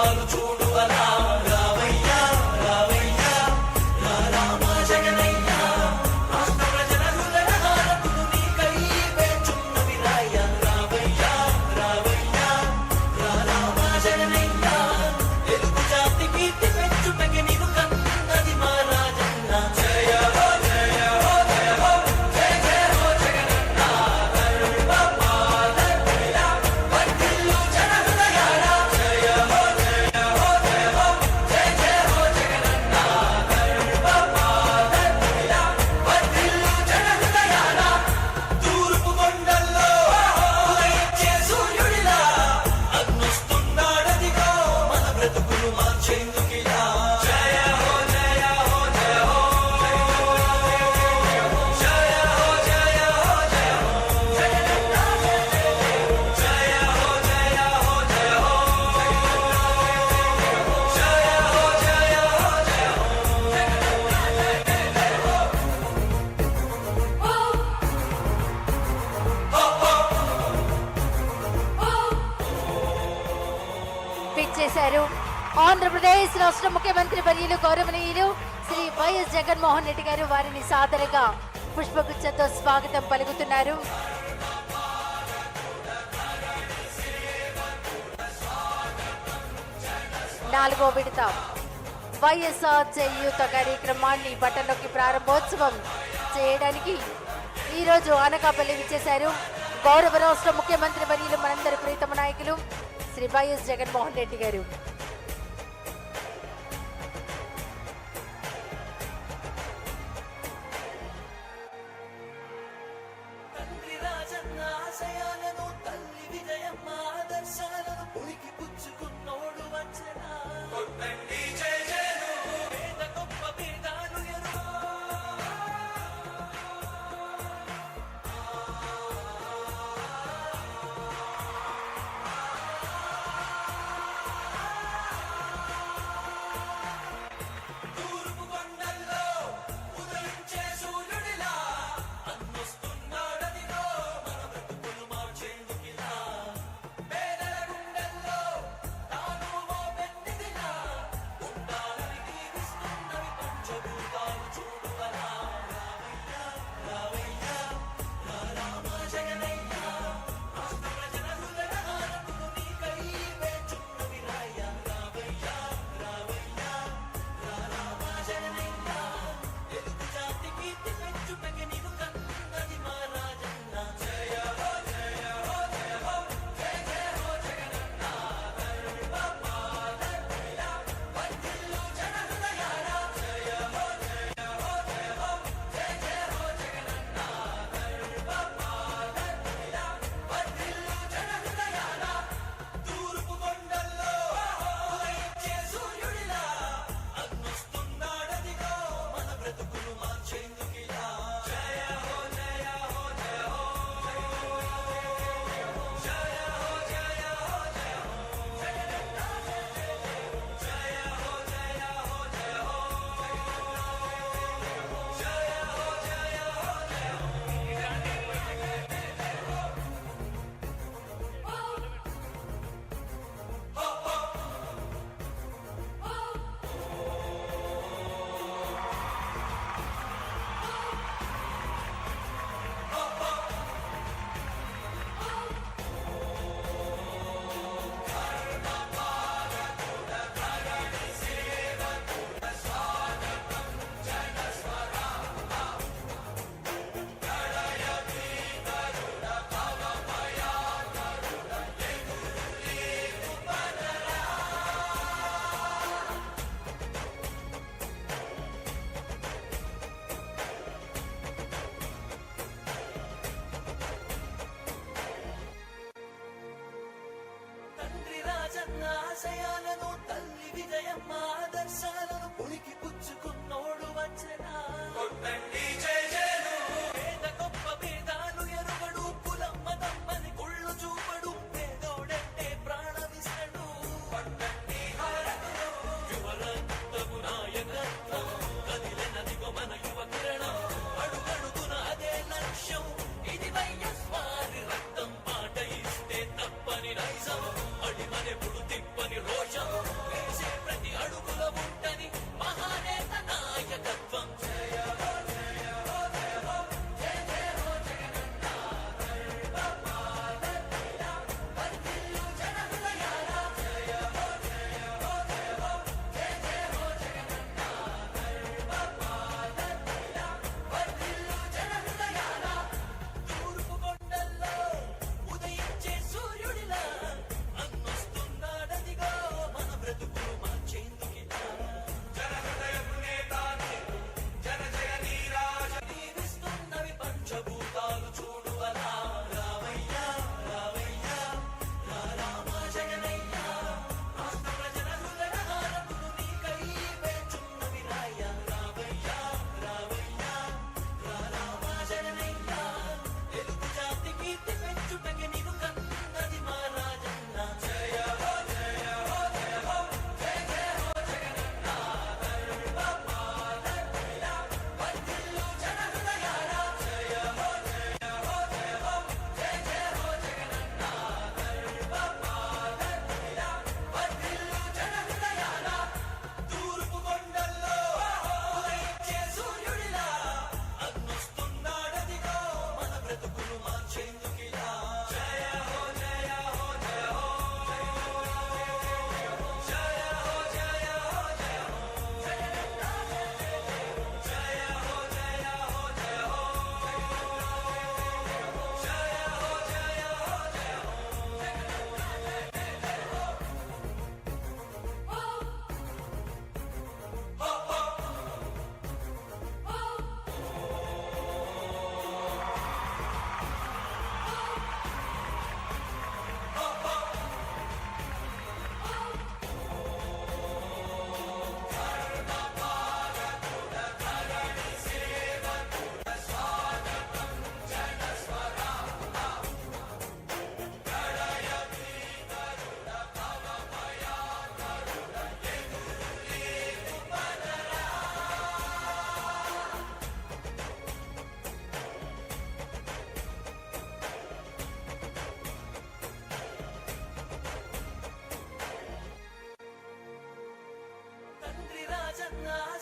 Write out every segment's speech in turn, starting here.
చూపుతాను చూడు అలా రావయ్యా రావయ్యా రామ జగనయ్యా రాష్ట్ర ప్రజల హృదయ హారతులు నీకై వేచున్నవి రాయ్యా రావయ్యా రావయ్యా రామ జగనయ్యా తెలుగు జాతి కీర్తి పెంచుటకి నీవు కన్నది మా రాజన్న జయ హో జయ హో జయ హో జయ జయ హో జగనన్న గర్వపాలనయ్యా వర్ధిల్లు జన హృదయాల జయ హో జయ హో జయ హో జయ జయ హో జగనన్న గర్వపాలనయ్యా వర్ధిల్లు జన హృదయాల తూర్పు కొండల్లో ఉదయించే సూర్యుడిలా అగ్నిస్తున్నాడదిగో మన బ్రతుకులు మార్చేందుకిలా జయ హో జయ హో జయ హో జయ హో జయ హో జయ హో జగనన్న జయ హో జయ హో జయ హో జయ హో జయ హో జయ పిచ్చేశారు ఆంధ్రప్రదేశ్ రాష్ట్ర ముఖ్యమంత్రి వర్యులు గౌరవనీయులు శ్రీ వైఎస్ జగన్మోహన్ రెడ్డి గారు వారిని సాదరంగా పుష్పగుచ్చంతో స్వాగతం పలుకుతున్నారు. నాలుగో విడత వైఎస్ఆర్ చేయూత కార్యక్రమాన్ని పట్టణంలోకి ప్రారంభోత్సవం చేయడానికి ఈరోజు అనకాపల్లి విచ్చేశారు గౌరవ రాష్ట్ర ముఖ్యమంత్రి వర్యులు మనందరి ప్రీతమ నాయకులు శ్రీ వైఎస్ జగన్మోహన్ రెడ్డి గారు. తండ్రి రాజన్న ఆశయాలను తల్లి విజయమ్మ ఆదర్శాలను ఉనికి పుచ్చుకున్నోడు వచ్చనా కొట్టండి జయ జయను పేద గొప్ప భేదాలు ఎరుగో తూర్పు కొండల్లో ఉదయించే సూర్యుడిలా అన్నొస్తున్నాడదిగో మన బ్రతుకులు మార్చేందుకిలా పేదల గుండెల్లో తాను ఓ పెన్నిదిలా ఉండాలని దీవిస్తున్నవి పంచభూతాలు చూడు అలా రావయ్యా రావయ్యా రామ జగనయ్యా రాష్ట్ర ప్రజల హృదయ హారతులు నీకై వేచున్నవి రాయ్యా రావయ్యా రావయ్యా రామ జగనయ్యా తెలుగు జాతి కీర్తి పెంచుటకి నీవు కన్నది మా రాజన్న జయ హో జయ హో జయ హో జయ జయ హో జగనన్న గర్వపాలనయ్యా వర్ధిల్లు జన హృదయాల జయ హో జయ హో జయ హో జయ జయ హో జగనన్న గర్వపాలనయ్యా వర్ధిల్లు జన హృదయాల తూర్పు కొండల్లో ఉదయించే సూర్యుడిలా అగ్నిస్తున్నాడదిగో మన బ్రతుకులు మార్చేందుకిలా జయ హో జయ హో జయ హో జయ హో జయ హో జయ హో జగనన్న జయ హో జయ హో జయ హో జయ హో జయ హో తండ్రి రాజన్న ఆశయాలను తల్లి విజయమ్మ ఆదర్శాలను ఉనికి పుచ్చుకున్నోడు వచ్చనా కొట్టండి జయ జయను పేద గొప్ప భేదాలు ఎరుగడు కులం మతం అని కుళ్ళు చూపడు పేదోడంటే ప్రాణమిస్తడు పట్టండి హారతులు యువరక్తము నాయకత్వం కదిలినదిగో మన యువ కిరణం అడుగడుగున అదే లక్ష్యం ఇది వైఎస్ వారి రక్తం పాట ఇస్తే తప్పని నైజం అడిమనెప్పుడు తిప్పని రోషం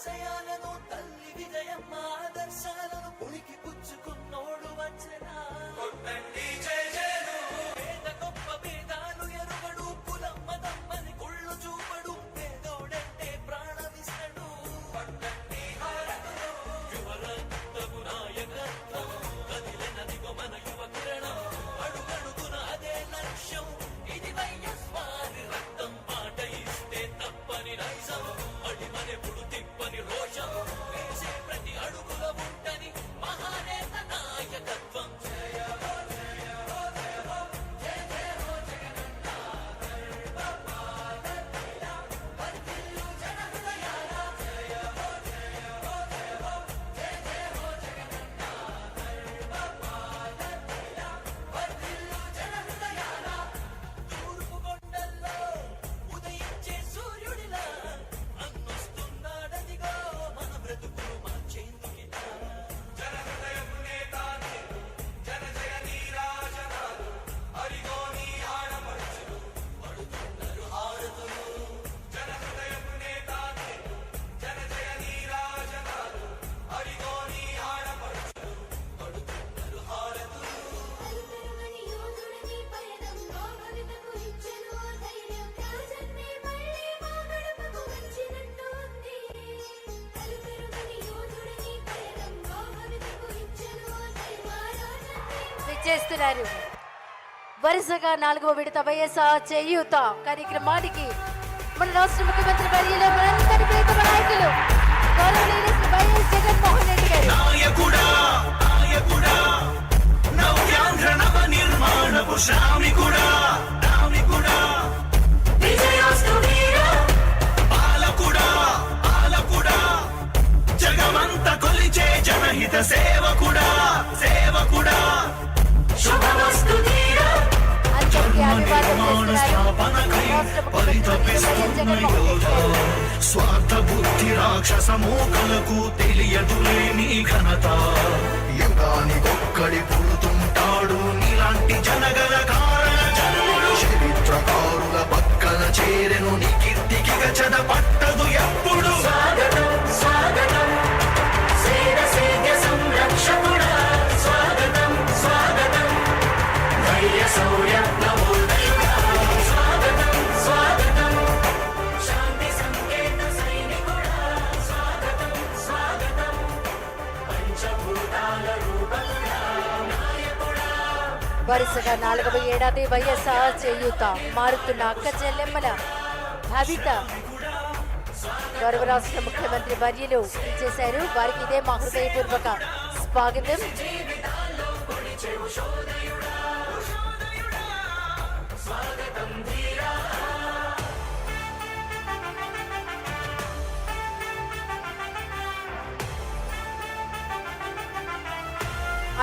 ఆశయాలను తల్లి విజయమ్మ ఆదర్శాలను పుణికి పుచ్చుకున్నోడు వచ్చనా కొట్టండి జై జయను పేద గొప్ప భేదాలు ఎరుగడు కులం మతం అని కుళ్ళు చూపడు పేదోడంటే ప్రాణమిస్తడు పట్టండి హారతులు యువరక్తము నాయకత్వం కదిలినదిగో మన యువ కిరణం అడుగడుగున అదే లక్ష్యం ఇది వైఎస్ఆర్ రక్తం మాట ఇస్తే తప్పని నైజం అడిమనెప్పుడు తిప్పని రోషం వేసే ప్రతి అడుగుల ఉంటని మహానేత నాయకత్వం జయ హో జయ హో జయ హో జయ జయ హో జగనన్న గర్భపాలకిల వర్ధిల్లు జన హృదయాల జయ హో జయ హో జయ హో జయ జయ హో జగనన్న గర్భపాలకిల వర్ధిల్లు జన హృదయాల తూర్పు కొండల్లో ఉదయించే సూర్యుడిలా అన్నొస్తున్నాడదిగో మన బ్రతుకులు మార్చేందుకిలా జన హృదయపు నేతానే జన జయ నీరాజనాలు అరిగో నీ ఆడపడుచులు పడుతున్నారు హారతులు జన హృదయపు నేతానే జన జయ నీరాజనాలు అరిగో నీ ఆడపడుచులు పడుతున్నారు హారతులు అలుపెరుగని యోధుడిని పయనంలో భవితకు ఇచ్చెను ఓ ధైర్యం రాజన్నే మళ్ళీ మా గడపకు వచ్చినట్టు ఉంది అలుపెరుగని యోధుడిని పయనంలో భవితకు ఇచ్చెను ఓ ధైర్యం రాజన్నే విచ్చేస్తున్నారు. వరుసగా 4వ విడత వైఎస్ఆర్ చేయూత కార్యక్రమానికి మన రాష్ట్ర ముఖ్యమంత్రి వర్యులు మనందరి ప్రియతమ నాయకులు గౌరవనీయులు శ్రీ వైఎస్ జగన్మోహన్ రెడ్డి గారు. నాయకుడా నాయకుడా నవ్యాంధ్ర నవ నిర్మాణపు శ్రామికుడా శ్రామికుడా విజయోస్తు వీర పాలకుడా పాలకుడా జగమంత కొలిచే జనహిత సేవకుడా సేవకుడా శుభమస్తు ధీర అందరికీ అభివాదం చేస్తున్నారు. రాష్ట్ర ముఖ్యమంత్రి వైఎస్ జగన్మోహన్ రెడ్డి గారు. స్వార్థ బుద్ధి రాక్షస మూకలకు తెలియదులే నీ ఘనత యుగానికొక్కడి పుడుతుంటాడు నీలాంటి జనగల కారణ జనుడు చరిత్రకారుల పక్కన చేరెను నీ కీర్తికి గచద పట్టదు ఎప్పుడు స్వాగతం స్వాగతం సేన సేద్య సంరక్షకుడా స్వాగతం స్వాగతం ధైర్య శౌర్య నవోదయుడా స్వాగతం స్వాగతం శాంతి సంకేత సైనికుడా స్వాగతం స్వాగతం పంచభూతాల రూపకుడా నాయకుడా వరుసగా 4వ ఏడాది వైఎస్ఆర్ చేయూత మారుతున్న అక్క చెల్లెమ్మల భవిత గౌరవ రాష్ట్ర ముఖ్యమంత్రి వర్యులు ఇచ్చేశారు. వారికి ఇదే మా హృదయపూర్వక స్వాగతం.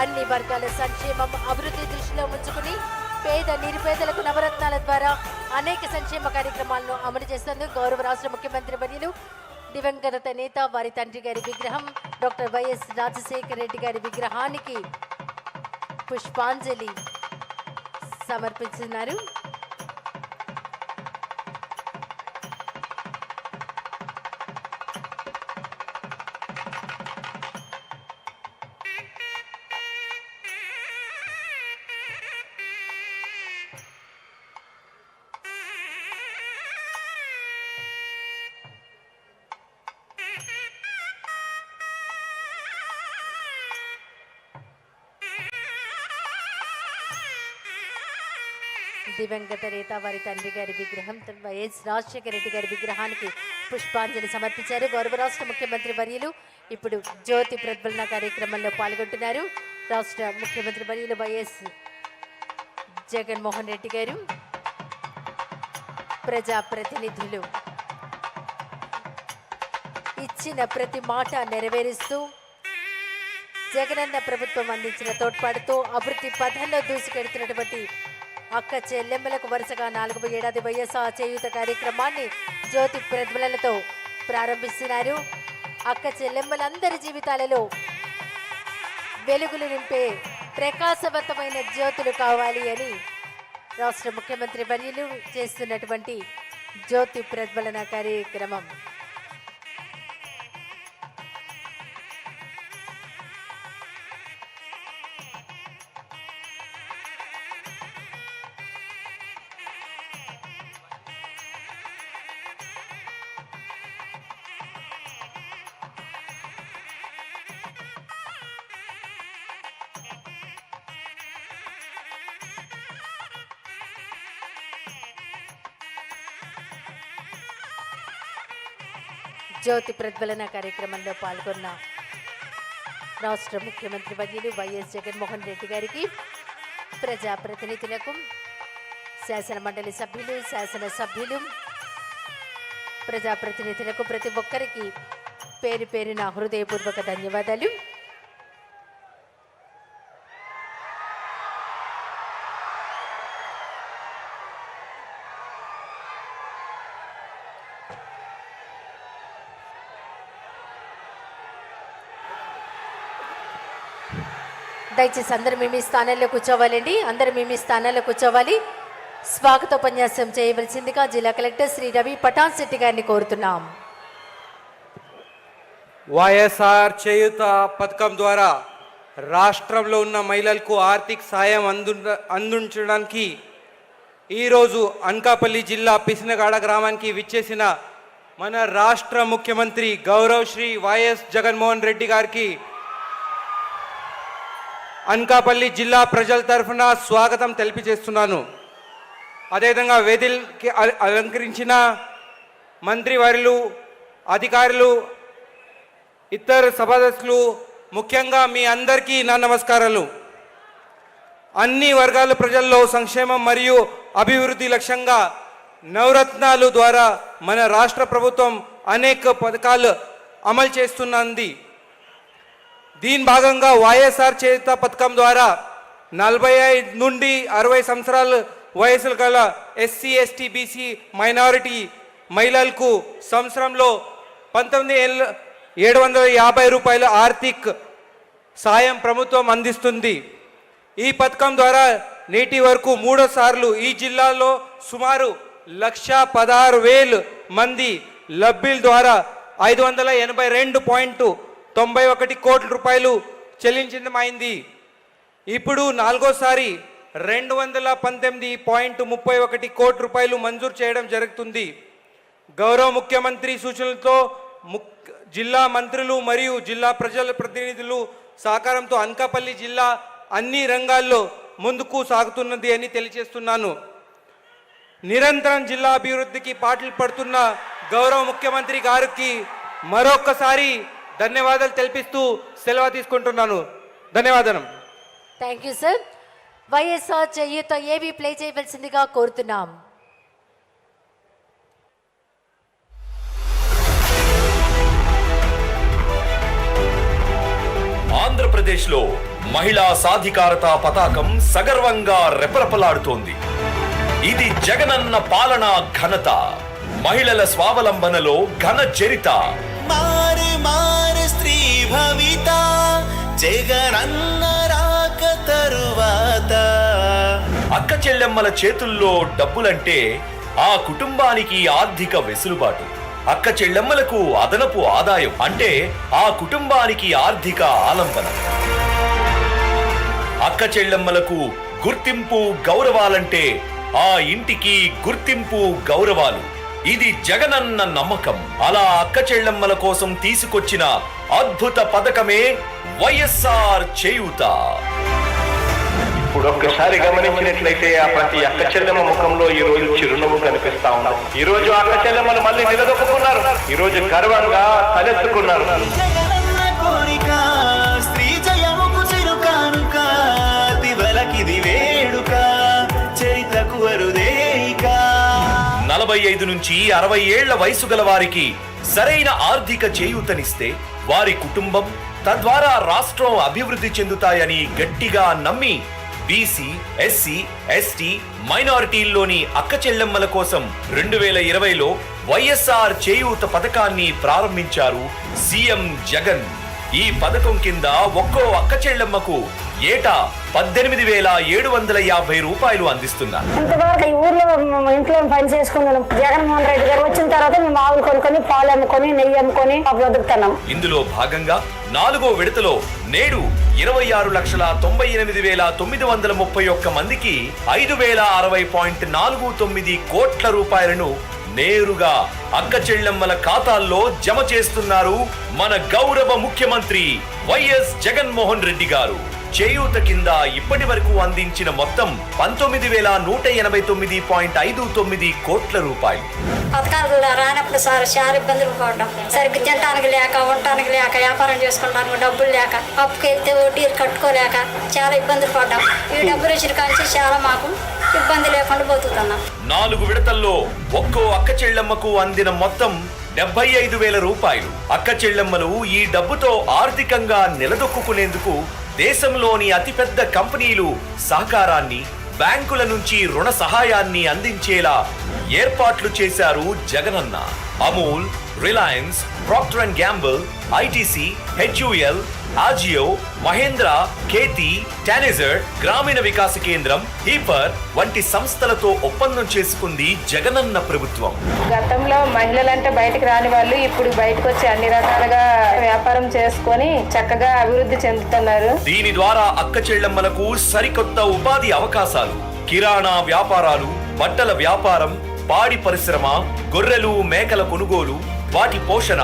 అన్ని వర్గాల సంక్షేమం అభివృద్ధి దృష్టిలో ఉంచుకుని పేద నిరుపేదలకు నవరత్నాల ద్వారా అనేక సంక్షేమ కార్యక్రమాలను అమలు చేస్తేందుకు గౌరవ రాష్ట్ర ముఖ్యమంత్రి వర్యులు దివంగత నేత వారి తండ్రి గారి విగ్రహం డాక్టర్ వైఎస్ రాజశేఖర రెడ్డి గారి విగ్రహానికి పుష్పాంజలి సమర్పించున్నారు. దివంగత నేత వారి తండ్రి గారి విగ్రహం వైఎస్ రాజశేఖర రెడ్డి గారి విగ్రహానికి పుష్పాంజలి సమర్పించారు. గౌరవ రాష్ట్ర ముఖ్యమంత్రి వర్యులు ఇప్పుడు జ్యోతి ప్రజ్వలన కార్యక్రమంలో పాల్గొంటున్నారు. రాష్ట్ర ముఖ్యమంత్రి వర్యులు వైఎస్ జగన్మోహన్ రెడ్డి గారు, ప్రజాప్రతినిధులు ఇచ్చిన ప్రతి మాట నెరవేరుస్తూ జగనన్న ప్రభుత్వం అందించిన తోడ్పాటుతో అభివృద్ధి పథంలో దూసుకెడుతున్నటువంటి అక్క చెల్లెమ్మలకు వరుసగా 4వ ఏడాది వైఎస్ఆర్ చేయూత కార్యక్రమాన్ని జ్యోతి ప్రజ్వలనతో ప్రారంభిస్తున్నారు. అక్క చెల్లెమ్మలందరి జీవితాలలో వెలుగులు నింపే ప్రకాశవంతమైన జ్యోతులు కావాలి అని రాష్ట్ర ముఖ్యమంత్రి వర్యులు చేస్తున్నటువంటి జ్యోతి ప్రజ్వలన కార్యక్రమం జ్యోతి ప్రజ్వలన కార్యక్రమంలో పాల్గొన్న రాష్ట్ర ముఖ్యమంత్రి వర్యులు వైఎస్ జగన్మోహన్ రెడ్డి గారికి, ప్రజాప్రతినిధులకు, శాసన మండలి సభ్యులు, శాసనసభ్యులు, ప్రజాప్రతినిధులకు ప్రతి ఒక్కరికి పేరు పేరున హృదయపూర్వక ధన్యవాదాలు. దయచేసి అందరూ మీ స్థానాల్లో కూర్చోవాలండి. అందరూ మీ స్థానాల్లో కూర్చోవాలి. స్వాగతోపన్యాసం చేయవలసిందిగా జిల్లా కలెక్టర్ శ్రీ రవి పటాన్ శెట్టి గారిని కోరుతున్నాం. వైఎస్ఆర్ చేయూత పథకం ద్వారా రాష్ట్రంలో ఉన్న మహిళలకు ఆర్థిక సాయం అందించడానికి ఈరోజు అనకాపల్లి జిల్లా పిసినగాడ గ్రామానికి విచ్చేసిన మన రాష్ట్ర ముఖ్యమంత్రి గౌరవ్ శ్రీ వైఎస్ జగన్మోహన్ రెడ్డి గారికి అనకాపల్లి జిల్లా ప్రజల తరఫున స్వాగతం తెలియజేస్తున్నాను. అదేవిధంగా వేదికకి అలంకరించిన మంత్రివర్యులు, అధికారులు, ఇతర సభాసదులు, ముఖ్యంగా మీ అందరికీ నా నమస్కారాలు. అన్ని వర్గాల ప్రజల్లో సంక్షేమం మరియు అభివృద్ధి లక్ష్యంగా నవరత్నాలు ద్వారా మన రాష్ట్ర ప్రభుత్వం అనేక పథకాలు అమలు చేస్తున్నది. దీని భాగంగా వైఎస్ఆర్ చేయూత పథకం ద్వారా 45 నుండి 60 సంవత్సరాల వయసులు గల ఎస్సీ, ఎస్టీ, బీసీ, మైనారిటీ మహిళలకు సంవత్సరంలో 19,750 రూపాయల ఆర్థిక సాయం ప్రభుత్వం అందిస్తుంది. ఈ పథకం ద్వారా నేటి వరకు 3 సార్లు ఈ జిల్లాలో సుమారు 1,16,000 మంది లబ్ధిల ద్వారా 582.91 కోట్ల రూపాయలు చెల్లించడమైంది. ఇప్పుడు 4వసారి 219.31 కోట్ల రూపాయలు మంజూరు చేయడం జరుగుతుంది. గౌరవ ముఖ్యమంత్రి సూచనలతో జిల్లా మంత్రులు మరియు జిల్లా ప్రజల ప్రతినిధులు సహకారంతో అనకాపల్లి జిల్లా అన్ని రంగాల్లో ముందుకు సాగుతున్నది అని తెలియజేస్తున్నాను. నిరంతరం జిల్లా అభివృద్ధికి పాటలు పడుతున్న గౌరవ ముఖ్యమంత్రి గారికి మరొక్కసారి ధన్యవాదాలు తెలిపిస్తూ సెలవు తీసుకుంటున్నాను. ధన్యవాదాలు. Thank you sir. వైఎస్ఆర్ చేయూత ఏవి ప్లే చేయవలసిందిగా కోరుతున్నాం. ఆంధ్రప్రదేశ్లో మహిళా సాధికారత పతాకం సగర్వంగా రెపరెపలాడుతోంది. ఇది జగనన్న పాలన ఘనత, మహిళల స్వావలంబనలో ఘన చరిత. మారే మారే స్త్రీ భవిత జగనన్న రాక తరువాత. అక్క చెల్లెమ్మల చేతుల్లో డబ్బులంటే ఆ కుటుంబానికి ఆర్థిక వెసులుబాటు. అక్క చెల్లెమ్మలకు అదనపు ఆదాయం అంటే ఆ కుటుంబానికి ఆర్థిక ఆలంబన. అక్క చెల్లెమ్మలకు గుర్తింపు, గౌరవాలంటే ఆ ఇంటికి గుర్తింపు, గౌరవాలు. ఇది జగనన్న నమ్మకం. అలా అక్క చెల్లెమ్మల కోసం తీసుకొచ్చిన అద్భుత పథకమే వైఎస్ఆర్ చేయూత. ఇప్పుడు ఒక్కసారి గమనించినట్లయితే ఆ ప్రతి అక్క చెల్లెమ్మ ముఖంలో ఈ రోజు చిరునవ్వు కనిపిస్తా ఉంది. ఈ రోజు అక్క చెల్లెమ్మలు మళ్ళీ నిలదొక్కున్నారు. ఈ రోజు గర్వంగా తలెత్తుకున్నారు. జగనన్న కోరిక స్త్రీ జయముకు చిరు కానుక, దివలకిది వేడుక, చరితకు అరుదేయిక. 45 నుంచి 60 ఏళ్ల వయసు గల వారికి సరైన ఆర్థిక చేయూతనిస్తే వారి కుటుంబం, తద్వారా రాష్ట్రం అభివృద్ధి చెందుతాయని గట్టిగా నమ్మి బీసీ, ఎస్సీ, ఎస్టీ, మైనారిటీల్లోని అక్క చెల్లెమ్మల కోసం 2020లో వైఎస్ఆర్ చేయూత పథకాన్ని ప్రారంభించారు సీఎం జగన్. ఈ పథకం కింద ఒక్కో అక్క చెల్లెమ్మకు ఏటా 18,750 రూపాయలు అందిస్తున్నారు. ఇంతవరకు ఈ ఊర్లో ఇంట్లో పని చేసుకున్నాను. జగన్మోహన్ రెడ్డి గారు వచ్చిన తర్వాత మేము ఆవులు కొనుక్కొని, పాలు అమ్ముకొని, నెయ్యి అమ్ముకొని బతుకుతున్నాం. ఇందులో భాగంగా 4వ విడతలో నేడు 26,98,931 మందికి 5,060.49 కోట్ల రూపాయలను నేరుగా అక్క చెల్లెమ్మల ఖాతాల్లో జమ చేస్తున్నారు మన గౌరవ ముఖ్యమంత్రి వైఎస్ జగన్మోహన్ రెడ్డి గారు. చేయూత కింద ఇప్పటి వరకు అందించిన మొత్తం 19,189.59 కోట్ల రూపాయలు. పథకాలు రానప్పుడు సార్ చాలా ఇబ్బందులు పడ్డాం. సరిగ్గా తినడానికి లేక, ఉండటానికి లేక, వ్యాపారం చేసుకోవడానికి డబ్బులు లేక, అప్పుకి వెళ్తే వడ్డీలు కట్టుకోలేక చాలా ఇబ్బందులు పడ్డాం. ఈ డబ్బులు వచ్చిన కాంచి చాలా మాకు ఇబ్బంది లేకుండా బతుకుతున్నాం. 4 విడతల్లో ఒక్కో అక్క చెల్లెమ్మకు అందిన మొత్తం 75,000 రూపాయలు. అక్క చెల్లెమ్మలు ఈ డబ్బుతో ఆర్థికంగా నిలదొక్కునేందుకు దేశంలోని అతిపెద్ద కంపెనీలు సహకారాన్ని, బ్యాంకుల నుంచి రుణ సహాయాన్ని అందించేలా ఏర్పాట్లు చేశారు Jagananna. Amul, Reliance, Procter and Gamble, ITC, HUL, Ajio, Mahindra, కేతి, టానిజర్, గ్రామీణ వికాస కేంద్రం, హీపర్ వంటి సంస్థలతో ఒప్పందం చేసుకుంది జగనన్న ప్రభుత్వం. గతంలో మహిళలంటే బయటకు రాని వాళ్ళు ఇప్పుడు బయటకు వచ్చి అన్ని రకాలుగా వ్యాపారం చేసుకొని చక్కగా అభివృద్ధి చెందుతున్నారు. దీని ద్వారా అక్క చెల్లెమ్మలకు సరికొత్త ఉపాధి అవకాశాలు, కిరాణా వ్యాపారాలు, బట్టల వ్యాపారం, పాడి పరిశ్రమ, గొర్రెలు, మేకల కొనుగోలు, వాటి పోషణ,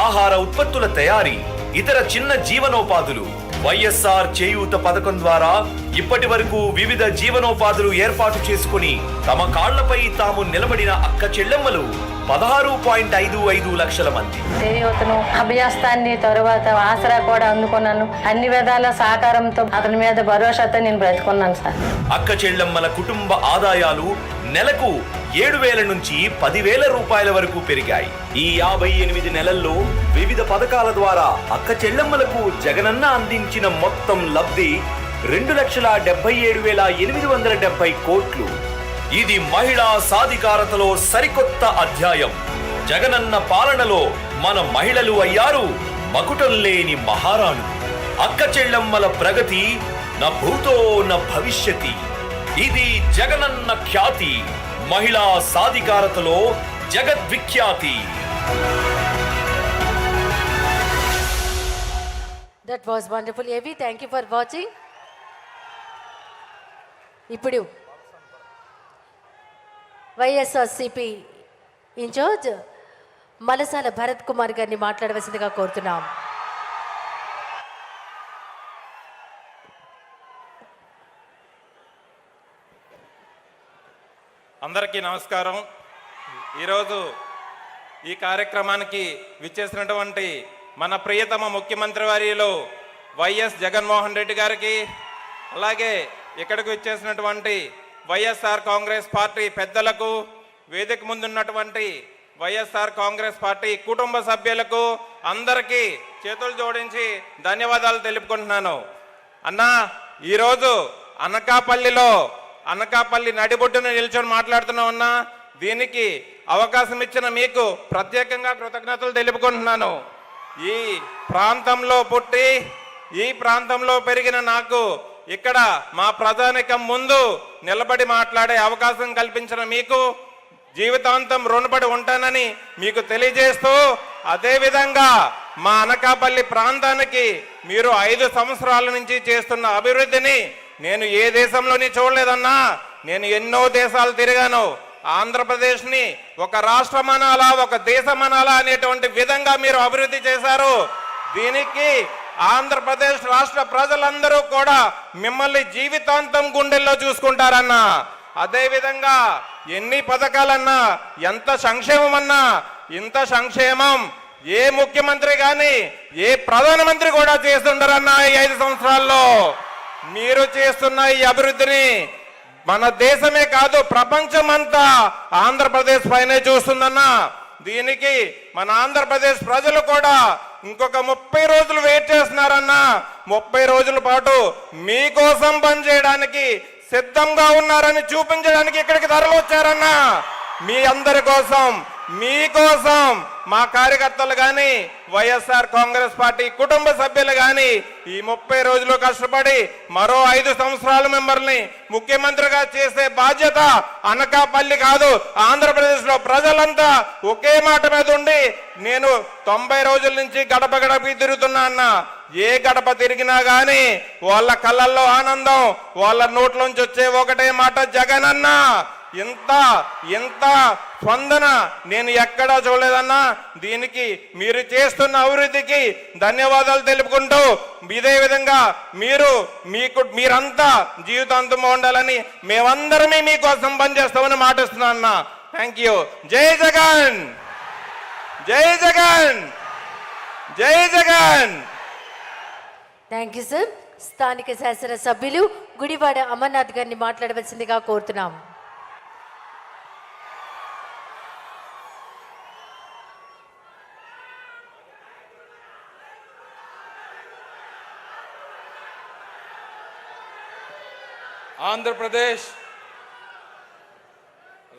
ఆహార ఉత్పత్తుల తయారీ, ఇతర చిన్న జీవనోపాధులు. వైఎస్ఆర్ చేయూత పథకం ద్వారా ఇప్పటి వరకు వివిధ జీవనోపాధులు ఏర్పాటు చేసుకుని తమ కాళ్లపై తాము నిలబడిన అక్క చెల్లెమ్మలు 16.55 లక్షల మంది. చేయూతను, అభయాస్తాన్ని, తరువాత ఆసరా కూడా అందుకున్నాను. అన్ని విధాల సహకారంతో అతని మీద భరోసాతో నేను బ్రతుకున్నాను సార్. అక్క చెల్లెమ్మల కుటుంబ ఆదాయాలు నెలకు 7,000 నుంచి 10,000 రూపాయల వరకు పెరిగాయి. ఈ 58 నెలల్లో వివిధ పథకాల ద్వారా అక్క చెల్లెమ్మలకు జగనన్న అందించిన మొత్తం లబ్ధి 2,77,870 కోట్లు. ఇది మహిళా సాధికారతలో సరికొత్త అధ్యాయం. జగనన్న పాలనలో మన మహిళలు అయ్యారు మకుటం లేని మహారాణులు. అక్క చెల్లెమ్మల ప్రగతి నా భూతో నా భవిష్యతి. ఇది జగనన్న ఖ్యాతి, మహిళా సాధికారతలో జగద్విఖ్యాతి. దట్ వాజ్ వండర్ఫుల్ ఏవి. Thank you for watching. ఇప్పుడు వైఎస్ఆర్సిపి ఇన్ఛార్జ్ మలసాల భరత్ కుమార్ గారిని మాట్లాడవలసిందిగా కోరుతున్నాం. అందరికీ నమస్కారం. ఈరోజు ఈ కార్యక్రమానికి విచ్చేసినటువంటి మన ప్రియతమ ముఖ్యమంత్రి వర్యులు వైఎస్ జగన్మోహన్ రెడ్డి గారికి, అలాగే ఇక్కడికి విచ్చేసినటువంటి వైఎస్ఆర్ కాంగ్రెస్ పార్టీ పెద్దలకు, వేదిక ముందున్నటువంటి వైఎస్ఆర్ కాంగ్రెస్ పార్టీ కుటుంబ సభ్యులకు అందరికీ చేతులు జోడించి ధన్యవాదాలు తెలుపుకుంటున్నాను. అన్నా, ఈరోజు అనకాపల్లి నడిబొడ్డున నిల్చొని మాట్లాడుతున్నామన్నా. దీనికి అవకాశం ఇచ్చిన మీకు ప్రత్యేకంగా కృతజ్ఞతలు తెలుపుకుంటున్నాను. ఈ ప్రాంతంలో పుట్టి ఈ ప్రాంతంలో పెరిగిన నాకు ఇక్కడ మా ప్రజానికం ముందు నిలబడి మాట్లాడే అవకాశం కల్పించిన మీకు జీవితాంతం రుణపడి ఉంటానని మీకు తెలియజేస్తూ, అదేవిధంగా మా అనకాపల్లి ప్రాంతానికి మీరు 5 సంవత్సరాల నుంచి చేస్తున్న అభివృద్ధిని నేను ఏ దేశంలోని చూడలేదన్నా. నేను ఎన్నో దేశాలు తిరిగాను. ఆంధ్రప్రదేశ్ని ఒక రాష్ట్రం అనాలా, ఒక దేశం అనాలా అనేటువంటి విధంగా మీరు అభివృద్ధి చేశారు. దీనికి ఆంధ్రప్రదేశ్ రాష్ట్ర ప్రజలందరూ కూడా మిమ్మల్ని జీవితాంతం గుండెల్లో చూసుకుంటారన్నా. అదేవిధంగా ఎన్ని పథకాలన్నా, ఎంత సంక్షేమం అన్నా, ఇంత సంక్షేమం ఏ ముఖ్యమంత్రి కానీ ఏ ప్రధానమంత్రి కూడా చేస్తుంటారన్నా. ఈ 5 సంవత్సరాల్లో మీరు చేస్తున్న ఈ అభివృద్ధిని మన దేశమే కాదు ప్రపంచమంతా ఆంధ్రప్రదేశ్ పైనే చూస్తుందన్నా. దీనికి మన ఆంధ్రప్రదేశ్ ప్రజలు కూడా ఇంకొక 30 రోజులు వెయిట్ చేస్తున్నారన్నా. 30 రోజుల పాటు మీకోసం పనిచేయడానికి సిద్ధంగా ఉన్నారని చూపించడానికి ఇక్కడికి తరలి వచ్చారన్నా. మీ అందరి కోసం, మీకోసం మా కార్యకర్తలు కానీ వైఎస్ఆర్ కాంగ్రెస్ పార్టీ కుటుంబ సభ్యులు కానీ ఈ 30 రోజులు కష్టపడి మరో 5 సంవత్సరాలు మిమ్మల్ని ముఖ్యమంత్రిగా చేసే బాధ్యత అనకాపల్లి కాదు, ఆంధ్రప్రదేశ్లో ప్రజలంతా ఒకే మాట మీద ఉండి నేను 90 రోజుల నుంచి గడప గడపకి తిరుగుతున్నా అన్న. ఏ గడప తిరిగినా గానీ వాళ్ళ కళ్ళల్లో ఆనందం, వాళ్ళ నోట్లోంచి వచ్చే ఒకటే మాట జగన్ అన్న. ఇంత స్పందన నేను ఎక్కడా చూడలేదన్నా. దీనికి మీరు చేస్తున్న అభివృద్ధికి ధన్యవాదాలు తెలుపుకుంటూ, ఇదే విధంగా మీరంతా జీవితాంతం ఉండాలని మేమందరమే మీకోసం పనిచేస్తామని మాటిస్తున్నాను అన్న. Thank you. జై జగన్, జై జగన్, జై జగన్. Thank you sir. స్థానిక శాసనసభ్యులు గుడివాడ అమర్నాథ్ గారిని మాట్లాడవలసిందిగా కోరుతున్నాం. ఆంధ్రప్రదేశ్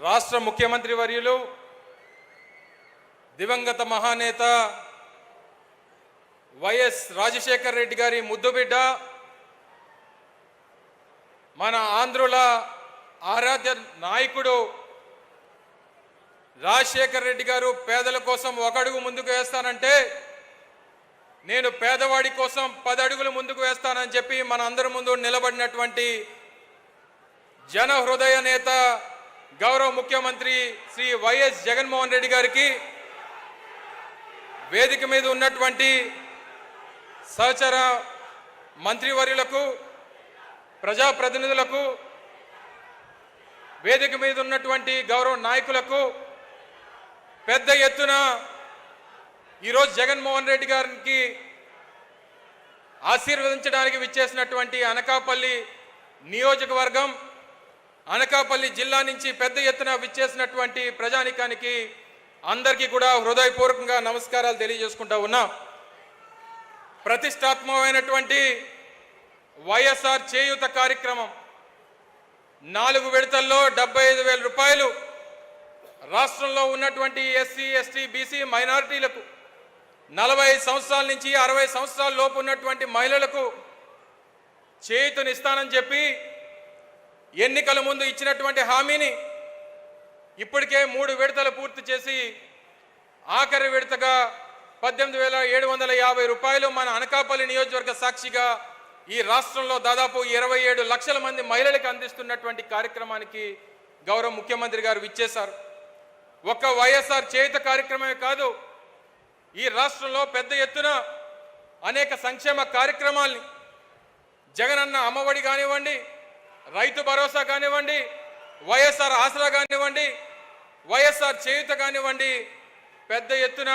రాష్ట్ర ముఖ్యమంత్రి వర్యులు దివంగత మహానేత వైఎస్ రాజశేఖర్ రెడ్డి గారి ముద్దుబిడ్డ, మన ఆంధ్రుల ఆరాధ్య నాయకుడు రాజశేఖర్ రెడ్డి గారు పేదల కోసం ఒక అడుగు ముందుకు వేస్తానంటే నేను పేదవాడి కోసం 10 అడుగులు ముందుకు వేస్తానని చెప్పి మన అందరి ముందు నిలబడినటువంటి జన హృదయ నేత గౌరవ ముఖ్యమంత్రి శ్రీ వైఎస్ జగన్మోహన్ రెడ్డి గారికి, వేదిక మీద ఉన్నటువంటి సహచర మంత్రివర్యులకు, ప్రజాప్రతినిధులకు, వేదిక మీద ఉన్నటువంటి గౌరవ నాయకులకు పెద్ద ఎత్తున ఈరోజు జగన్మోహన్ రెడ్డి గారికి ఆశీర్వదించడానికి విచ్చేసినటువంటి అనకాపల్లి నియోజకవర్గం, అనకాపల్లి జిల్లా నుంచి పెద్ద ఎత్తున విచ్చేసినటువంటి ప్రజానికానికి అందరికీ కూడా హృదయపూర్వకంగా నమస్కారాలు తెలియజేసుకుంటా ఉన్నాం. ప్రతిష్టాత్మకమైనటువంటి వైఎస్ఆర్ చేయూత కార్యక్రమం 4 విడతల్లో 75,000 రూపాయలు రాష్ట్రంలో ఉన్నటువంటి ఎస్సీ, ఎస్టీ, బీసీ మైనారిటీలకు, 45 సంవత్సరాల నుంచి 60 సంవత్సరాల లోపు ఉన్నటువంటి మహిళలకు చేయూతనిస్తానని చెప్పి ఎన్నికల ముందు ఇచ్చినటువంటి హామీని ఇప్పటికే 3 విడతలు పూర్తి చేసి ఆఖరి విడతగా 18,750 రూపాయలు మన అనకాపల్లి నియోజకవర్గ సాక్షిగా ఈ రాష్ట్రంలో దాదాపు 27 లక్షల మంది మహిళలకు అందిస్తున్నటువంటి కార్యక్రమానికి గౌరవ ముఖ్యమంత్రి గారు విచ్చేశారు. ఒక్క వైఎస్ఆర్ చేయూత కార్యక్రమమే కాదు, ఈ రాష్ట్రంలో పెద్ద ఎత్తున అనేక సంక్షేమ కార్యక్రమాల్ని జగనన్న అమ్మఒడి కానివ్వండి, రైతు భరోసా కానివ్వండి, వైఎస్ఆర్ ఆసరా కానివ్వండి, వైఎస్ఆర్ చేయూత కానివ్వండి, పెద్ద ఎత్తున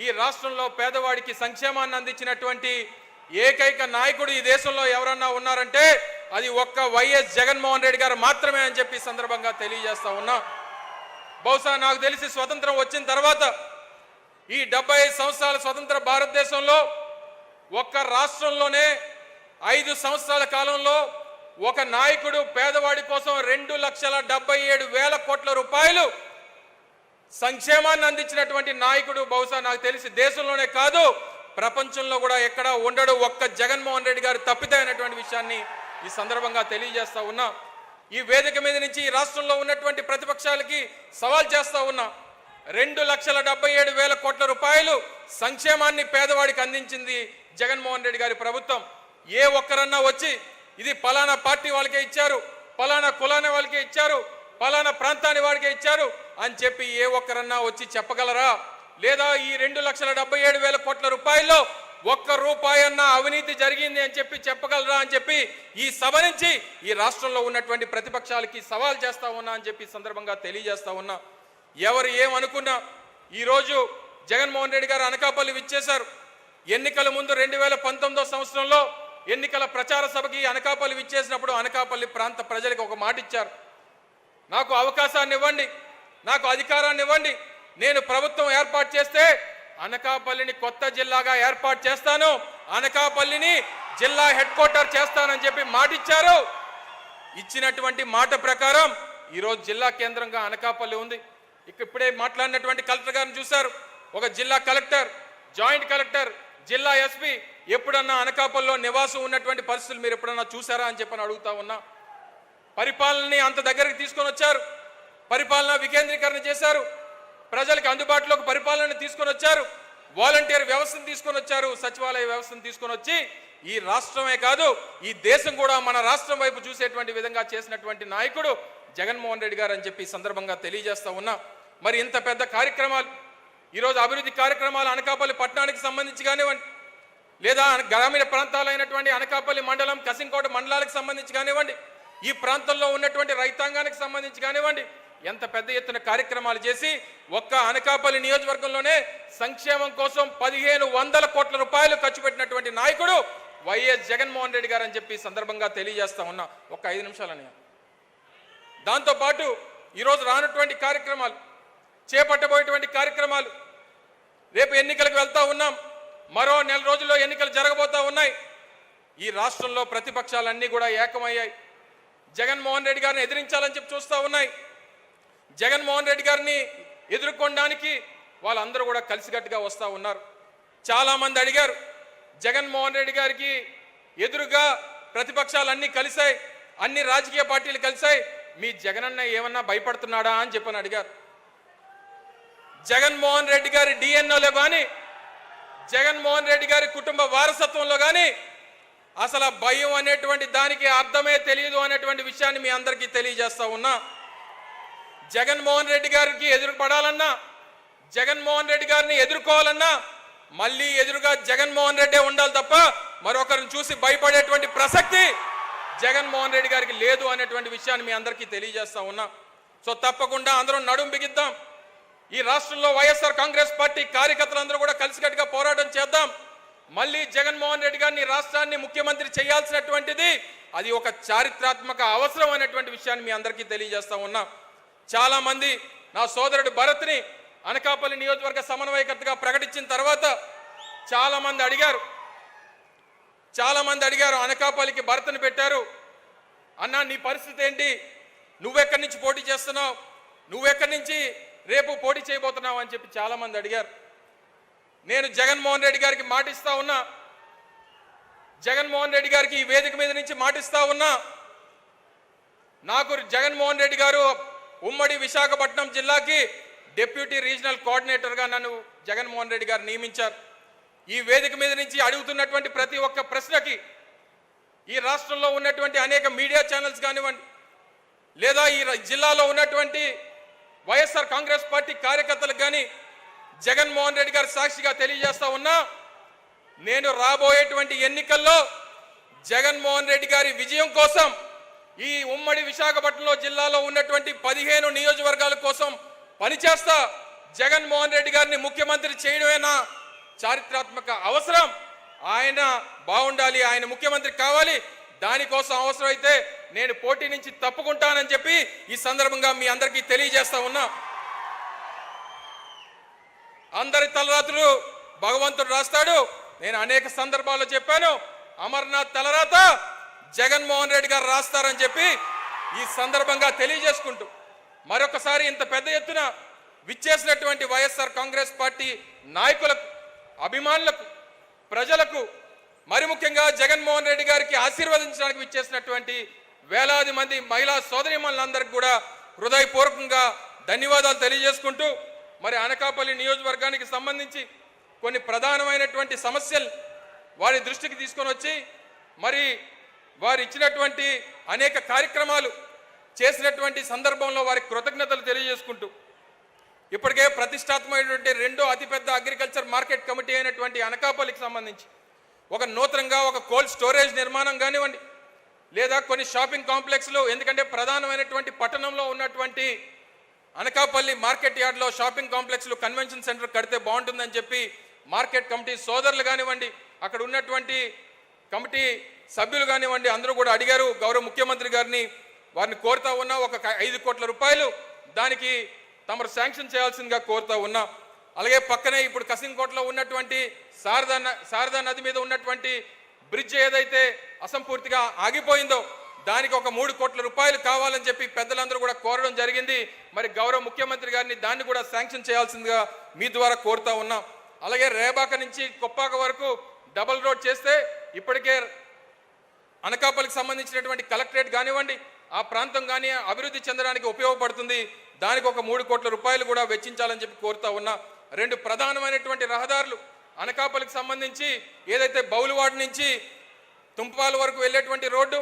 ఈ రాష్ట్రంలో పేదవాడికి సంక్షేమాన్ని అందించినటువంటి ఏకైక నాయకుడు ఈ దేశంలో ఎవరన్నా ఉన్నారంటే అది ఒక్క వైఎస్ జగన్మోహన్ రెడ్డి గారు మాత్రమే అని చెప్పి సందర్భంగా తెలియజేస్తా ఉన్నా. బహుశా నాకు తెలిసి స్వతంత్రం వచ్చిన తర్వాత ఈ 75 సంవత్సరాల స్వతంత్ర భారతదేశంలో ఒక్క రాష్ట్రంలోనే 5 సంవత్సరాల కాలంలో ఒక నాయకుడు పేదవాడి కోసం 2,77,000 కోట్ల రూపాయలు సంక్షేమాన్ని అందించినటువంటి నాయకుడు బహుశా నాకు తెలిసి దేశంలోనే కాదు ప్రపంచంలో కూడా ఎక్కడా ఉండడు, ఒక్క జగన్మోహన్ రెడ్డి గారు తప్పితే అనేటువంటి విషయాన్ని ఈ సందర్భంగా తెలియజేస్తా ఉన్నా. ఈ వేదిక మీద నుంచి ఈ రాష్ట్రంలో ఉన్నటువంటి ప్రతిపక్షాలకి సవాల్ చేస్తా ఉన్నా. 2,77,000 కోట్ల రూపాయలు సంక్షేమాన్ని పేదవాడికి అందించింది జగన్మోహన్ రెడ్డి గారి ప్రభుత్వం. ఏ ఒక్కరన్నా వచ్చి ఇది పలానా పార్టీ వాళ్ళకే ఇచ్చారు, పలానా కులాన్ని వాళ్ళకే ఇచ్చారు, పలానా ప్రాంతాన్ని వాడికే ఇచ్చారు అని చెప్పి ఏ ఒక్కరన్నా వచ్చి చెప్పగలరా? లేదా ఈ 2,77,000 కోట్ల రూపాయల్లో ఒక్క రూపాయి అన్న అవినీతి జరిగింది అని చెప్పి చెప్పగలరా అని చెప్పి ఈ సభ నుంచి ఈ రాష్ట్రంలో ఉన్నటువంటి ప్రతిపక్షాలకి సవాల్ చేస్తా ఉన్నా అని చెప్పి సందర్భంగా తెలియజేస్తా ఉన్నా. ఎవరు ఏమనుకున్నా ఈరోజు జగన్మోహన్ రెడ్డి గారు అనకాపల్లి విచ్చేశారు. ఎన్నికల ముందు 2019 సంవత్సరంలో ఎన్నికల ప్రచార సభకి అనకాపల్లి విచ్చేసినప్పుడు అనకాపల్లి ప్రాంత ప్రజలకు ఒక మాట ఇచ్చారు, నాకు అవకాశాన్ని ఇవ్వండి, నాకు అధికారాన్ని ఇవ్వండి, నేను ప్రభుత్వం ఏర్పాటు చేస్తే అనకాపల్లిని కొత్త జిల్లాగా ఏర్పాటు చేస్తాను, అనకాపల్లిని జిల్లా హెడ్ క్వార్టర్ చేస్తానని చెప్పి మాట ఇచ్చారు. ఇచ్చినటువంటి మాట ప్రకారం ఈరోజు జిల్లా కేంద్రంగా అనకాపల్లి ఉంది. ఇప్పుడే మాట్లాడినటువంటి కలెక్టర్ గారిని చూశారు. ఒక జిల్లా కలెక్టర్, జాయింట్ కలెక్టర్, జిల్లా ఎస్పీ ఎప్పుడన్నా అనకాపల్లిలో నివాసం ఉన్నటువంటి పరిస్థితులు మీరు ఎప్పుడన్నా చూసారా అని చెప్పని అడుగుతా ఉన్నా. పరిపాలనని అంత దగ్గరికి తీసుకొని వచ్చారు, పరిపాలన వికేంద్రీకరణ చేశారు, ప్రజలకు అందుబాటులోకి పరిపాలన తీసుకొని వచ్చారు, వాలంటీర్ వ్యవస్థను తీసుకొని వచ్చారు, సచివాలయ వ్యవస్థను తీసుకొని వచ్చి ఈ రాష్ట్రమే కాదు ఈ దేశం కూడా మన రాష్ట్రం వైపు చూసేటువంటి విధంగా చేసినటువంటి నాయకుడు జగన్మోహన్ రెడ్డి గారు అని చెప్పి ఈ సందర్భంగా తెలియజేస్తా ఉన్నా. మరి ఇంత పెద్ద కార్యక్రమాలు ఈరోజు అభివృద్ధి కార్యక్రమాలు అనకాపల్లి పట్టణానికి సంబంధించి కానివ్వండి, లేదా గ్రామీణ ప్రాంతాలైనటువంటి అనకాపల్లి మండలం, కసింకోట మండలాలకు సంబంధించి కానివ్వండి, ఈ ప్రాంతంలో ఉన్నటువంటి రైతాంగానికి సంబంధించి కానివ్వండి, ఎంత పెద్ద ఎత్తున కార్యక్రమాలు చేసి ఒక్క అనకాపల్లి నియోజకవర్గంలోనే సంక్షేమం కోసం 1500 కోట్ల రూపాయలు ఖర్చు పెట్టినటువంటి నాయకుడు వైఎస్ జగన్మోహన్ రెడ్డి గారు అని చెప్పి సందర్భంగా తెలియజేస్తా ఉన్నా. ఒక్క 5 నిమిషాలని. దాంతోపాటు ఈరోజు రానటువంటి కార్యక్రమాలు, చేపట్టబోయేటువంటి కార్యక్రమాలు, రేపు ఎన్నికలకు వెళ్తా ఉన్నాం, మరో నెల రోజుల్లో ఎన్నికలు జరగబోతా ఉన్నాయి. ఈ రాష్ట్రంలో ప్రతిపక్షాలన్నీ కూడా ఏకమయ్యాయి. జగన్మోహన్ రెడ్డి గారిని ఎదిరించాలని చెప్పి చూస్తూ ఉన్నాయి. జగన్మోహన్ రెడ్డి గారిని ఎదుర్కొనడానికి వాళ్ళందరూ కూడా కలిసికట్టుగా వస్తూ ఉన్నారు. చాలామంది అడిగారు, జగన్మోహన్ రెడ్డి గారికి ఎదురుగా ప్రతిపక్షాలన్నీ కలిశాయి, అన్ని రాజకీయ పార్టీలు కలిశాయి, మీ జగనన్న ఏమన్నా భయపడుతున్నాడా అని చెప్పని అడిగారు. జగన్మోహన్ రెడ్డి గారి డిఎన్ఓలో కానీ, జగన్మోహన్ రెడ్డి గారి కుటుంబ వారసత్వంలో కానీ అసలు భయం అనేటువంటి దానికి అర్థమే తెలియదు అనేటువంటి విషయాన్ని మీ అందరికీ తెలియజేస్తా ఉన్నా. జగన్మోహన్ రెడ్డి గారికి ఎదురుపడాలన్నా, జగన్మోహన్ రెడ్డి గారిని ఎదుర్కోవాలన్నా మళ్ళీ ఎదురుగా జగన్మోహన్ రెడ్డే ఉండాలి తప్ప మరొకరిని చూసి భయపడేటువంటి ప్రసక్తి జగన్మోహన్ రెడ్డి గారికి లేదు అనేటువంటి విషయాన్ని మీ అందరికీ తెలియజేస్తా ఉన్నా. సో తప్పకుండా అందరం నడుం బిగిద్దాం. ఈ రాష్ట్రంలో వైఎస్ఆర్ కాంగ్రెస్ పార్టీ కార్యకర్తలందరూ కూడా కలిసికట్టుగా పోరాటం చేద్దాం. మళ్ళీ జగన్మోహన్ రెడ్డి గారిని రాష్ట్రాన్ని ముఖ్యమంత్రి చేయాల్సినటువంటిది అది ఒక చారిత్రాత్మక అవసరం అనేటువంటి విషయాన్ని మీ అందరికీ తెలియజేస్తా ఉన్నా. చాలా మంది నా సోదరుడు భరత్ని అనకాపల్లి నియోజకవర్గ సమన్వయకర్తగా ప్రకటించిన తర్వాత చాలా మంది అడిగారు అనకాపల్లికి భరత్ని పెట్టారు అన్నా, నీ పరిస్థితి ఏంటి, నువ్వెక్కడి నుంచి పోటీ చేస్తున్నావు, నువ్వెక్కడి నుంచి రేపు పోటీ చేయబోతున్నావు అని చెప్పి చాలా మంది అడిగారు. నేను జగన్మోహన్ రెడ్డి గారికి మాటిస్తా ఉన్నా, జగన్మోహన్ రెడ్డి గారికి ఈ వేదిక మీద నుంచి మాటిస్తా ఉన్నా, నాకు జగన్మోహన్ రెడ్డి గారు ఉమ్మడి విశాఖపట్నం జిల్లాకి డిప్యూటీ రీజనల్ కోఆర్డినేటర్గా నన్ను జగన్మోహన్ రెడ్డి గారు నియమించారు. ఈ వేదిక మీద నుంచి అడుగుతున్నటువంటి ప్రతి ఒక్క ప్రశ్నకి ఈ రాష్ట్రంలో ఉన్నటువంటి అనేక మీడియా ఛానల్స్ కానివ్వండి, లేదా ఈ జిల్లాలో ఉన్నటువంటి వైఎస్ఆర్ కాంగ్రెస్ పార్టీ కార్యకర్తలకు కానీ జగన్మోహన్ రెడ్డి గారు సాక్షిగా తెలియజేస్తా ఉన్నా, నేను రాబోయేటువంటి ఎన్నికల్లో జగన్మోహన్ రెడ్డి గారి విజయం కోసం ఈ ఉమ్మడి విశాఖపట్నంలో జిల్లాలో ఉన్నటువంటి 15 నియోజకవర్గాల కోసం పనిచేస్తా. జగన్మోహన్ రెడ్డి గారిని ముఖ్యమంత్రి చేయడమేనా చారిత్రాత్మక అవసరం, ఆయన బాగుండాలి, ఆయన ముఖ్యమంత్రి కావాలి, దానికోసం అవసరమైతే నేను పోటీ నుంచి తప్పుకుంటానని చెప్పి ఈ సందర్భంగా మీ అందరికీ తెలియజేస్తా ఉన్నా. అందరి తలరాతులు భగవంతుడు రాస్తాడు. నేను అనేక సందర్భాల్లో చెప్పాను, అమర్నాథ్ తలరాత జగన్మోహన్ రెడ్డి గారు రాస్తారని చెప్పి ఈ సందర్భంగా తెలియజేసుకుంటూ మరొకసారి ఇంత పెద్ద ఎత్తున విచ్చేసినటువంటి వైఎస్ఆర్ కాంగ్రెస్ పార్టీ నాయకులకు, అభిమానులకు, ప్రజలకు, మరి ముఖ్యంగా జగన్మోహన్ రెడ్డి గారికి ఆశీర్వదించడానికి విచ్చేసినటువంటి వేలాది మంది మహిళా సోదరీమణులందరికీ కూడా హృదయపూర్వకంగా ధన్యవాదాలు తెలియజేసుకుంటూ, మరి అనకాపల్లి నియోజకవర్గానికి సంబంధించి కొన్ని ప్రధానమైనటువంటి సమస్యలు వారి దృష్టికి తీసుకొని వచ్చి మరి వారు ఇచ్చినటువంటి అనేక కార్యక్రమాలు చేసినటువంటి సందర్భంలో వారికి కృతజ్ఞతలు తెలియజేసుకుంటూ, ఇప్పటికే ప్రతిష్టాత్మకమైనటువంటి రెండో అతిపెద్ద అగ్రికల్చర్ మార్కెట్ కమిటీ అయినటువంటి అనకాపల్లికి సంబంధించి ఒక నూతనంగా ఒక కోల్డ్ స్టోరేజ్ నిర్మాణం కానివ్వండి, లేదా కొన్ని షాపింగ్ కాంప్లెక్స్లు, ఎందుకంటే ప్రధానమైనటువంటి పట్టణంలో ఉన్నటువంటి అనకాపల్లి మార్కెట్ యార్డ్లో షాపింగ్ కాంప్లెక్స్లు, కన్వెన్షన్ సెంటర్ కడితే బాగుంటుందని చెప్పి మార్కెట్ కమిటీ సోదరులు కానివ్వండి, అక్కడ ఉన్నటువంటి కమిటీ సభ్యులు కానివ్వండి, అందరూ కూడా అడిగారు గౌరవ ముఖ్యమంత్రి గారిని. వారిని కోరుతా ఉన్నా, ఒక 5 కోట్ల రూపాయలు దానికి తమరు శాంక్షన్ చేయాల్సిందిగా కోరుతా ఉన్నా. అలాగే పక్కనే ఇప్పుడు కసింకోటలో ఉన్నటువంటి శారదా నది మీద ఉన్నటువంటి బ్రిడ్జ్ ఏదైతే అసంపూర్తిగా ఆగిపోయిందో దానికి ఒక 3 కోట్ల రూపాయలు కావాలని చెప్పి పెద్దలందరూ కూడా కోరడం జరిగింది. మరి గౌరవ ముఖ్యమంత్రి గారిని దాన్ని కూడా శాంక్షన్ చేయాల్సిందిగా మీ ద్వారా కోరుతా ఉన్నాం. అలాగే రేబాక నుంచి కొప్పాక వరకు డబుల్ రోడ్ చేస్తే ఇప్పటికే అనకాపల్లికి సంబంధించినటువంటి కలెక్టరేట్ కానివ్వండి, ఆ ప్రాంతం కానీ అభివృద్ధి చెందడానికి ఉపయోగపడుతుంది. దానికి ఒక 3 కోట్ల రూపాయలు కూడా వెచ్చించాలని చెప్పి కోరుతా ఉన్నా. 2 ప్రధానమైనటువంటి రహదారులు అనకాపల్లికి సంబంధించి ఏదైతే బౌలువాడ నుంచి తుంపాల వరకు వెళ్ళేటువంటి రోడ్డు,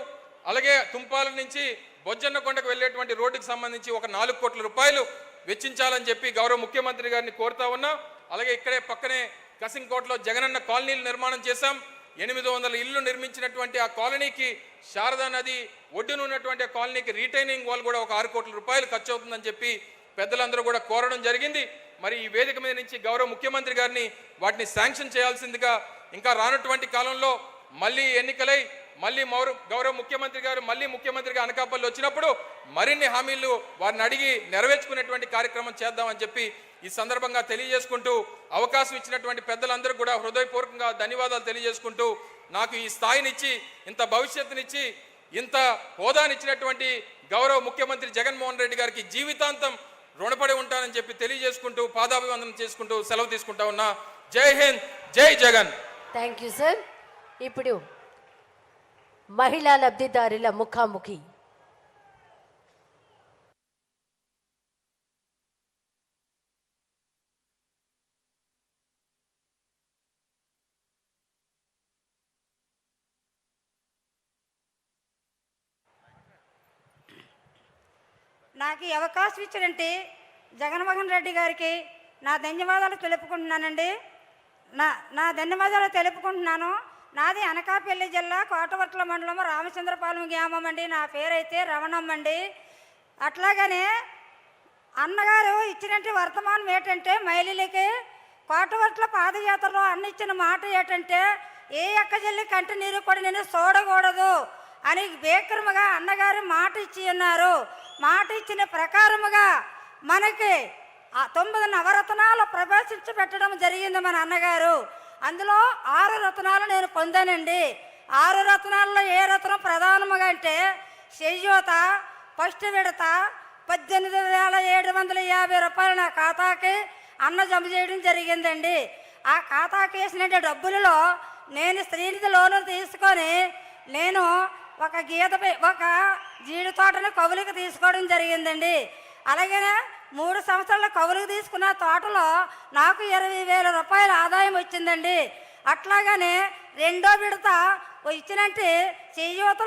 అలాగే తుంపాల నుంచి బొజ్జన్నకొండకు వెళ్ళేటువంటి రోడ్డుకి సంబంధించి ఒక 4 కోట్ల రూపాయలు వెచ్చించాలని చెప్పి గౌరవ ముఖ్యమంత్రి గారిని కోరుతా ఉన్నాం. అలాగే ఇక్కడే పక్కనే కసింకోటలో జగనన్న కాలనీలు నిర్మాణం చేశాం. 800 ఇళ్ళు నిర్మించినటువంటి ఆ కాలనీకి, శారదా నది ఒడ్డున ఉన్నటువంటి ఆ కాలనీకి రీటైనింగ్ వాల్ కూడా ఒక 6 కోట్ల రూపాయలు ఖర్చు అవుతుందని చెప్పి పెద్దలందరూ కూడా కోరడం జరిగింది. మరి ఈ వేదిక మీద నుంచి గౌరవ ముఖ్యమంత్రి గారిని వాటిని శాంక్షన్ చేయాల్సిందిగా, ఇంకా రానటువంటి కాలంలో మళ్ళీ ఎన్నికలై మళ్ళీ గౌరవ ముఖ్యమంత్రి గారు మళ్ళీ ముఖ్యమంత్రిగా అనకాపల్లి వచ్చినప్పుడు మరిన్ని హామీలు వారిని అడిగి నెరవేర్చుకునేటువంటి కార్యక్రమం చేద్దామని చెప్పి ఈ సందర్భంగా తెలియజేసుకుంటూ, అవకాశం ఇచ్చినటువంటి పెద్దలందరూ కూడా హృదయపూర్వకంగా ధన్యవాదాలు తెలియజేసుకుంటూ, నాకు ఈ స్థాయినిచ్చి, ఇంత భవిష్యత్తునిచ్చి, ఇంత హోదానిచ్చినటువంటి గౌరవ ముఖ్యమంత్రి జగన్మోహన్ రెడ్డి గారికి జీవితాంతం రుణపడి ఉంటానని చెప్పి తెలియజేసుకుంటూ, పాదాభివందనం చేసుకుంటూ సెలవు తీసుకుంటా ఉన్నా. జై హింద్, జై జగన్. Thank you sir. ఇప్పుడు మహిళా లబ్ధిదారుల ముఖాముఖి. నాకు ఈ అవకాశం ఇచ్చినంటే జగన్మోహన్ రెడ్డి గారికి నా ధన్యవాదాలు తెలుపుకుంటున్నానండి. నా ధన్యవాదాలు తెలుపుకుంటున్నాను. నాది అనకాపల్లి జిల్లా కోటవర్ట్ల మండలం రామచంద్రపాలెం గ్రామం అండి. నా పేరైతే రమణమ్మ అండి. అట్లాగనే అన్నగారు ఇచ్చినట్టు వర్తమానం ఏంటంటే, మహిళలకి కోటవర్ట్ల పాదయాత్రలో అన్న ఇచ్చిన మాట ఏంటంటే, ఏ అక్కజల్లి కంటి నీరు కూడా నేను చూడకూడదు అని బేకరముగా అన్నగారు మాట ఇచ్చి ఉన్నారు. మాట ఇచ్చిన ప్రకారముగా మనకి 9 నవరత్నాలు ప్రవేశించబెట్టడం జరిగింది మన అన్నగారు. అందులో 6 రత్నాలు నేను పొందానండి. 6 రత్నాల్లో ఏ రత్నం ప్రధానముగా అంటే, చేయూత ఫస్ట్ విడత 18,750 రూపాయలు నా ఖాతాకి అన్న జమ చేయడం జరిగిందండి. ఆ ఖాతాకి వేసిన డబ్బులలో నేను శ్రీనిధి లోను తీసుకొని నేను ఒక జీడి తోటను కవులకు తీసుకోవడం జరిగిందండి. అలాగే 3 సంవత్సరాల కవులకు తీసుకున్న తోటలో నాకు 20,000 రూపాయల ఆదాయం వచ్చిందండి. అట్లాగనే రెండో విడత ఇచ్చినట్టు చేయూత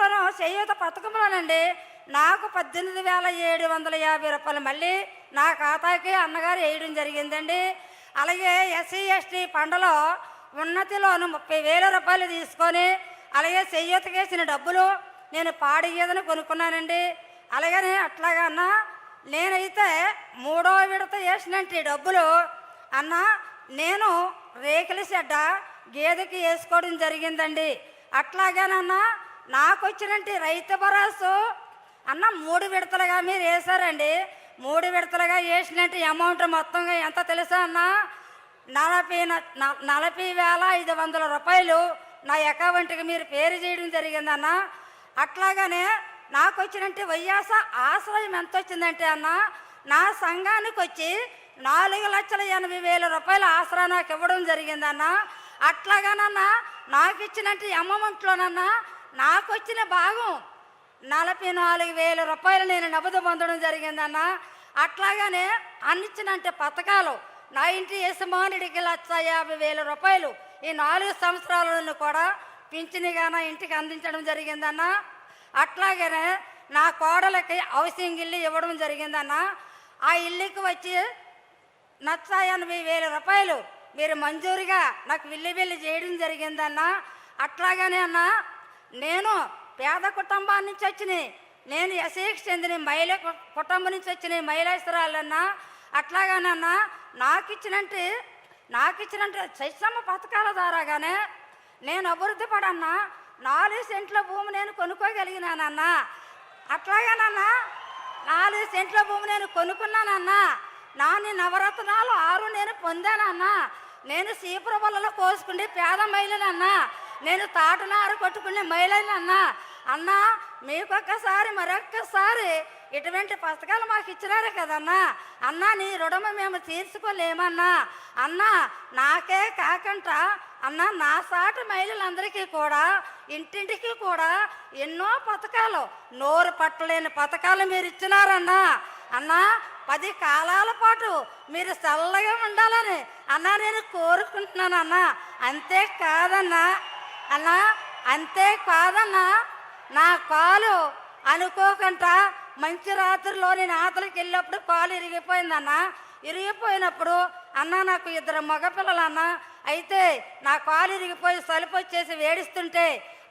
పథకంలోనండి నాకు 18,750 రూపాయలు మళ్ళీ నా ఖాతాకి అన్నగారు వేయడం జరిగిందండి. అలాగే ఎస్సీ ఎస్టీ ఫండ్లో ఉన్నతిలోను 30,000 రూపాయలు తీసుకొని, అలాగే చేయూతకి వేసిన డబ్బులు నేను పాడి గేదెను కొనుక్కున్నానండి. అలాగనే అట్లాగా అన్న నేనైతే 3వ విడత వేసినట్టు డబ్బులు అన్న నేను రేకుల షెడ్డ గేదెకి వేసుకోవడం జరిగిందండి. అట్లాగేనన్నా నాకు వచ్చినట్టు రైతు భరోసా అన్న 3 విడతలుగా మీరు వేశారండి. 3 విడతలుగా వేసినట్టు అమౌంట్ మొత్తంగా ఎంత తెలుసా అన్న? 40,500 రూపాయలు నా అకౌంట్కి మీరు పేరు చేయడం జరిగిందన్న. అట్లాగనే నాకు వచ్చినట్టు వైఎస్ ఆశ్రయం ఎంత వచ్చిందంటే అన్న, నా సంఘానికి వచ్చి 4,80,000 రూపాయల ఆసరా నాకు ఇవ్వడం జరిగిందన్న. అట్లాగానన్నా నాకు ఇచ్చినట్టు అమౌంట్లోనన్నా నాకు వచ్చిన భాగం 44,000 రూపాయలు నేను నగదు పొందడం జరిగిందన్న. అట్లాగానే అన్నిచ్చినంటే పథకాలు నా ఇంటి యజమానుడికి 1,50,000 రూపాయలు ఈ 4 సంవత్సరాలను కూడా పింఛనిగా నా ఇంటికి అందించడం జరిగిందన్న. అట్లాగనే నా కోడలకి హౌసింగ్ ఇల్లు ఇవ్వడం జరిగిందన్న. ఆ ఇల్లుకి వచ్చి 1,80,000 రూపాయలు మీరు మంజూరుగా నాకు విల్లు చేయడం జరిగిందన్న. అట్లాగనే అన్న నేను పేద కుటుంబాల నుంచి వచ్చినాయి, నేను ఎస్సీకి చెందిన మహిళ కుటుంబం నుంచి వచ్చిన మహిళాస్తురాలన్నా. అట్లాగానన్నా నాకు ఇచ్చినట్టు శైశమ్మ పథకాల ద్వారాగానే నేను అభివృద్ధి పడన్నా 4 సెంట్ల భూమి నేను కొనుక్కోగలిగినానన్నా. అట్లాగానన్నా 4 సెంట్ల భూమి నేను కొనుక్కున్నానన్నా. నాని నవరత్నాలు 6 నేను పొందానన్నా. నేను సీపుర వలలో కోసుకుంటే పేద మహిళనన్నా, నేను తాటనారు కొట్టుకునే మహిళనన్నా. అన్నా మీకొక్కసారి మరొక్కసారి ఇటువంటి పథకాలు మాకు ఇచ్చినారు కదన్నా. అన్నా నీ రుణము మేము తీర్చుకోలేమన్నా. అన్నా నాకే కాకుండా అన్న నా సాటి మహిళలందరికీ కూడా ఇంటింటికి కూడా ఎన్నో పథకాలు, నోరు పట్టలేని పథకాలు మీరు ఇచ్చినారన్నా. అన్నా 10 కాలాల పాటు మీరు చల్లగా ఉండాలని అన్నా నేను కోరుకుంటున్నానన్నా. అంతేకాదన్నా అన్నా అంతే కాదన్నా, నా కాలు అనుకోకుండా మంచి రాత్రిలో నేను ఆతలకి వెళ్ళినప్పుడు కాలు ఇరిగిపోయిందన్న. ఇరిగిపోయినప్పుడు అన్న నాకు 2 మగపిల్లలు అన్న. అయితే నా కాలు ఇరిగిపోయి సలుపు వచ్చేసి వేడిస్తుంటే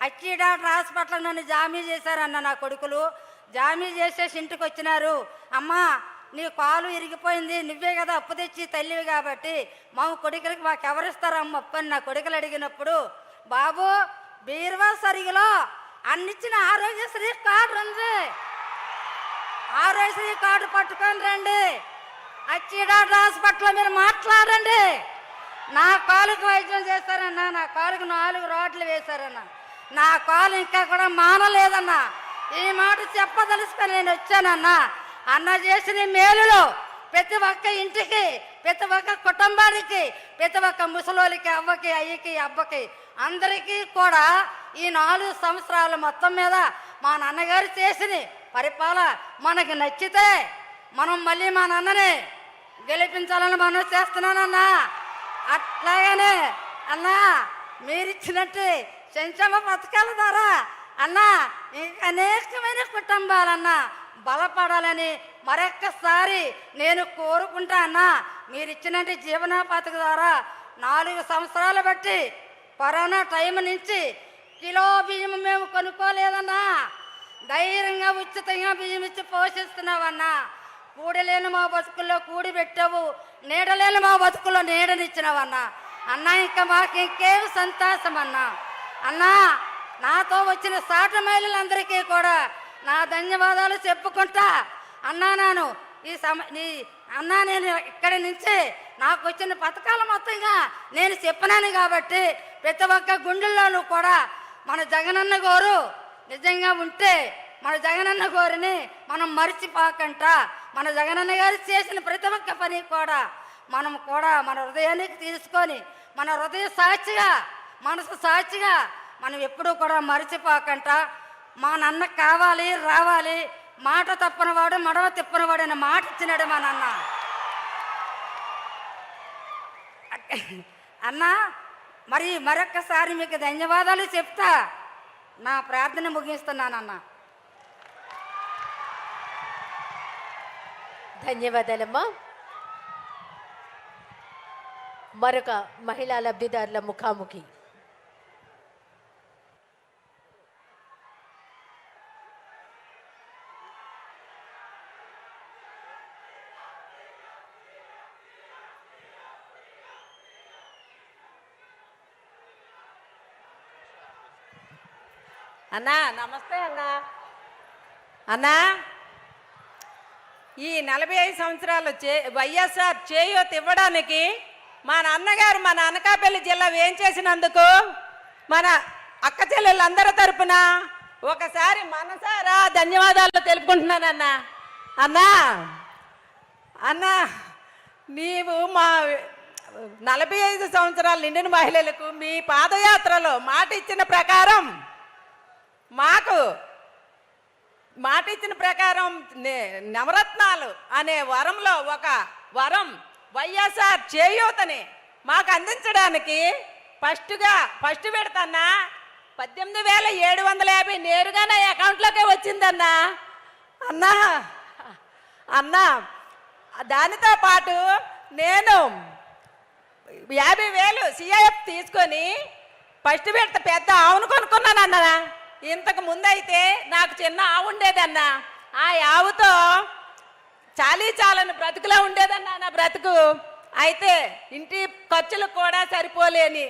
అచ్చి డాక్టర్ హాస్పిటల్ నన్ను జామీ చేశారన్న. నా కొడుకులు జామీ చేసేసి ఇంటికి వచ్చినారు. అమ్మా నీ కాలు ఇరిగిపోయింది, నువ్వే కదా అప్పు తెచ్చి తల్లివి కాబట్టి మా కొడుకులకి మాకు ఎవరిస్తారమ్మ అప్పు అని నా కొడుకులు అడిగినప్పుడు, బాబు బీర్వా సరిగిలో అన్నిచ్చిన ఆరోగ్యశ్రీ కార్డు రండి, ఆరోగ్యశ్రీ కార్డు పట్టుకొని రండి, అచ్చి డాక్టర్ హాస్పిటల్లో మీరు మాట్లాడండి. నా కాలుకి వైద్యం చేస్తారన్నా. నా కాలుకు 4 రాడ్లు వేశారన్నా. నా కాలు ఇంకా కూడా మానలేదన్నా. ఈ మాట చెప్పదలుసుకొని నేను వచ్చానన్నా. అన్న చేసిన మేలులో ప్రతి ఒక్క ఇంటికి, ప్రతి ఒక్క కుటుంబానికి, ప్రతి ఒక్క ముసలోళ్ళకి, అవ్వకి, అయ్యకి, అబ్బకి అందరికీ కూడా ఈ 4 సంవత్సరాల మొత్తం మీద మా నాన్నగారు చేసిన పరిపాలన మనకి నచ్చితే మనం మళ్ళీ మా నాన్నని గెలిపించాలని మనం చేస్తున్నానన్నా. అట్లాగనే అన్నా మీరిచ్చినట్టు సంక్షేమ పథకాల ద్వారా అన్నా ఇంకా అనేకమైన కుటుంబాలన్నా బలపడాలని మరొక్కసారి నేను కోరుకుంటా అన్నా. మీరు ఇచ్చినట్టు జీవనోపాధి ద్వారా 4 సంవత్సరాలు బట్టి కరోనా టైం నుంచి కిలో బియ్యం మేము కొనుక్కోలేదన్నా. ధైర్యంగా ఉచితంగా బియ్యం ఇచ్చి పోషిస్తున్నావన్నా. కూడలేని మా బతుకుల్లో కూడి పెట్టావు, నీడలేని మా బతుకుల్లో నీడనిచ్చినావన్నా. అన్నా ఇంకా మాకు ఇంకేం సంతోషం అన్నా. అన్నా నాతో వచ్చిన సాటి మహిళలందరికీ కూడా నా ధన్యవాదాలు చెప్పుకుంటా. అన్నా నేను ఇక్కడి నుంచి నాకు వచ్చిన పథకాలు మొత్తంగా నేను చెప్పినాను కాబట్టి ప్రతి ఒక్క గుండెల్లోనూ కూడా మన జగనన్న గారు నిజంగా ఉంటే మన జగనన్న గారిని మనం మరిచిపోకంట. మన జగనన్న గారు చేసిన ప్రతి ఒక్క పని కూడా మనం కూడా మన హృదయానికి తీసుకొని మన హృదయ సాక్షిగా, మనసు సాక్షిగా మనం ఎప్పుడూ కూడా మరిచిపోకంట. మా నాన్న కావాలి, రావాలి, మాట తప్పనివాడు మడవ తిప్పనివాడు అనే మాట ఇచ్చినాడు మా నాన్న. అన్నా మరి మరొక్కసారి మీకు ధన్యవాదాలు చెప్తా నా ప్రార్థన ముగిస్తున్నానన్నా. ధన్యవాదాలమ్మా. మరొక మహిళా లబ్ధిదారుల ముఖాముఖి. అన్నా నమస్తే అన్నా. అన్నా ఈ 45 సంవత్సరాలు వైఎస్ఆర్ చేయూత ఇవ్వడానికి మా నాన్నగారు మన అనకాపల్లి జిల్లా ఏం చేసినందుకు మన అక్క చెల్లెళ్ళందరి తరపున ఒకసారి మనసారా ధన్యవాదాలు తెలుపుకుంటున్నానన్నా. అన్నా అన్నా నీవు మా 45 సంవత్సరాలు నిండిన మహిళలకు మీ పాదయాత్రలో మాట ఇచ్చిన ప్రకారం నవరత్నాలు అనే వరంలో ఒక వరం వైఎస్ఆర్ చేయూతని మాకు అందించడానికి ఫస్ట్ విడతన్నా 18,750 నేరుగా నా అకౌంట్లోకే వచ్చిందన్నా. అన్నా దానితో పాటు నేను 50,000 సిఐఎఫ్ తీసుకొని ఫస్ట్ విడత పెద్ద ఆవును కొనుక్కున్నానన్నా. ఇంతకు ముందైతే నాకు చిన్న ఆవు ఉండేదన్నా. ఆ ఆవుతో చాలని బ్రతుకులా ఉండేదన్నా నా బ్రతుకు. అయితే ఇంటి ఖర్చులకు కూడా సరిపోలేని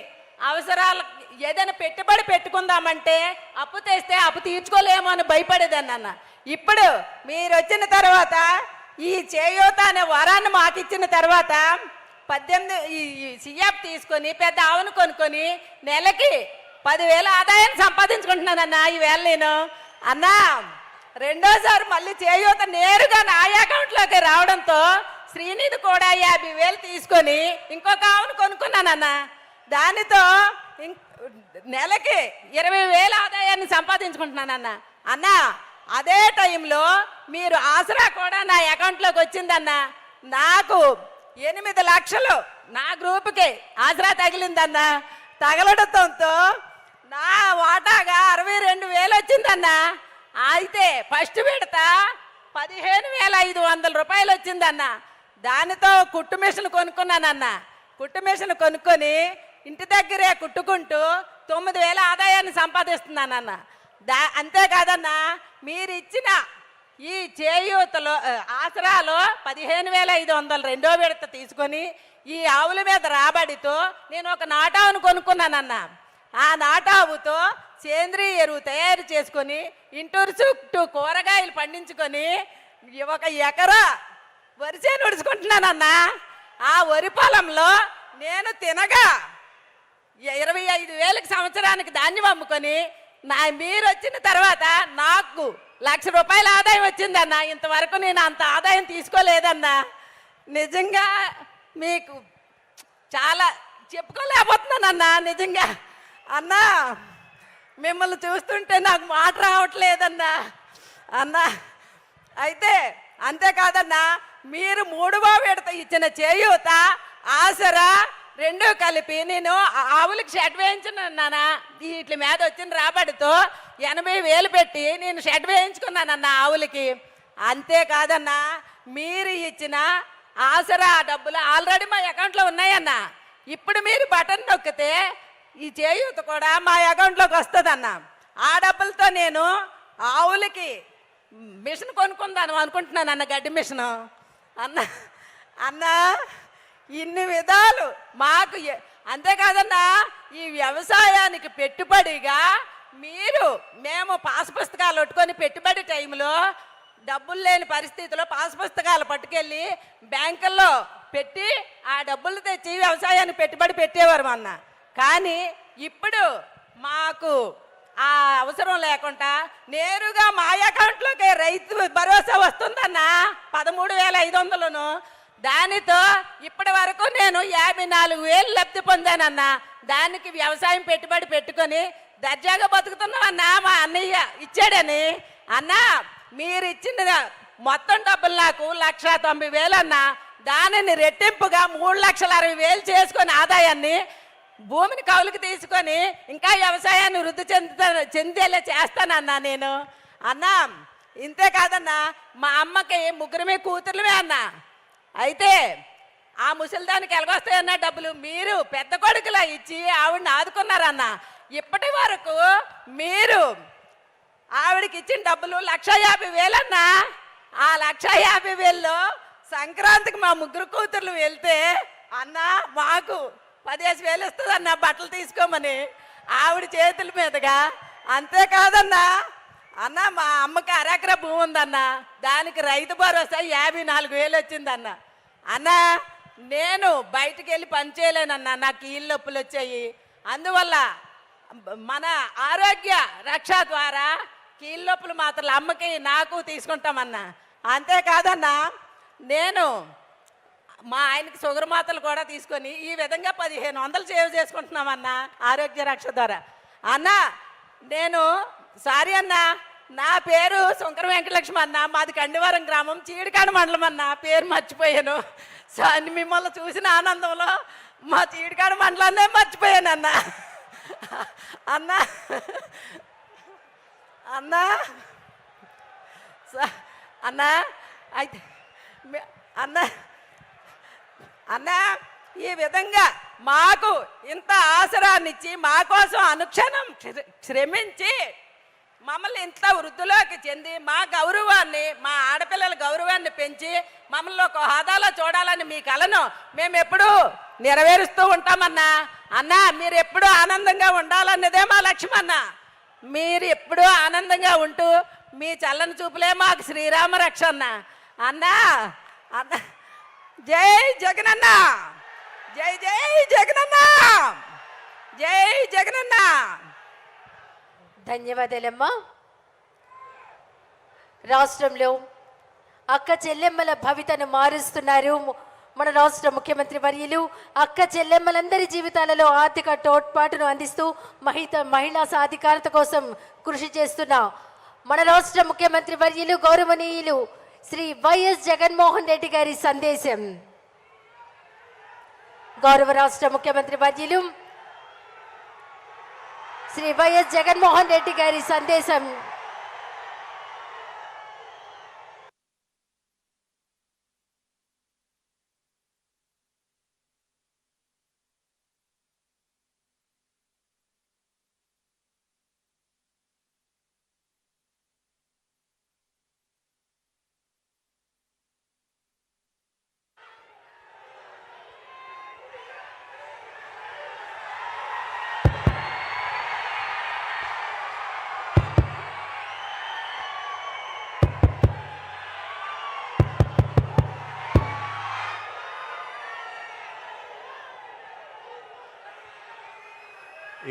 అవసరాలు ఏదైనా పెట్టుబడి పెట్టుకుందామంటే అప్పు తెస్తే అప్పు తీర్చుకోలేమో అని భయపడేదన్న. ఇప్పుడు మీరు వచ్చిన తర్వాత ఈ చేయూత అనే వరాన్ని మాకు ఇచ్చిన తర్వాత 18 సిఎఫ్ తీసుకొని పెద్ద ఆవును కొనుక్కొని నెలకి 10,000 ఆదాయం సంపాదించుకుంటున్నానన్నా. ఈవేళ నేను అన్నా రెండోసారి మళ్ళీ చేయూత నేరుగా నా అకౌంట్లోకి రావడంతో శ్రీనిధి కూడా 50,000 తీసుకొని ఇంకొక ఆవును కొనుక్కున్నానన్నా. దానితో నెలకి 20,000 ఆదాయాన్ని సంపాదించుకుంటున్నానన్నా. అన్నా అదే టైంలో మీరు ఆసరా కూడా నా అకౌంట్లోకి వచ్చిందన్నా. నాకు 8 లక్షలు నా గ్రూప్కి ఆసరా తగిలిందన్నా. తగలడంతో నా వాటాగా 62,000 వచ్చిందన్నా. అయితే ఫస్ట్ విడత 15,500 రూపాయలు వచ్చిందన్న. దానితో కుట్టు మిషన్ కొనుక్కున్నానన్న. కుట్టు మిషన్ కొనుక్కొని ఇంటి దగ్గరే కుట్టుకుంటూ 9,000 ఆదాయాన్ని సంపాదిస్తున్నానన్న. అంతేకాదన్నా, మీరు ఇచ్చిన ఈ చేయూతలో ఆసరాలో 15,500 రెండో విడత తీసుకొని ఈ ఆవుల మీద రాబడితో నేను ఒక నాటావును కొనుక్కున్నానన్న. ఆ నాటావుతో సేంద్రీయ ఎరువు తయారు చేసుకొని ఇంటూరు చుట్టూ కూరగాయలు పండించుకొని 1 ఎకరా వరిసే నుడుచుకుంటున్నానన్నా. ఆ వరి పొలంలో నేను తినగా 25,000కి సంవత్సరానికి ధాన్యం అమ్ముకొని మీరు వచ్చిన తర్వాత నాకు 1,00,000 రూపాయల ఆదాయం వచ్చిందన్న. ఇంతవరకు నేను అంత ఆదాయం తీసుకోలేదన్నా. నిజంగా మీకు చాలా చెప్పుకోలేకపోతున్నానన్నా. నిజంగా అన్నా, మిమ్మల్ని చూస్తుంటే నాకు మాట రావట్లేదన్నా. అన్నా అయితే అంతేకాదన్నా, మీరు 3వ విడత ఇచ్చిన చేయూత ఆసరా రెండూ కలిపి నేను ఆవులకి షెడ్ వేయించున్నానా. వీటి మీద వచ్చిన రాబడితో 80,000 పెట్టి నేను షెడ్ వేయించుకున్నానన్నా ఆవులకి. అంతేకాదన్నా, మీరు ఇచ్చిన ఆసరా డబ్బులు ఆల్రెడీ మా అకౌంట్లో ఉన్నాయన్నా. ఇప్పుడు మీరు బటన్ నొక్కితే ఈ చేయూత కూడా మా అకౌంట్లోకి వస్తుందన్న. ఆ డబ్బులతో నేను ఆవులకి మిషన్ కొనుక్కుందాను అనుకుంటున్నాను అన్న, గడ్డి మిషను అన్న. ఇన్ని విధాలు మాకు అంతేకాదన్నా, ఈ వ్యవసాయానికి పెట్టుబడిగా మేము పాస్ పుస్తకాలు పట్టుకొని పెట్టుబడి టైంలో డబ్బులు లేని పరిస్థితిలో పాస్ పుస్తకాలు పట్టుకెళ్ళి బ్యాంకుల్లో పెట్టి ఆ డబ్బులు తెచ్చి వ్యవసాయానికి పెట్టుబడి పెట్టేవారు అన్న. కానీ ఇప్పుడు మాకు ఆ అవసరం లేకుండా నేరుగా మా అకౌంట్లోకి రైతు భరోసా వస్తుందన్న 13,500. దానితో ఇప్పటి వరకు నేను 54,000 లబ్ధి పొందానన్నా. దానికి వ్యవసాయం పెట్టుబడి పెట్టుకొని దర్జాగా బతుకుతున్నామన్నా. మా అన్నయ్య ఇచ్చాడని అన్నా. మీరు ఇచ్చిన మొత్తం డబ్బులు నాకు 1,90,000 అన్నా. దానిని రెట్టింపుగా 3,60,000 చేసుకొని ఆదాయాన్ని భూమిని కౌలుకి తీసుకొని ఇంకా వ్యవసాయాన్ని వృద్ధి చెందేలా చేస్తానన్నా నేను అన్నా. ఇంతే కాదన్నా, మా అమ్మకి 3 కూతుర్లమే అన్నా. అయితే ఆ ముసలిదానికి ఎలాగొస్తాయన్న డబ్బులు మీరు పెద్ద కొడుకులా ఇచ్చి ఆవిడని ఆదుకున్నారన్న. ఇప్పటి వరకు మీరు ఆవిడకి ఇచ్చిన డబ్బులు 1,50,000 అన్నా. ఆ 1,50,000లో సంక్రాంతికి మా 3 కూతుర్లు వెళ్తే అన్న మాకు 15,000 ఇస్తుందన్న బట్టలు తీసుకోమని ఆవిడ చేతుల మీదుగా. అంతేకాదన్నా అన్న, మా అమ్మకి 1 ఎకరా భూమి ఉందన్న. దానికి రైతు భరోసా 54,000 వచ్చిందన్న. అన్న, నేను బయటికి వెళ్ళి పని చేయలేనన్నా, నాకు కీళ్ళ నొప్పులు వచ్చాయి. అందువల్ల మన ఆరోగ్య రక్ష ద్వారా కీళ్ళ నొప్పులు మాత్రం అమ్మకి నాకు తీసుకుంటామన్నా. అంతేకాదన్నా, నేను మా ఆయనకి షుగర్ మాత్రలు కూడా తీసుకొని ఈ విధంగా 1,500 సేవ్ చేసుకుంటున్నామన్నా ఆరోగ్య రక్ష ద్వారా. అన్న, నేను సారీ అన్న, నా పేరు శంకర వెంకటలక్ష్మి అన్న. మాది కండివరం గ్రామం, చీడికాడ మండలం అన్న. పేరు మర్చిపోయాను. మిమ్మల్ని చూసిన ఆనందంలో మా చీడికాడ మండలాన్నే మర్చిపోయాను అన్న. అన్న అన్న అన్న అయితే అన్న అన్న ఈ విధంగా మాకు ఇంత ఆసరాన్నిచ్చి మా కోసం అనుక్షణం శ్రమించి మమ్మల్ని ఇంత వృద్ధిలోకి చెంది మా గౌరవాన్ని, మా ఆడపిల్లల గౌరవాన్ని పెంచి మమ్మల్ని ఒక హోదాలో చూడాలని మీ కలను మేము ఎప్పుడూ నెరవేరుస్తూ ఉంటామన్నా. అన్న, మీరు ఎప్పుడూ ఆనందంగా ఉండాలన్నదే మా లక్ష్యం అన్న. మీరు ఎప్పుడూ ఆనందంగా ఉంటూ మీ చల్లని చూపులే మాకు శ్రీరామ రక్ష అన్న. అన్నా అన్న, జై జగనన్న, జై జై జగనన్న, జై జగనన్న. ధన్యవాదాలమ్మా. రాష్ట్రంలో అక్క చెల్లెమ్మల భవితను మారుస్తున్నారు మన రాష్ట్ర ముఖ్యమంత్రి వర్యులు. అక్క చెల్లెమ్మలందరి జీవితాలలో ఆర్థిక తోడ్పాటును అందిస్తూ మహిళా సాధికారత కోసం కృషి చేస్తున్న మన రాష్ట్ర ముఖ్యమంత్రి వర్యులు గౌరవనీయులు శ్రీ వైఎస్ జగన్మోహన్ రెడ్డి గారి సందేశం. గౌరవ రాష్ట్ర ముఖ్యమంత్రి వర్యులు శ్రీ వైఎస్ జగన్మోహన్ రెడ్డి గారి సందేశం.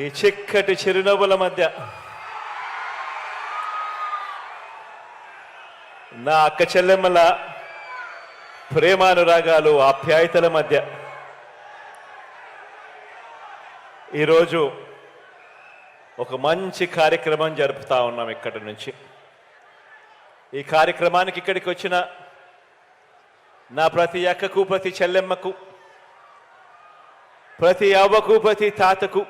ఈ చిక్కటి చిరునవ్వుల మధ్య నా అక్క చెల్లెమ్మల ప్రేమానురాగాలు ఆప్యాయతల మధ్య ఈరోజు ఒక మంచి కార్యక్రమం జరుపుతా ఉన్నాం. ఇక్కడి నుంచి ఈ కార్యక్రమానికి ఇక్కడికి వచ్చిన నా ప్రతి అక్కకు, ప్రతి చెల్లెమ్మకు, ప్రతి అవ్వకు, ప్రతి తాతకు,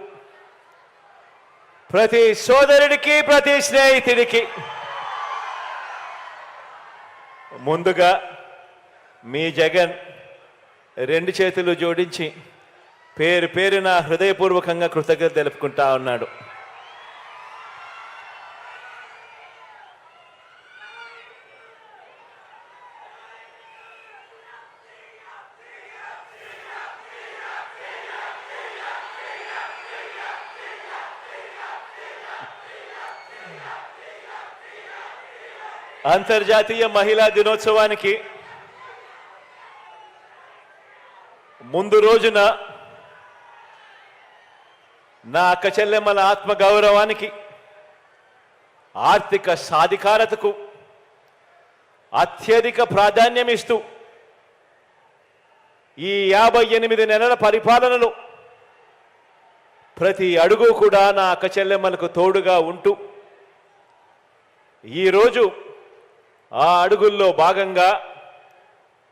ప్రతి సోదరుడికి, ప్రతి స్నేహితుడికి ముందుగా మీ జగన్ రెండు చేతులు జోడించి పేరు పేరున హృదయపూర్వకంగా కృతజ్ఞత తెలుపుకుంటా ఉన్నాడు. అంతర్జాతీయ మహిళా దినోత్సవానికి ముందు రోజున నా అక్క చెల్లెమ్మల ఆత్మగౌరవానికి, ఆర్థిక సాధికారతకు అత్యధిక ప్రాధాన్యం ఇస్తూ ఈ 58 నెలల పరిపాలనలో ప్రతి అడుగు కూడా నా అక్క చెల్లెమ్మలకు తోడుగా ఉంటూ ఈరోజు ఆ అడుగుల్లో భాగంగా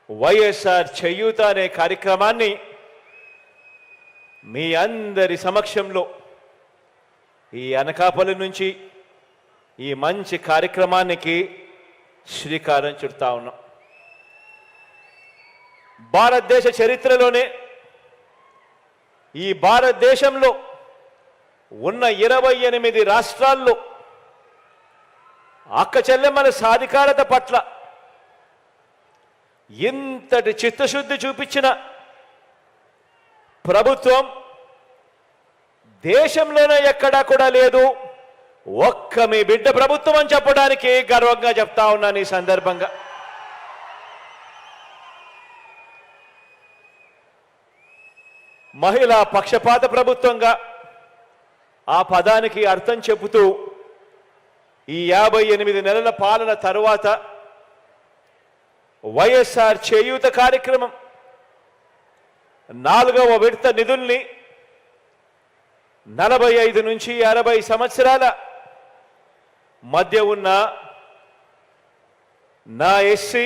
వైఎస్ఆర్ చేయూత అనే కార్యక్రమాన్ని మీ అందరి సమక్షంలో ఈ అనకాపల్లి నుంచి ఈ మంచి కార్యక్రమానికి శ్రీకారం చుడతా ఉన్నాం. భారతదేశ చరిత్రలోనే ఈ భారతదేశంలో ఉన్న 28 రాష్ట్రాల్లో అక్క చెల్లెమ్మల సాధికారత పట్ల ఇంతటి చిత్తశుద్ధి చూపించిన ప్రభుత్వం దేశంలోనే ఎక్కడా కూడా లేదు. ఒక్క మీ బిడ్డ ప్రభుత్వం అని చెప్పడానికి గర్వంగా చెప్తా ఉన్నాను ఈ సందర్భంగా. మహిళా పక్షపాత ప్రభుత్వంగా ఆ పదానికి అర్థం చెబుతూ ఈ 58 నెలల పాలన తరువాత వైఎస్ఆర్ చేయూత కార్యక్రమం 4వ విడత నిధుల్ని 45 నుంచి 60 సంవత్సరాల మధ్య ఉన్న నా ఎస్సీ,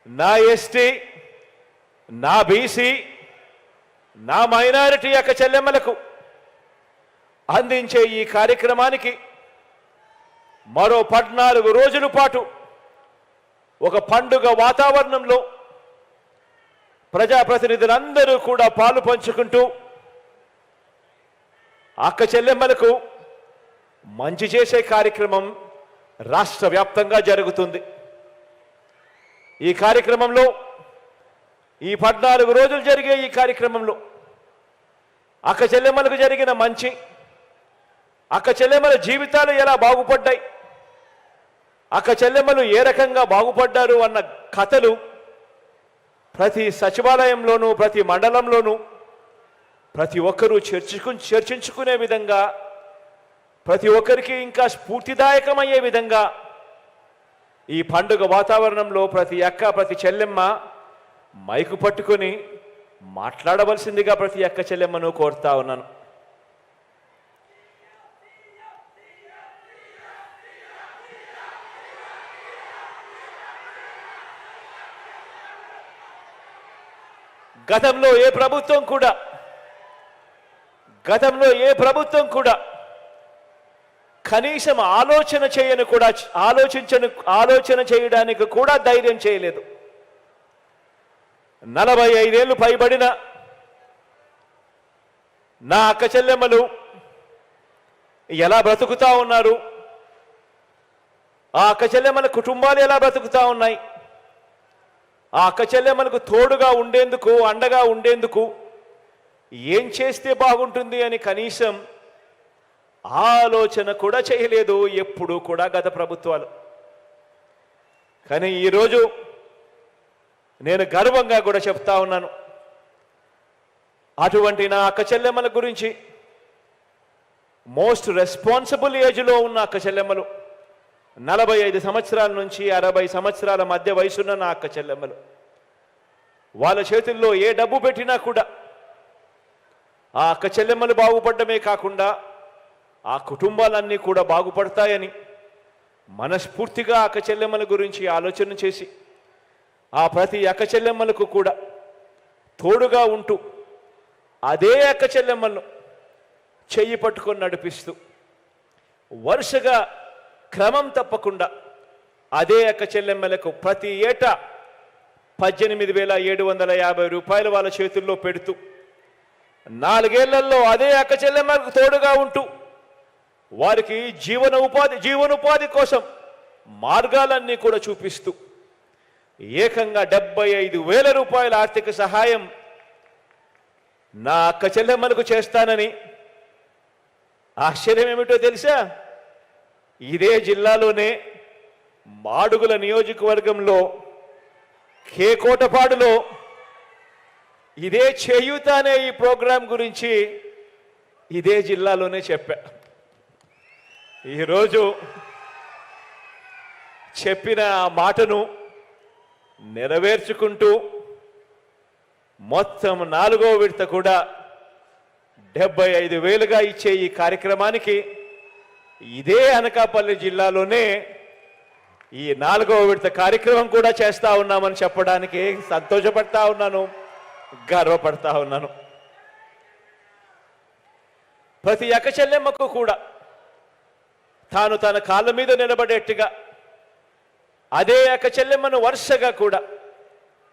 నా ఎస్టీ, నా బీసీ, నా మైనారిటీ అక్క చెల్లెమ్మలకు అందించే ఈ కార్యక్రమానికి మరో 14 రోజుల పాటు ఒక పండుగ వాతావరణంలో ప్రజాప్రతినిధులందరూ కూడా పాలు పంచుకుంటూ అక్క చెల్లెమ్మలకు మంచి చేసే కార్యక్రమం రాష్ట్ర వ్యాప్తంగా జరుగుతుంది. ఈ కార్యక్రమంలో ఈ 14 రోజులు జరిగే ఈ కార్యక్రమంలో అక్క చెల్లెమ్మలకు జరిగిన మంచి, అక్క చెల్లెమ్మల జీవితాలు ఎలా బాగుపడ్డాయి, అక్క చెల్లెమ్మలు ఏ రకంగా బాగుపడ్డారు అన్న కథలు ప్రతి సచివాలయంలోనూ, ప్రతి మండలంలోనూ ప్రతి ఒక్కరూ చర్చించుకునే విధంగా, ప్రతి ఒక్కరికి ఇంకా స్ఫూర్తిదాయకమయ్యే విధంగా ఈ పండుగ వాతావరణంలో ప్రతి అక్క, ప్రతి చెల్లెమ్మ మైకు పట్టుకొని మాట్లాడవలసిందిగా ప్రతి అక్క చెల్లెమ్మను కోరుతా ఉన్నాను. గతంలో ఏ ప్రభుత్వం కూడా కనీసం ఆలోచన చేయడానికి కూడా ధైర్యం చేయలేదు. 45 ఏళ్ళు పైబడిన నా అక్క చెల్లెమ్మలు ఎలా బ్రతుకుతా ఉన్నారు, ఆ అక్క చెల్లెమ్మల కుటుంబాలు ఎలా బ్రతుకుతా ఉన్నాయి, ఆ అక్క చెల్లెమ్మలకు తోడుగా ఉండేందుకు, అండగా ఉండేందుకు ఏం చేస్తే బాగుంటుంది అని కనీసం ఆలోచన కూడా చేయలేదు ఎప్పుడు కూడా గత ప్రభుత్వాలు. కానీ ఈరోజు నేను గర్వంగా కూడా చెప్తా ఉన్నాను, అటువంటి నా అక్క చెల్లెమ్మల గురించి, మోస్ట్ రెస్పాన్సిబుల్ ఏజ్లో ఉన్న అక్క చెల్లెమ్మలు, 45 సంవత్సరాల నుంచి 60 సంవత్సరాల మధ్య వయసున్న నా అక్క చెల్లెమ్మలు, వాళ్ళ చేతుల్లో ఏ డబ్బు పెట్టినా కూడా ఆ అక్క చెల్లెమ్మలు బాగుపడమే కాకుండా ఆ కుటుంబాలన్నీ కూడా బాగుపడతాయని మనస్ఫూర్తిగా అక్క చెల్లెమ్మల గురించి ఆలోచన చేసి ఆ ప్రతి అక్క చెల్లెమ్మలకు కూడా తోడుగా ఉంటూ అదే అక్క చెల్లెమ్మలను చెయ్యి పట్టుకొని నడిపిస్తూ వరుసగా క్రమం తప్పకుండా అదే అక్క చెల్లెమ్మలకు ప్రతి ఏటా 18,750 రూపాయలు వాళ్ళ చేతుల్లో పెడుతూ 4 ఏళ్లలో అదే అక్క చెల్లెమ్మలకు తోడుగా ఉంటూ వారికి జీవనోపాధి కోసం మార్గాలన్నీ కూడా చూపిస్తూ ఏకంగా 75,000 రూపాయల ఆర్థిక సహాయం నా అక్క చెల్లెమ్మలకు చేస్తానని, ఆశ్చర్యం ఏమిటో తెలుసా, ఇదే జిల్లాలోనే మాడుగుల నియోజకవర్గంలో కేకోటపాడులో ఇదే చేయూత అనే ఈ ప్రోగ్రాం గురించి ఇదే జిల్లాలోనే చెప్పా. ఈరోజు చెప్పిన ఆ మాటను నెరవేర్చుకుంటూ మొత్తం 4వ విడత కూడా 75,000గా ఇచ్చే ఈ కార్యక్రమానికి ఇదే అనకాపల్లి జిల్లాలోనే ఈ 4వ విడత కార్యక్రమం కూడా చేస్తా ఉన్నామని చెప్పడానికి సంతోషపడతా ఉన్నాను, గర్వపడతా ఉన్నాను. ప్రతి అక్క చెల్లెమ్మకు కూడా తాను తన కాళ్ళ మీద నిలబడేట్టుగా అదే అక్క చెల్లెమ్మను వరుసగా కూడా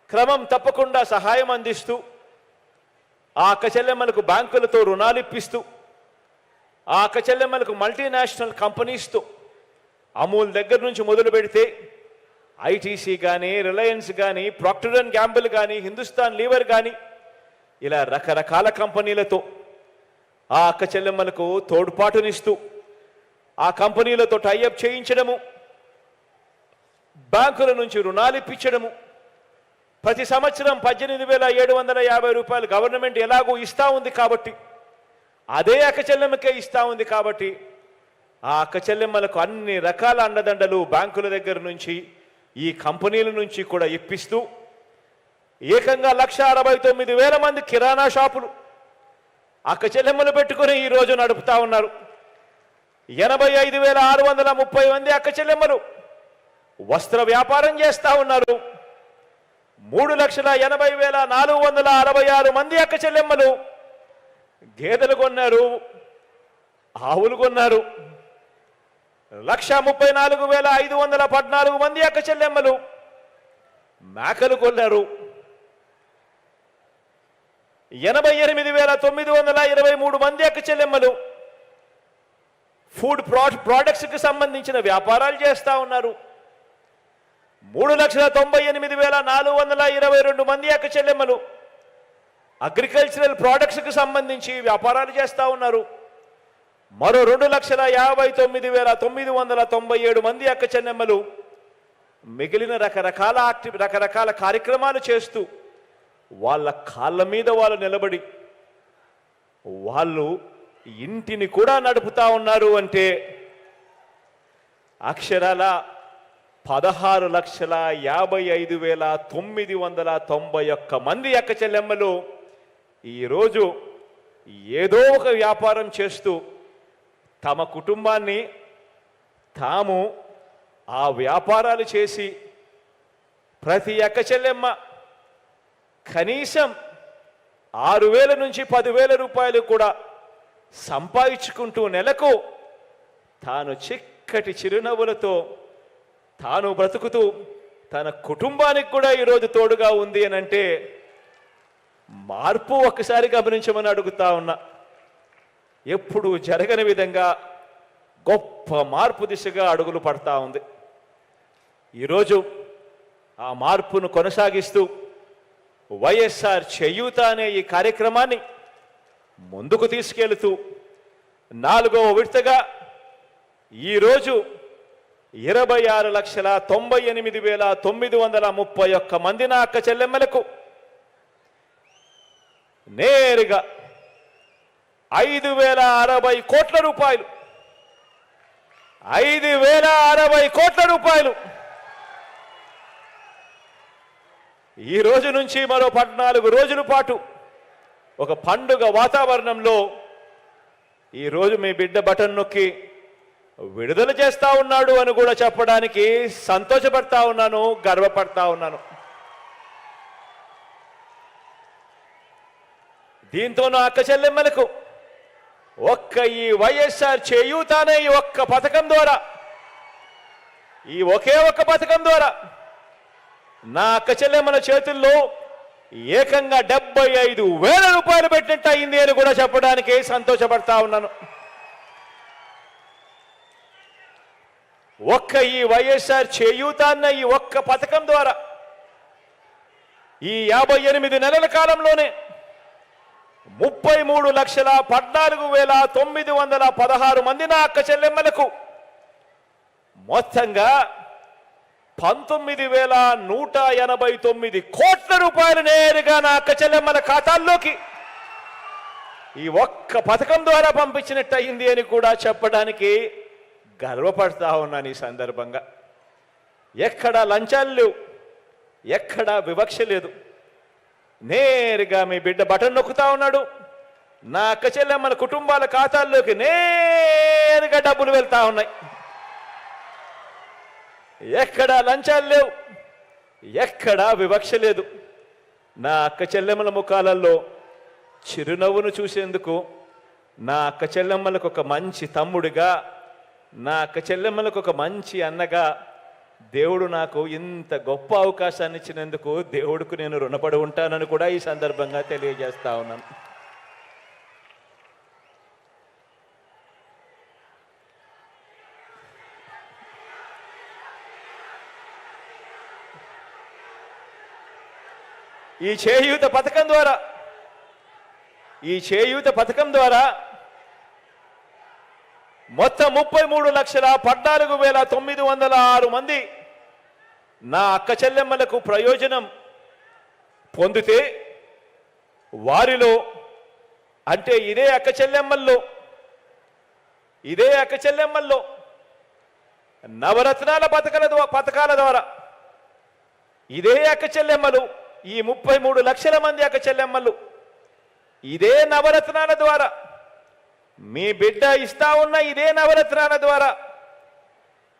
క్రమం తప్పకుండా సహాయం అందిస్తూ ఆ అక్క చెల్లెమ్మలకు బ్యాంకులతో రుణాలు ఇప్పిస్తూ ఆ అక్క చెల్లెమ్మలకు మల్టీనేషనల్ కంపెనీస్తో అమూల్ దగ్గర నుంచి మొదలు పెడితే ఐటీసీ కానీ, రిలయన్స్ కానీ, ప్రాక్టర్ అండ్ గ్యాంబుల్ కానీ, హిందుస్థాన్ లీవర్ కానీ ఇలా రకరకాల కంపెనీలతో ఆ అక్క చెల్లెమ్మలకు తోడ్పాటునిస్తూ ఆ కంపెనీలతో టైఅప్ చేయించడము, బ్యాంకుల నుంచి రుణాలు ఇప్పించడము, ప్రతి సంవత్సరం 18,750 రూపాయలు గవర్నమెంట్ ఎలాగో ఇస్తూ ఉంది కాబట్టి అదే అక్క చెల్లెమ్మకే ఇస్తూ ఉంది కాబట్టి ఆ అక్క చెల్లెమ్మలకు అన్ని రకాల అండదండలు బ్యాంకుల దగ్గర నుంచి ఈ కంపెనీల నుంచి కూడా ఇప్పిస్తూ ఏకంగా 1,69,000 మంది కిరాణా షాపులు అక్క చెల్లెమ్మలు పెట్టుకుని ఈరోజు నడుపుతా ఉన్నారు. 85,630 మంది అక్క చెల్లెమ్మలు వస్త్ర వ్యాపారం చేస్తూ ఉన్నారు. 3,80,466 మంది అక్క చెల్లెమ్మలు గేదెలు కొన్నారు, ఆవులు కొన్నారు. 1,34,514 మంది అక్క చెల్లెమ్మలు మేకలు కొన్నారు. 88,923 మంది అక్క చెల్లెమ్మలు ఫుడ్ ప్రోడక్ట్స్కి సంబంధించిన వ్యాపారాలు చేస్తూ ఉన్నారు. 3,98,422 మంది అక్క చెల్లెమ్మలు అగ్రికల్చరల్ ప్రోడక్ట్స్కి సంబంధించి వ్యాపారాలు చేస్తూ ఉన్నారు. మరో 2,59,997 మంది అక్క చెల్లెమ్మలు మిగిలిన రకరకాల కార్యక్రమాలు చేస్తూ వాళ్ళ కాళ్ళ మీద వాళ్ళు నిలబడి వాళ్ళు ఇంటిని కూడా నడుపుతా ఉన్నారు. అంటే అక్షరాల 16,55,991 మంది అక్క చెల్లెమ్మలు ఈరోజు ఏదో ఒక వ్యాపారం చేస్తూ తమ కుటుంబాన్ని తాము ఆ వ్యాపారాలు చేసి ప్రతి అక్క చెల్లెమ్మ కనీసం 6,000 నుంచి 10,000 రూపాయలు కూడా సంపాదించుకుంటూ నెలకు తాను చిక్కటి చిరునవ్వులతో తాను బ్రతుకుతూ తన కుటుంబానికి కూడా ఈరోజు తోడుగా ఉంది అని అంటే మార్పు ఒక్కసారి గమనించమని అడుగుతా ఉన్నా. ఎప్పుడు జరగని విధంగా గొప్ప మార్పు దిశగా అడుగులు పడతా ఉంది. ఈరోజు ఆ మార్పును కొనసాగిస్తూ వైఎస్ఆర్ చేయూత అనే ఈ కార్యక్రమాన్ని ముందుకు తీసుకెళ్తూ 4వ విడతగా ఈరోజు 26,98,931 మంది నా అక్క చెల్లెమ్మలకు నేరుగా 5,060 కోట్ల రూపాయలు 5,060 కోట్ల రూపాయలు ఈ రోజు నుంచి మరో 14 రోజుల పాటు ఒక పండుగ వాతావరణంలో ఈరోజు మీ బిడ్డ బటన్ నొక్కి విడుదల చేస్తా ఉన్నాడు అని కూడా చెప్పడానికి సంతోషపడతా ఉన్నాను, గర్వపడతా ఉన్నాను. దీంతో నా అక్క చెల్లెమ్మలకు ఒక్క ఈ వైఎస్ఆర్ చేయూత అనే ఈ ఒక్క పథకం ద్వారా, ఈ ఒకే ఒక్క పథకం ద్వారా నా అక్క చెల్లెమ్మల చేతుల్లో ఏకంగా 75,000 రూపాయలు పెట్టినట్టు అయింది అని కూడా చెప్పడానికి సంతోషపడతా ఉన్నాను. ఒక్క ఈ వైఎస్ఆర్ చేయూత అన్న ఈ ఒక్క పథకం ద్వారా ఈ 58 నెలల కాలంలోనే 33,14,916 మంది నా అక్క చెల్లెమ్మలకు మొత్తంగా 19,189 కోట్ల రూపాయలు నేరుగా నా అక్క చెల్లెమ్మల ఖాతాల్లోకి ఈ ఒక్క పథకం ద్వారా పంపించినట్టు అయింది అని కూడా చెప్పడానికి గర్వపడతా ఉన్నాను. ఈ సందర్భంగా ఎక్కడా లంచాలు లేవు, ఎక్కడా వివక్ష లేదు. నేరుగా మీ బిడ్డ బటన్ నొక్కుతా ఉన్నాడు, నా అక్క చెల్లెమ్మల కుటుంబాల ఖాతాల్లోకి నేరుగా డబ్బులు వెళ్తా ఉన్నాయి. ఎక్కడా లంచాలు లేవు, ఎక్కడా వివక్ష లేదు. నా అక్క చెల్లెమ్మల ముఖాలలో చిరునవ్వును చూసేందుకు, నా అక్క చెల్లెమ్మలకు ఒక మంచి తమ్ముడిగా, నా అక్క చెల్లెమ్మలకు ఒక మంచి అన్నగా దేవుడు నాకు ఇంత గొప్ప అవకాశాన్ని ఇచ్చినందుకు దేవుడికి నేను రుణపడి ఉంటానని కూడా ఈ సందర్భంగా తెలియజేస్తా ఉన్నాను. ఈ చేయూత పథకం ద్వారా మొత్తం 33,14,906 మంది నా అక్క చెల్లెమ్మలకు ప్రయోజనం పొందితే, వారిలో అంటే ఇదే అక్క చెల్లెమ్మల్లో నవరత్నాల పథకాల ద్వారా ఇదే అక్క చెల్లెమ్మలు, ఈ 33 లక్షల మంది అక్క చెల్లెమ్మలు ఇదే నవరత్నాల ద్వారా, మీ బిడ్డ ఇస్తా ఉన్న ఇదే నవరత్నాల ద్వారా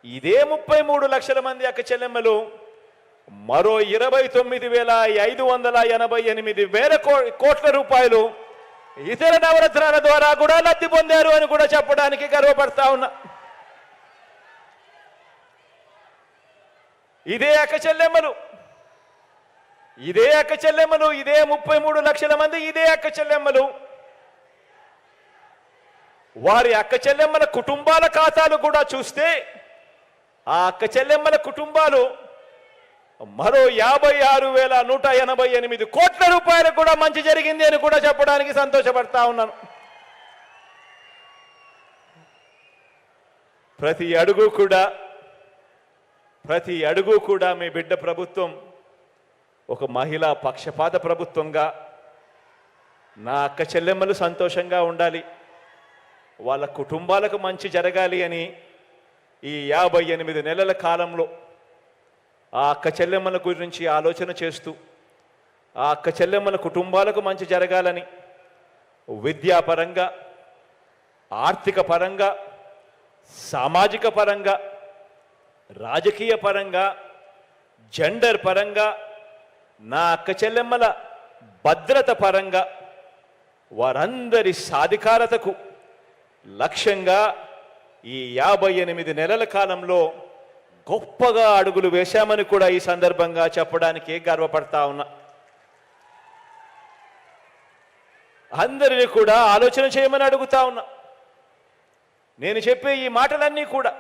ఇదే 33 లక్షల మంది అక్క చెల్లెమ్మలు మరో 29,588 కోట్ల రూపాయలు ఇతర నవరత్నాల ద్వారా కూడా లబ్ధి పొందారు అని కూడా చెప్పడానికి గర్వపడతా ఉన్నా. ఇదే అక్క చెల్లెమ్మలు ఇదే 33 లక్షల మంది ఇదే అక్క చెల్లెమ్మలు వారి అక్క చెల్లెమ్మల కుటుంబాల ఖాతాలు కూడా చూస్తే, ఆ అక్క చెల్లెమ్మల కుటుంబాలు మరో 56,188 కోట్ల రూపాయలకు కూడా మంచి జరిగింది అని కూడా చెప్పడానికి సంతోషపడతా ఉన్నాను. ప్రతి అడుగు కూడా మీ బిడ్డ ప్రభుత్వం ఒక మహిళా పక్షపాత ప్రభుత్వంగా, నా అక్క చెల్లెమ్మలు సంతోషంగా ఉండాలి, వాళ్ళ కుటుంబాలకు మంచి జరగాలి అని ఈ 58 నెలల కాలంలో ఆ అక్క చెల్లెమ్మల గురించి ఆలోచన చేస్తూ, ఆ అక్క చెల్లెమ్మల కుటుంబాలకు మంచి జరగాలని విద్యాపరంగా, ఆర్థిక పరంగా, సామాజిక పరంగా, రాజకీయ పరంగా, జెండర్ పరంగా, నా అక్క చెల్లెమ్మల భద్రత పరంగా వారందరి సాధికారతకు లక్ష్యంగా ఈ 58 నెలల కాలంలో గొప్పగా అడుగులు వేశామని కూడా ఈ సందర్భంగా చెప్పడానికి గర్వపడతా ఉన్నా. అందరినీ కూడా ఆలోచన చేయమని అడుగుతా ఉన్నా. నేను చెప్పే ఈ మాటలన్నీ కూడా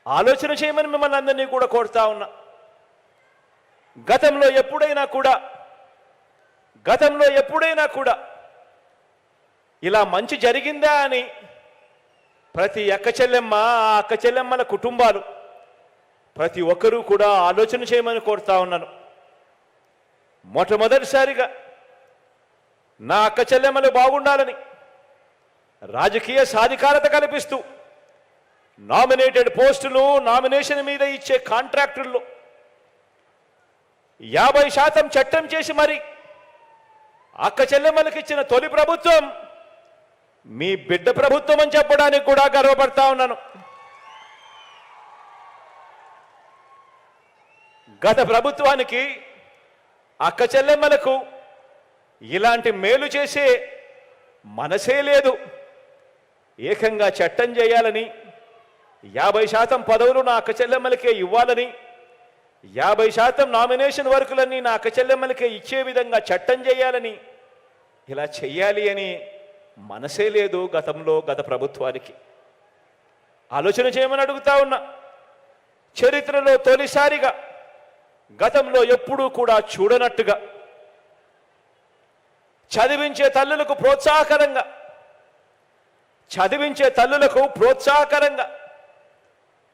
ఆలోచన చేయమని మిమ్మల్ని అందరినీ కూడా కోరుతా ఉన్నా. గతంలో ఎప్పుడైనా కూడా ఇలా మంచి జరిగిందా అని ప్రతి అక్క చెల్లెమ్మల కుటుంబాలు ప్రతి ఒక్కరూ కూడా ఆలోచన చేయమని కోరుతా ఉన్నాను. మొట్టమొదటిసారిగా నా అక్క చెల్లెమ్మలు బాగుండాలని రాజకీయ సాధికారత కల్పిస్తూ నామినేటెడ్ పోస్టులు, నామినేషన్ మీద ఇచ్చే కాంట్రాక్టుల్లో 50% చట్టం చేసి మరి అక్క చెల్లెమ్మలకు ఇచ్చిన తొలి ప్రభుత్వం మీ బిడ్డ ప్రభుత్వం అని చెప్పడానికి కూడా గర్వపడతా ఉన్నాను. గత ప్రభుత్వానికి అక్క చెల్లెమ్మలకు ఇలాంటి మేలు చేసే మనసే లేదు. ఏకంగా చట్టం చేయాలని 50% పదవులు నా అక్క చెల్లెమ్మలకే ఇవ్వాలని 50% నామినేషన్ వర్కులన్నీ నా అక్క చెల్లెమ్మలకే ఇచ్చే విధంగా చట్టం చేయాలని ఇలా చెయ్యాలి అని మనసే లేదు గత ప్రభుత్వానికి. ఆలోచన చేయమని అడుగుతా ఉన్నా. చరిత్రలో తొలిసారిగా గతంలో ఎప్పుడూ కూడా చూడనట్టుగా చదివించే తల్లులకు ప్రోత్సాహకరంగా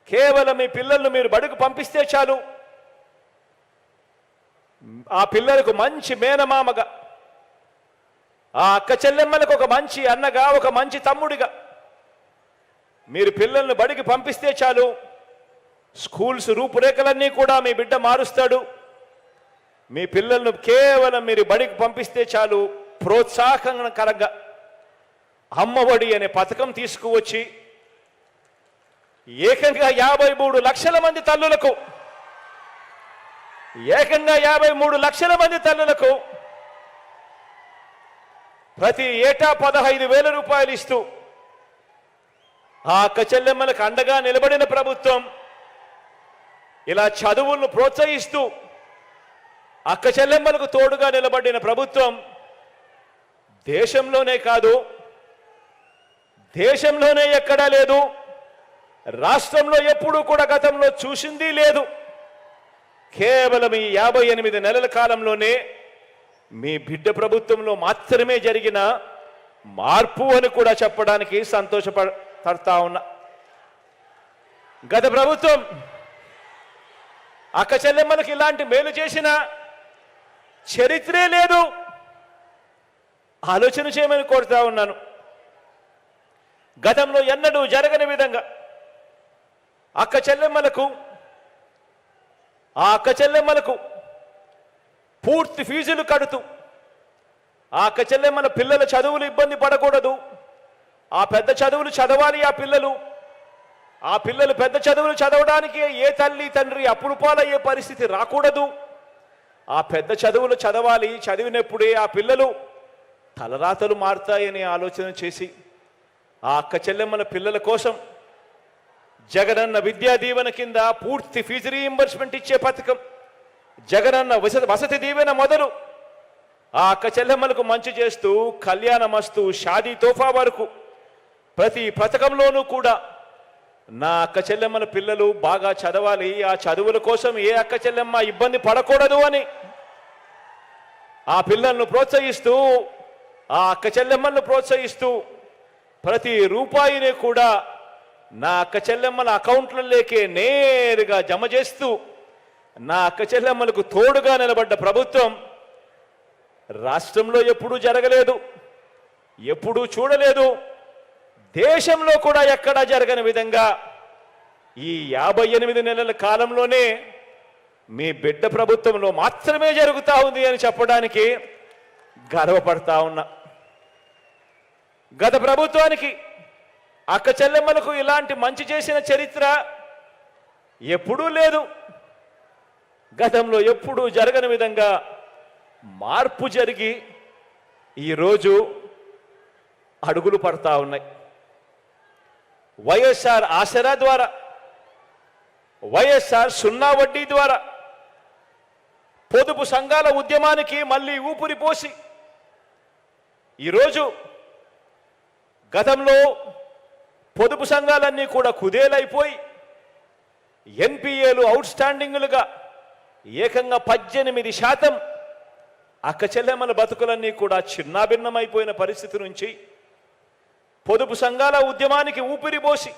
కేవలం మీ పిల్లలను మీరు బడుగు పంపిస్తే చాలు, ఆ పిల్లలకు మంచి మేనమామగా, ఆ అక్క చెల్లెమ్మలకు ఒక మంచి అన్నగా, ఒక మంచి తమ్ముడిగా మీరు పిల్లలను బడికి పంపిస్తే చాలు, స్కూల్స్ రూపురేఖలన్నీ కూడా మీ బిడ్డ మారుస్తాడు. మీ పిల్లలను కేవలం మీరు బడికి పంపిస్తే చాలు, ప్రోత్సాహకరంగా అమ్మఒడి అనే పథకం తీసుకువచ్చి ఏకంగా 53 లక్షల మంది తల్లులకు ప్రతి ఏటా 15,000 రూపాయలు ఇస్తూ ఆ అక్క చెల్లెమ్మలకు అండగా నిలబడిన ప్రభుత్వం, ఇలా చదువులను ప్రోత్సహిస్తూ అక్క చెల్లెమ్మలకు తోడుగా నిలబడిన ప్రభుత్వం దేశంలోనే కాదు, దేశంలోనే ఎక్కడా లేదు, రాష్ట్రంలో ఎప్పుడూ కూడా గతంలో చూసింది లేదు. కేవలం ఈ 58 నెలల కాలంలోనే మీ బిడ్డ ప్రభుత్వంలో మాత్రమే జరిగిన మార్పు అని కూడా చెప్పడానికి సంతోషపడతా ఉన్నా. గత ప్రభుత్వం అక్క చెల్లెమ్మలకు ఇలాంటి మేలు చేసిన చరిత్రే లేదు. ఆలోచన చేయమని కోరుతా ఉన్నాను. గతంలో ఎన్నడూ జరగని విధంగా ఆ అక్క చెల్లెమ్మలకు పూర్తి ఫీజులు కడుతూ ఆ అక్క చెల్లెమ్మల పిల్లల చదువులు ఇబ్బంది పడకూడదు, ఆ పెద్ద చదువులు చదవాలి ఆ పిల్లలు పెద్ద చదువులు చదవడానికి ఏ తల్లి తండ్రి అప్పులు పాలయ్యే పరిస్థితి రాకూడదు, ఆ పెద్ద చదువులు చదవాలి, చదివినప్పుడే ఆ పిల్లలు తలరాతలు మారుతాయని ఆలోచన చేసి ఆ అక్క చెల్లెమ్మల పిల్లల కోసం జగనన్న విద్యా దీవెన కింద పూర్తి ఫీజు రీయింబర్స్మెంట్ ఇచ్చే పథకం, జగనన్న వసతి దీవెన మొదలు ఆ అక్క చెల్లెమ్మలకు మంచి చేస్తూ కళ్యాణమస్తు, షాదీ తోఫా వరకు ప్రతి పథకంలోనూ కూడా నా అక్క చెల్లెమ్మల పిల్లలు బాగా చదవాలి, ఆ చదువుల కోసం ఏ అక్క చెల్లెమ్మ ఇబ్బంది పడకూడదు అని ఆ పిల్లలను ప్రోత్సహిస్తూ, ఆ అక్క చెల్లెమ్మలను ప్రోత్సహిస్తూ ప్రతి రూపాయిని కూడా నా అక్క చెల్లెమ్మల అకౌంట్లలోకే నేరుగా జమ చేస్తూ నా అక్క చెల్లెమ్మలకు తోడుగా నిలబడ్డ ప్రభుత్వం రాష్ట్రంలో ఎప్పుడూ జరగలేదు, ఎప్పుడూ చూడలేదు, దేశంలో కూడా ఎక్కడా జరగని విధంగా ఈ 58 నెలల కాలంలోనే మీ బిడ్డ ప్రభుత్వంలో మాత్రమే జరుగుతూ ఉంది అని చెప్పడానికి గర్వపడతా ఉన్నా. గత ప్రభుత్వానికి అక్క చెల్లెమ్మలకు ఇలాంటి మంచి చేసిన చరిత్ర ఎప్పుడూ లేదు. గతంలో ఎప్పుడూ జరగని విధంగా మార్పు జరిగి ఈరోజు అడుగులు పడతా ఉన్నాయి. వైఎస్ఆర్ ఆసరా ద్వారా, వైఎస్ఆర్ సున్నా వడ్డీ ద్వారా పొదుపు సంఘాల ఉద్యమానికి మళ్ళీ ఊపిరి పోసి ఈరోజు గతంలో పొదుపు సంఘాలన్నీ కూడా కుదేలైపోయి ఎన్పిఏలు అవుట్ స్టాండింగులుగా ఏకంగా 18% అక్క చెల్లెమ్మల బతుకులన్నీ కూడా చిన్నాభిన్నమైపోయిన పరిస్థితి నుంచి పొదుపు సంఘాల ఉద్యమానికి ఊపిరిపోసి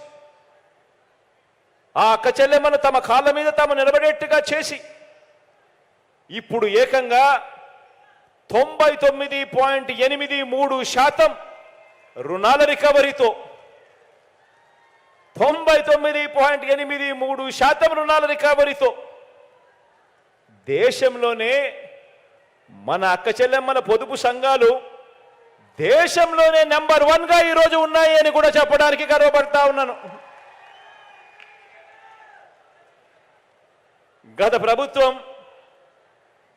ఆ అక్క చెల్లెమ్మను తమ కాళ్ళ మీద తాము నిలబడేట్టుగా చేసి ఇప్పుడు ఏకంగా 99.83% రుణాల రికవరీతో 99.83% రుణాల రికవరీతో దేశంలోనే మన అక్క చెల్లెమ్మల పొదుపు సంఘాలు దేశంలోనే నెంబర్ 1గా ఈరోజు ఉన్నాయి అని కూడా చెప్పడానికి గర్వపడతా ఉన్నాను. గత ప్రభుత్వం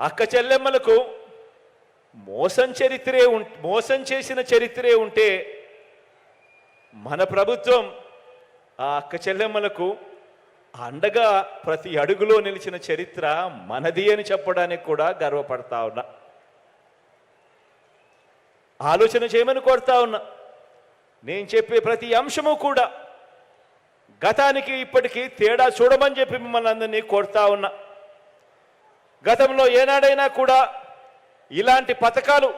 అక్క చెల్లెమ్మలకు మోసం చేసిన చరిత్రే ఉంటే మన ప్రభుత్వం ఆ అక్క చెల్లెమ్మలకు అండగా ప్రతి అడుగులో నిలిచిన చరిత్ర మనది అని చెప్పడానికి కూడా గర్వపడతా ఉన్నా. ఆలోచన చేయమని కోరుతా ఉన్నా. నేను చెప్పే ప్రతి అంశము కూడా గతానికి ఇప్పటికీ తేడా చూడమని చెప్పి మిమ్మల్ని అందరినీ కోరుతా ఉన్నా. గతంలో ఏనాడైనా కూడా ఇలాంటి పథకాలు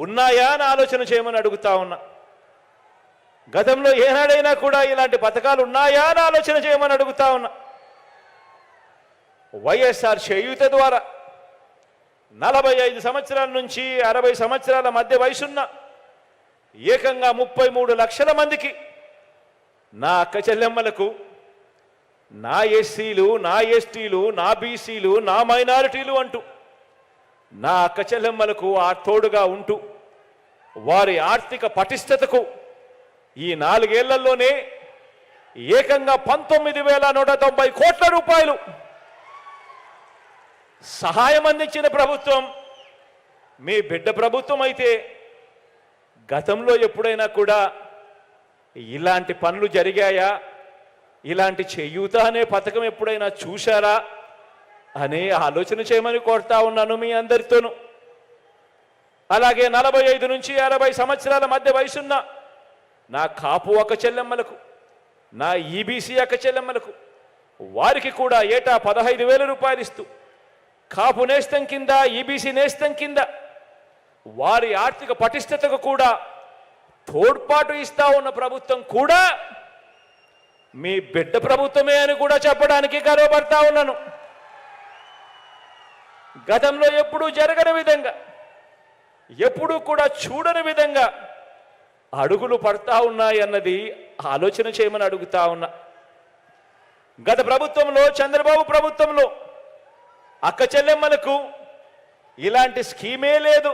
ఉన్నాయా అని ఆలోచన చేయమని అడుగుతా ఉన్నా. గతంలో ఏనాడైనా కూడా ఇలాంటి పథకాలు ఉన్నాయా అని ఆలోచన చేయమని అడుగుతా ఉన్నా. వైఎస్ఆర్ చేయూత ద్వారా 45 సంవత్సరాల నుంచి 60 సంవత్సరాల మధ్య వయసున్న ఏకంగా 33 లక్షల మందికి నా అక్క చెల్లెమ్మలకు, నా ఎస్సీలు, నా ఎస్టీలు, నా బీసీలు, నా మైనారిటీలు అంటూ నా అక్క చెల్లెమ్మలకు ఆ తోడుగా ఉంటూ వారి ఆర్థిక పటిష్టతకు ఈ 4 ఏళ్లలోనే ఏకంగా 19,190 కోట్ల రూపాయలు సహాయం అందించిన ప్రభుత్వం మీ బిడ్డ ప్రభుత్వం అయితే గతంలో ఎప్పుడైనా కూడా ఇలాంటి పనులు జరిగాయా, ఇలాంటి చేయూత అనే పథకం ఎప్పుడైనా చూశారా అనే ఆలోచన చేయమని కోరుతా ఉన్నాను మీ అందరితోనూ. అలాగే 45 నుంచి 60 సంవత్సరాల మధ్య వయసున్న నా కాపు అక్క చెల్లెమ్మలకు, నా ఈబీసీ అక్క చెల్లెమ్మలకు వారికి కూడా ఏటా 15,000 రూపాయలు ఇస్తూ కాపు నేస్తం కింద, ఈబీసీ నేస్తం కింద వారి ఆర్థిక పటిష్టతకు కూడా తోడ్పాటు ఇస్తా ఉన్న ప్రభుత్వం కూడా మీ బిడ్డ ప్రభుత్వమే అని కూడా చెప్పడానికి గర్వపడతా ఉన్నాను. గతంలో ఎప్పుడూ జరగని విధంగా, ఎప్పుడూ కూడా చూడని విధంగా అడుగులు పడతా ఉన్నాయన్నది ఆలోచన చేయమని అడుగుతా ఉన్నా. గత ప్రభుత్వంలో, చంద్రబాబు ప్రభుత్వంలో అక్క చెల్లెమ్మలకు ఇలాంటి స్కీమే లేదు.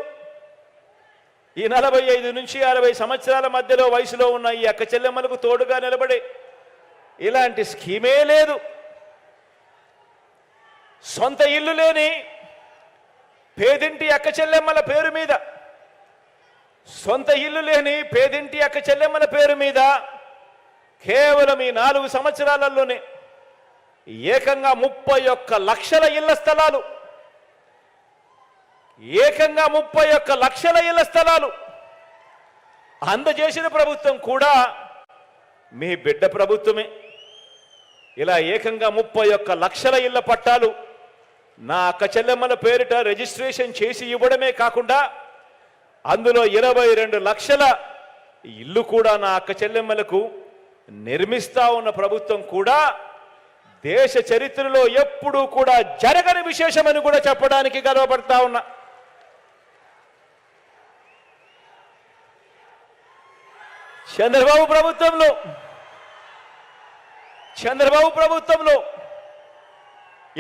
ఈ 45 నుంచి 60 సంవత్సరాల మధ్యలో వయసులో ఉన్న ఈ అక్క చెల్లెమ్మలకు తోడుగా నిలబడే ఇలాంటి స్కీమే లేదు. సొంత ఇల్లు లేని పేదింటి అక్క చెల్లెమ్మల పేరు మీద, సొంత ఇల్లు లేని పేదింటి అక్క చెల్లెమ్మల పేరు మీద కేవలం ఈ 4 సంవత్సరాలలోనే ఏకంగా 31 లక్షల ఇళ్ల స్థలాలు, ఏకంగా 31 లక్షల ఇళ్ల స్థలాలు అందజేసిన ప్రభుత్వం కూడా మీ బిడ్డ ప్రభుత్వమే. ఇలా ఏకంగా 31 లక్షల ఇళ్ల పట్టాలు నా అక్క చెల్లెమ్మల పేరిట రిజిస్ట్రేషన్ చేసి ఇవ్వడమే కాకుండా అందులో 22 లక్షల ఇల్లు కూడా నా అక్క చెల్లెమ్మలకు నిర్మిస్తా ఉన్న ప్రభుత్వం కూడా దేశ చరిత్రలో ఎప్పుడూ కూడా జరగని విశేషమని కూడా చెప్పడానికి గర్వపడతా ఉన్నా. చంద్రబాబు ప్రభుత్వంలో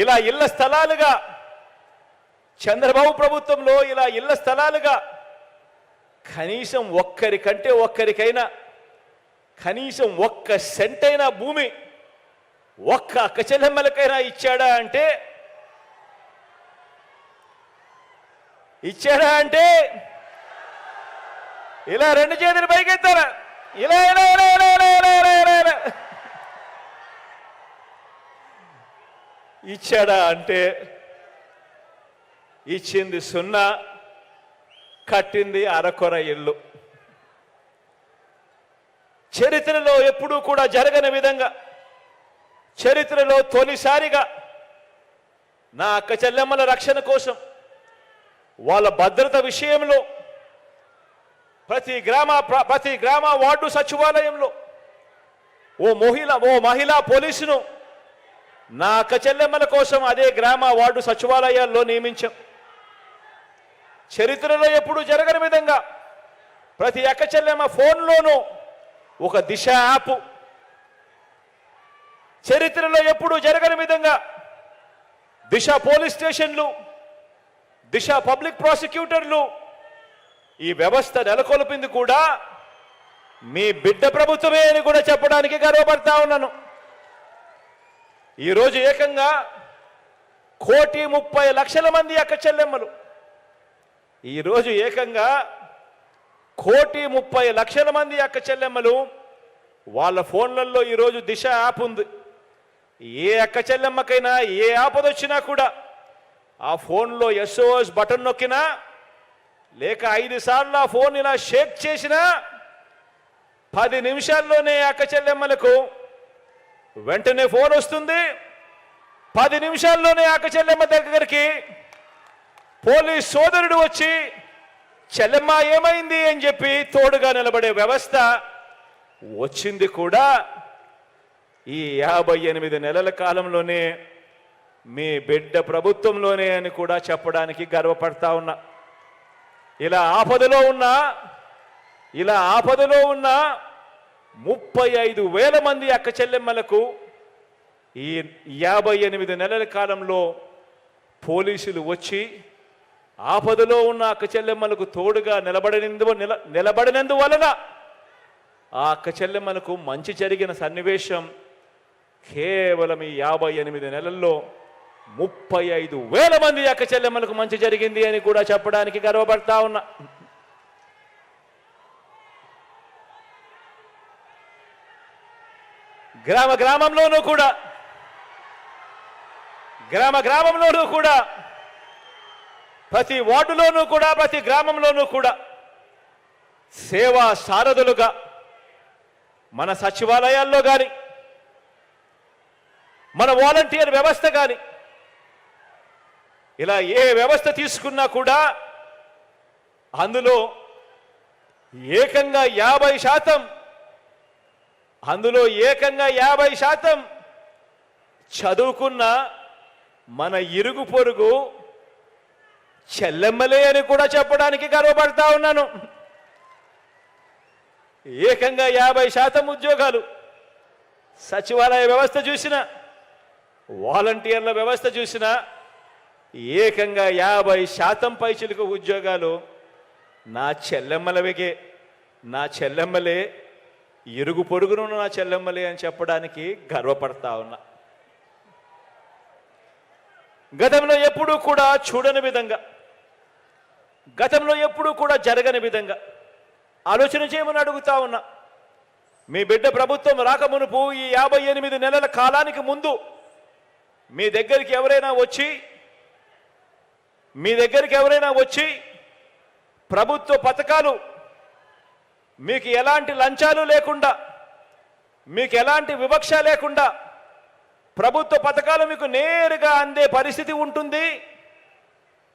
ఇలా ఇళ్ల స్థలాలుగా, చంద్రబాబు ప్రభుత్వంలో ఇలా ఇళ్ల స్థలాలుగా కనీసం ఒక్కరికైనా కనీసం 1 సెంటైనా భూమి ఒక్క అక్క చెల్లెమ్మలకైనా ఇచ్చాడా అంటే ఇలా 2 చేతులు పైకెత్తారా? ఇలా ఇలా ఇలా ఇలా ఇలా ఇలా ఇలా ఇచ్చాడా అంటే ఇచ్చింది 0, కట్టింది అరకొర ఇల్లు. చరిత్రలో ఎప్పుడూ కూడా జరగని విధంగా, చరిత్రలో తొలిసారిగా నా అక్క చెల్లెమ్మల రక్షణ కోసం, వాళ్ళ భద్రత విషయంలో ప్రతి గ్రామ వార్డు సచివాలయంలో ఓ మహిళా పోలీసును నా అక్క చెల్లెమ్మల కోసం అదే గ్రామ వార్డు సచివాలయాల్లో నియమించాం. చరిత్రలో ఎప్పుడూ జరగని విధంగా ప్రతి అక్క చెల్లెమ్మ ఫోన్లోనూ ఒక దిశ యాప్, చరిత్రలో ఎప్పుడూ జరగని విధంగా దిశ పోలీస్ స్టేషన్లు, దిశ పబ్లిక్ ప్రాసిక్యూటర్లు, ఈ వ్యవస్థ నెలకొల్పింది కూడా మీ బిడ్డ ప్రభుత్వమే అని కూడా చెప్పడానికి గర్వపడతా ఉన్నాను. ఈరోజు ఏకంగా 1,30,00,000 మంది అక్క చెల్లెమ్మలు, ఈరోజు ఏకంగా 1,30,00,000 మంది అక్క చెల్లెమ్మలు వాళ్ళ ఫోన్లలో ఈరోజు దిశ యాప్ ఉంది. ఏ అక్క చెల్లెమ్మకైనా ఏ ఆపద వచ్చినా కూడా ఆ ఫోన్లో SOS బటన్ నొక్కినా, లేక 5 సార్లు ఆ ఫోన్ ఇలా షేక్ చేసినా 10 నిమిషాల్లోనే అక్క చెల్లెమ్మలకు వెంటనే ఫోన్ వస్తుంది. 10 నిమిషాల్లోనే అక్క చెల్లెమ్మ దగ్గరికి పోలీస్ సోదరుడు వచ్చి చెల్లెమ్మ ఏమైంది అని చెప్పి తోడుగా నిలబడే వ్యవస్థ వచ్చింది కూడా ఈ 58 నెలల కాలంలోనే, మీ బిడ్డ ప్రభుత్వంలోనే అని కూడా చెప్పడానికి గర్వపడతా ఉన్నా. ఇలా ఆపదలో ఉన్న 35,000 మంది అక్క చెల్లెమ్మలకు ఈ 58 నెలల కాలంలో పోలీసులు వచ్చి ఆపదలో ఉన్న అక్క చెల్లెమ్మలకు తోడుగా నిలబడినందువలన ఆ అక్క చెల్లెమ్మలకు మంచి జరిగిన సన్నివేశం కేవలం ఈ 58 నెలల్లో 35,000 మంది అక్క చెల్లెమ్మలకు మంచి జరిగింది అని కూడా చెప్పడానికి గర్వపడతా ఉన్నా. గ్రామంలోనూ కూడా ప్రతి వార్డులోనూ కూడా, ప్రతి గ్రామంలోనూ కూడా సేవా సారథులుగా మన సచివాలయాల్లో కానీ, మన వాలంటీర్ వ్యవస్థ కానీ, ఇలా ఏ వ్యవస్థ తీసుకున్నా కూడా అందులో ఏకంగా 50% చదువుకున్న మన ఇరుగు పొరుగు చెల్లెమ్మలే అని కూడా చెప్పడానికి గర్వపడతా ఉన్నాను. ఏకంగా 50% ఉద్యోగాలు సచివాలయ వ్యవస్థ చూసిన, వాలంటీర్ల వ్యవస్థ చూసిన, ఏకంగా 50% పైచిలకు ఉద్యోగాలు నా చెల్లెమ్మలే, ఇరుగు పొరుగును నా చెల్లెమ్మలే అని చెప్పడానికి గర్వపడతా ఉన్నా. గతంలో ఎప్పుడూ కూడా చూడని విధంగా, గతంలో ఎప్పుడూ కూడా జరగని విధంగా ఆలోచన చేయమని అడుగుతా ఉన్నా. మీ బిడ్డ ప్రభుత్వం రాకమునుపు ఈ 58 నెలల కాలానికి ముందు మీ దగ్గరికి ఎవరైనా వచ్చి ప్రభుత్వ పథకాలు మీకు ఎలాంటి లంచాలు లేకుండా, మీకు ఎలాంటి వివక్ష లేకుండా ప్రభుత్వ పథకాలు మీకు నేరుగా అందే పరిస్థితి ఉంటుంది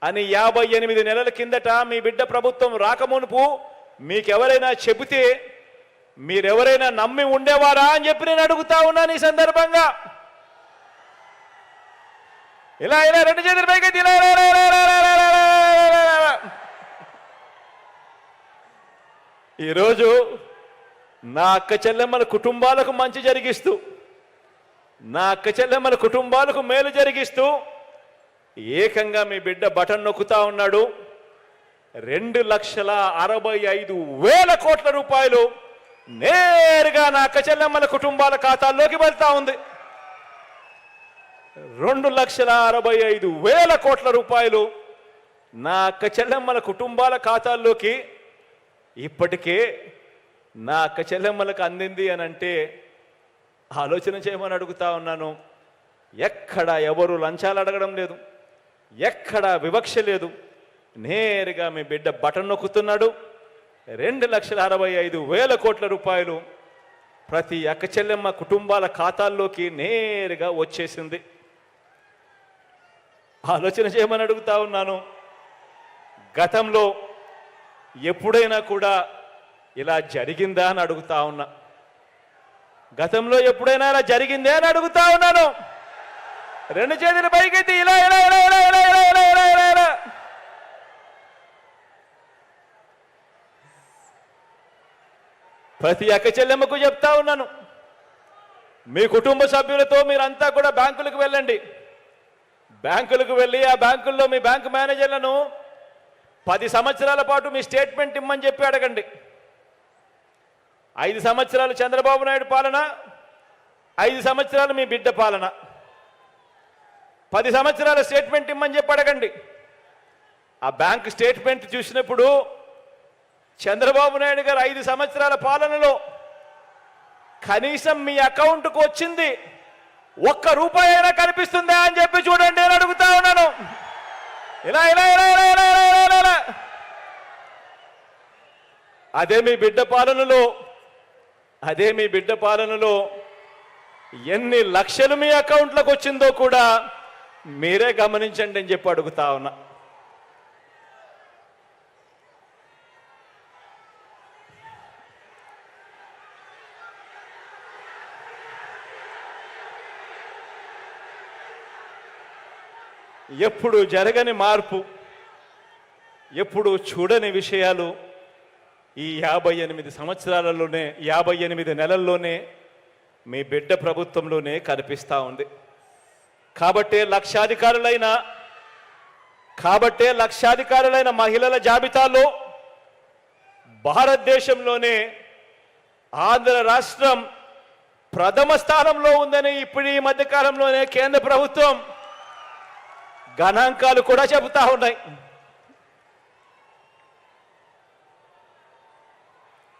అని 58 నెలల కిందట మీ బిడ్డ ప్రభుత్వం రాకమునుపు మీకెవరైనా చెబితే మీరెవరైనా నమ్మి ఉండేవారా అని చెప్పి నేను అడుగుతా ఉన్నాను. ఈ సందర్భంగా ఇలా 2 చేతుల పైకి ఈరోజు నా అక్క చెల్లెమ్మల కుటుంబాలకు మంచి జరిగిస్తూ, నా అక్క చెల్లెమ్మల కుటుంబాలకు మేలు జరిగిస్తూ ఏకంగా మీ బిడ్డ బటన్ నొక్కుతా ఉన్నాడు. 2,65,000 కోట్ల రూపాయలు నేరుగా నా అక్క చెల్లెమ్మల కుటుంబాల ఖాతాల్లోకి వెళ్తా ఉంది. 2,65,000 కోట్ల రూపాయలు నా అక్క చెల్లెమ్మల కుటుంబాల ఖాతాల్లోకి ఇప్పటికే నా అక్క చెల్లెమ్మలకు అందింది అని అంటే ఆలోచన చేయమని అడుగుతా ఉన్నాను. ఎక్కడ ఎవరు లంచాలు అడగడం లేదు, ఎక్కడ వివక్ష లేదు. నేరుగా మీ బిడ్డ బటన్ నొక్కుతున్నాడు. 2,65,000 కోట్ల రూపాయలు ప్రతి అక్క చెల్లెమ్మ కుటుంబాల ఖాతాల్లోకి నేరుగా వచ్చేసింది. ఆలోచన చేయమని అడుగుతా ఉన్నాను. గతంలో ఎప్పుడైనా కూడా ఇలా జరిగిందా అని అడుగుతా ఉన్నా. గతంలో ఎప్పుడైనా ఇలా జరిగిందే అని అడుగుతా ఉన్నాను. 2 చేతులు పైకెత్తి ఇలా ఇలా ఇలా ఇలా ఇలా ఇలా ఇలా ఇలా ఇలా ఇలా. ప్రతి అక్క చెల్లెమ్మకు చెప్తా ఉన్నాను, మీ కుటుంబ సభ్యులతో మీరంతా కూడా బ్యాంకులకు వెళ్ళండి. బ్యాంకులకు వెళ్ళి ఆ బ్యాంకుల్లో మీ బ్యాంకు మేనేజర్లను 10 సంవత్సరాల పాటు మీ స్టేట్మెంట్ ఇమ్మని చెప్పి అడగండి. 5 సంవత్సరాలు చంద్రబాబు నాయుడు పాలన, 5 సంవత్సరాలు మీ బిడ్డ పాలన. 10 సంవత్సరాల స్టేట్మెంట్ ఇమ్మని చెప్పి అడగండి. ఆ బ్యాంక్ స్టేట్మెంట్ చూసినప్పుడు చంద్రబాబు నాయుడు గారు 5 సంవత్సరాల పాలనలో కనీసం మీ అకౌంట్కు వచ్చింది 1 రూపాయి అయినా కనిపిస్తుందా అని చెప్పి చూడండి అని అడుగుతా ఉన్నాను. ఇలా ఇలా ఇలా ఇలా ఇలా ఇలా ఇలా ఇలా. అదే మీ బిడ్డ పాలనలో ఎన్ని లక్షలు మీ అకౌంట్లకు వచ్చిందో కూడా మీరే గమనించండి అని చెప్పి అడుగుతా ఉన్నా. ఎప్పుడు జరగని మార్పు, ఎప్పుడు చూడని విషయాలు ఈ 58 సంవత్సరాలలోనే, 58 నెలల్లోనే మీ బిడ్డ ప్రభుత్వంలోనే కనిపిస్తూ ఉంది. కాబట్టే లక్షాధికారులైన మహిళల జాబితాలో భారతదేశంలోనే ఆంధ్ర రాష్ట్రం ప్రథమ స్థానంలో ఉందని ఇప్పుడు ఈ మధ్య కాలంలోనే కేంద్ర ప్రభుత్వం గణాంకాలు కూడా చెబుతా ఉన్నాయి.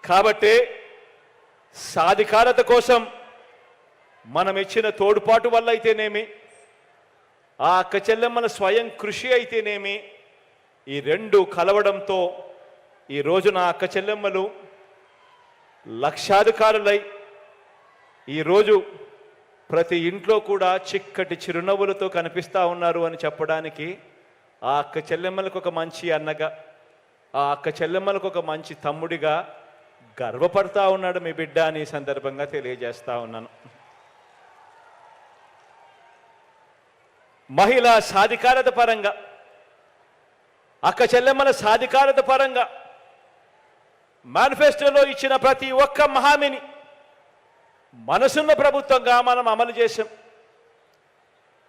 కాబట్టి సాధికారత కోసం మనం ఇచ్చిన తోడ్పాటు వల్ల అయితేనేమి, ఆ అక్క చెల్లెమ్మల స్వయం కృషి అయితేనేమి, ఈ 2 కలవడంతో ఈ రోజు నా అక్క చెల్లెమ్మలు లక్షాధికారులై ఈరోజు ప్రతి ఇంట్లో కూడా చిక్కటి చిరునవ్వులతో కనిపిస్తూ ఉన్నారు అని చెప్పడానికి ఆ అక్క చెల్లెమ్మలకు ఒక మంచి అన్నగా, ఆ అక్క చెల్లెమ్మలకు ఒక మంచి తమ్ముడిగా గర్వపడతా ఉన్నాడు మీ బిడ్డ అని ఈ సందర్భంగా తెలియజేస్తా ఉన్నాను. మహిళా సాధికారత పరంగా, అక్క చెల్లెమ్మల సాధికారత పరంగా మేనిఫెస్టోలో ఇచ్చిన ప్రతి ఒక్క హామీని మనసున్న ప్రభుత్వంగా మనం అమలు చేశాం.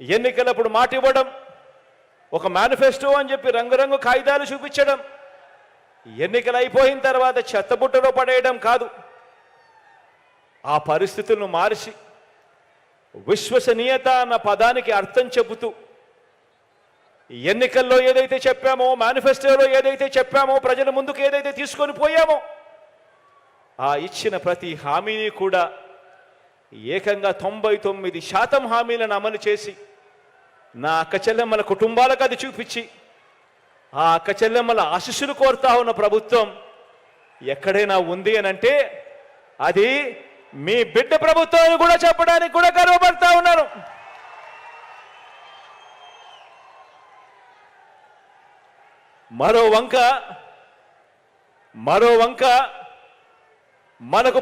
ఎన్నికలప్పుడు మాట ఇవ్వడం, ఒక మేనిఫెస్టో అని చెప్పి రంగురంగు కాగితాలు చూపించడం, ఎన్నికలు అయిపోయిన తర్వాత చెత్తబుట్టలో పడేయడం కాదు. ఆ పరిస్థితులను మార్చి విశ్వసనీయత అన్న పదానికి అర్థం చెబుతూ ఎన్నికల్లో ఏదైతే చెప్పామో, మేనిఫెస్టోలో ఏదైతే చెప్పామో, ప్రజల ముందుకు ఏదైతే తీసుకొని పోయామో, ఆ ఇచ్చిన ప్రతి హామీని కూడా ఏకంగా 99% హామీలను అమలు చేసి నా అక్క చెల్లెమ్మల కుటుంబాలకు అది చూపించి ఆ అక్క చెల్లెమ్మల ఆశీస్సులు కోరుతా ఉన్న ప్రభుత్వం ఎక్కడైనా ఉంది అని అంటే అది మీ బిడ్డ ప్రభుత్వం కూడా చెప్పడానికి కూడా గర్వపడతా ఉన్నాను. మరో వంక మనకు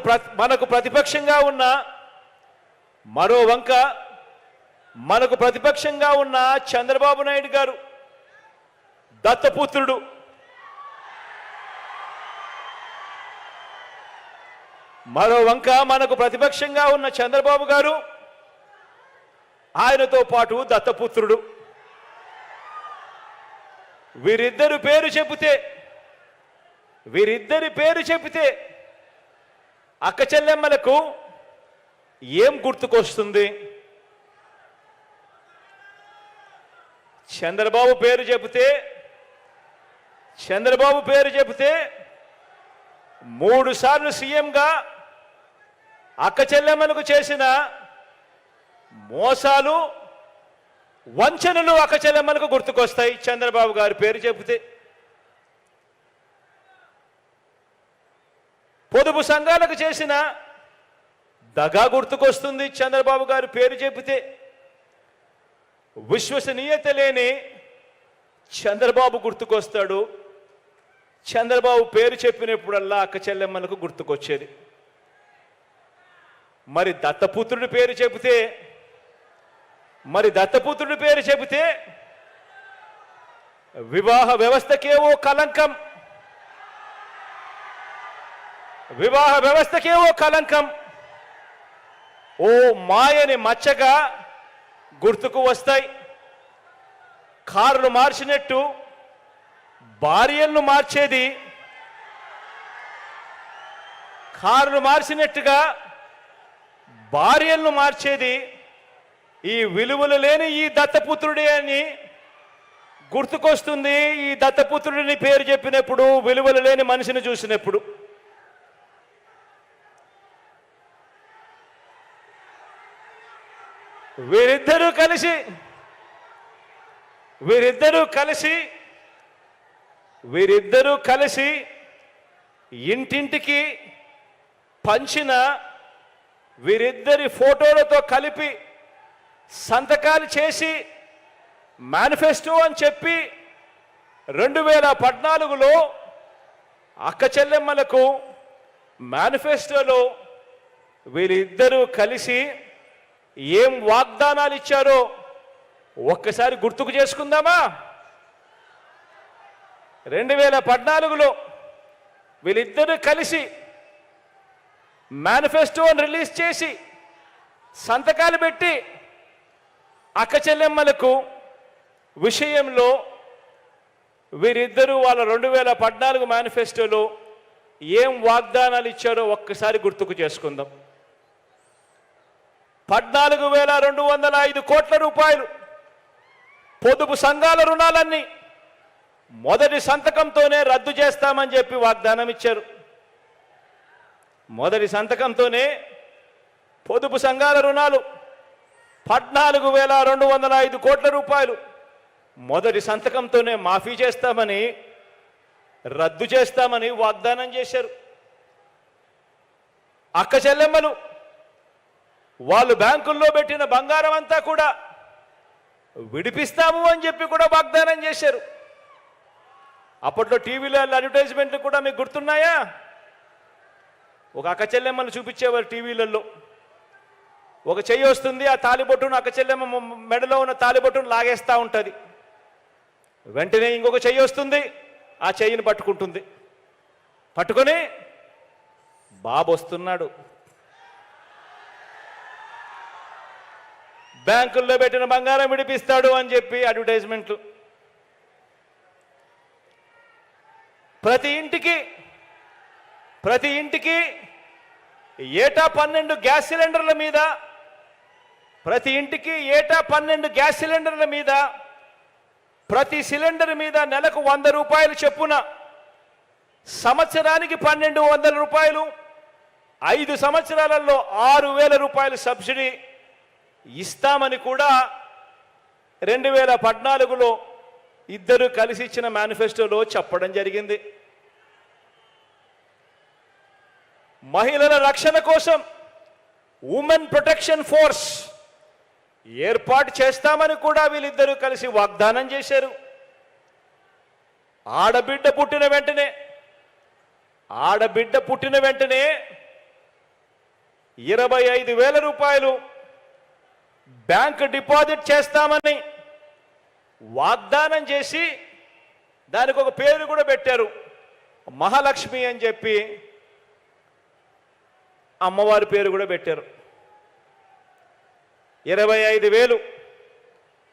ప్రతిపక్షంగా ఉన్న చంద్రబాబు నాయుడు గారు దత్తపుత్రుడు. మరో వంక మనకు ప్రతిపక్షంగా ఉన్న చంద్రబాబు గారు, ఆయనతో పాటు దత్తపుత్రుడు. వీరిద్దరి పేరు చెబితే అక్క చెల్లెమ్మలకు ఏం గుర్తుకొస్తుంది? చంద్రబాబు పేరు చెబితే 3 సార్లు సీఎంగా అక్క చెల్లెమ్మలకు చేసిన మోసాలు, వంచనలు అక్కచెల్లెమ్మలకు గుర్తుకొస్తాయి చంద్రబాబు గారి పేరు చెబితే. పొదుపు సంఘాలకు చేసిన దగా గుర్తుకొస్తుంది చంద్రబాబు గారి పేరు చెబితే. విశ్వసనీయత లేని చంద్రబాబు గుర్తుకొస్తాడు. చంద్రబాబు పేరు చెప్పినప్పుడల్లా అక్క చెల్లెమ్మలకు గుర్తుకొచ్చేది. మరి దత్తపుత్రుడి పేరు చెబితే వివాహ వ్యవస్థకేవో కలంకం, ఓ మాయని మచ్చగా గుర్తుకు వస్తాయి. కార్లు మార్చినట్టు భార్యలను మార్చేది, కార్లు మార్చినట్టుగా భార్యలను మార్చేది ఈ విలువలు లేని ఈ దత్తపుత్రుడే అని గుర్తుకొస్తుంది. ఈ దత్తపుత్రుడిని పేరు చెప్పినప్పుడు, విలువలు లేని మనిషిని చూసినప్పుడు. వీరిద్దరూ కలిసి ఇంటింటికి పంచిన వీరిద్దరి ఫోటోలతో కలిపి సంతకాలు చేసి మేనిఫెస్టో అని చెప్పి 2014లో అక్క చెల్లెమ్మలకు మేనిఫెస్టోలో వీరిద్దరూ కలిసి ఏం వాగ్దానాలు ఇచ్చారో ఒక్కసారి గుర్తుకు చేసుకుందామా. 2014లో వీళ్ళిద్దరూ కలిసి మేనిఫెస్టోని రిలీజ్ చేసి సంతకాలు పెట్టి అక్క చెల్లెమ్మలకు విషయంలో వీరిద్దరూ వాళ్ళ 2014 మేనిఫెస్టోలో ఏం వాగ్దానాలు ఇచ్చారో ఒక్కసారి గుర్తుకు చేసుకుందాం. 14,205 కోట్ల రూపాయలు పొదుపు సంఘాల రుణాలన్నీ మొదటి సంతకంతోనే రద్దు చేస్తామని చెప్పి వాగ్దానం ఇచ్చారు. మొదటి సంతకంతోనే పొదుపు సంఘాల రుణాలు 14,205 కోట్ల రూపాయలు మొదటి సంతకంతోనే మాఫీ చేస్తామని, రద్దు చేస్తామని వాగ్దానం చేశారు. అక్క చెల్లెమ్మలు వాళ్ళు బ్యాంకుల్లో పెట్టిన బంగారం అంతా కూడా విడిపిస్తాము అని చెప్పి కూడా వాగ్దానం చేశారు. అప్పట్లో టీవీలో అడ్వర్టైజ్మెంట్లు కూడా మీకు గుర్తున్నాయా? ఒక అక్క చెల్లెమ్మను చూపించేవారు టీవీలలో. ఒక చెయ్యి వస్తుంది, ఆ తాలిబొట్టును అక్క చెల్లెమ్మ మెడలో ఉన్న తాలిబొట్టును లాగేస్తూ ఉంటుంది. వెంటనే ఇంకొక చెయ్యి వస్తుంది, ఆ చెయ్యిని పట్టుకుంటుంది. పట్టుకొని బాబు వస్తున్నాడు, బ్యాంకుల్లో పెట్టిన బంగారం విడిపిస్తాడు అని చెప్పి అడ్వర్టైజ్మెంట్లు. ప్రతి ఇంటికి ఏటా 12 గ్యాస్ సిలిండర్ల మీద, ప్రతి ఇంటికి ఏటా 12 గ్యాస్ సిలిండర్ల మీద, ప్రతి సిలిండర్ మీద నెలకు 100 రూపాయలు చొప్పున, సంవత్సరానికి 1,200 రూపాయలు, 5 సంవత్సరాలలో 6,000 రూపాయలు సబ్సిడీ ఇస్తామని కూడా 2014లో ఇద్దరు కలిసి ఇచ్చిన మేనిఫెస్టోలో చెప్పడం జరిగింది. మహిళల రక్షణ కోసం ఉమెన్ ప్రొటెక్షన్ ఫోర్స్ ఏర్పాటు చేస్తామని కూడా వీళ్ళిద్దరూ కలిసి వాగ్దానం చేశారు. ఆడబిడ్డ పుట్టిన వెంటనే 25,000 రూపాయలు బ్యాంక్ డిపాజిట్ చేస్తామని వాగ్దానం చేసి దానికి ఒక పేరు కూడా పెట్టారు, మహాలక్ష్మి అని చెప్పి అమ్మవారి పేరు కూడా పెట్టారు. 25,000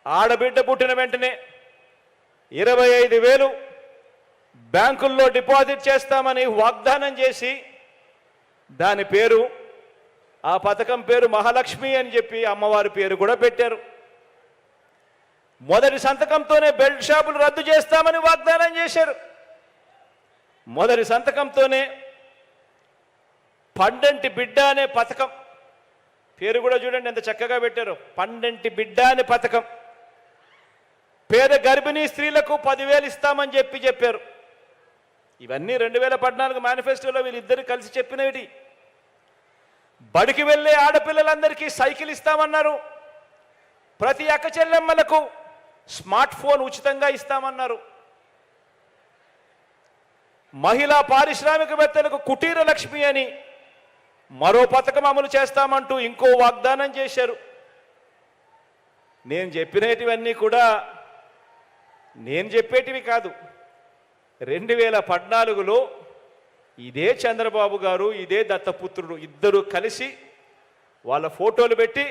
ఆడబిడ్డ పుట్టిన వెంటనే 25,000 బ్యాంకుల్లో డిపాజిట్ చేస్తామని వాగ్దానం చేసి దాని పేరు, ఆ పథకం పేరు మహాలక్ష్మి అని చెప్పి అమ్మవారి పేరు కూడా పెట్టారు. మొదటి సంతకంతోనే బెల్ట్ షాపులు రద్దు చేస్తామని వాగ్దానం చేశారు. మొదటి సంతకంతోనే పండంటి బిడ్డ అనే పథకం, పేరు కూడా చూడండి ఎంత చక్కగా పెట్టారు, పండంటి బిడ్డ అనే పథకం పేద గర్భిణీ స్త్రీలకు 10,000 ఇస్తామని చెప్పారు. ఇవన్నీ 2014 మేనిఫెస్టోలో వీళ్ళిద్దరు కలిసి చెప్పినవి. బడికి వెళ్ళే ఆడపిల్లలందరికీ సైకిల్ ఇస్తామన్నారు. ప్రతి అక్క చెల్లెమ్మలకు స్మార్ట్ ఫోన్ ఉచితంగా ఇస్తామన్నారు. మహిళా పారిశ్రామికవేత్తలకు కుటీర లక్ష్మి అని మరో పథకం అమలు చేస్తామంటూ ఇంకో వాగ్దానం చేశారు. నేను చెప్పేటివి కాదు. 2014లో ఇదే చంద్రబాబు గారు, ఇదే దత్తపుత్రుడు ఇద్దరు కలిసి వాళ్ళ ఫోటోలు పెట్టి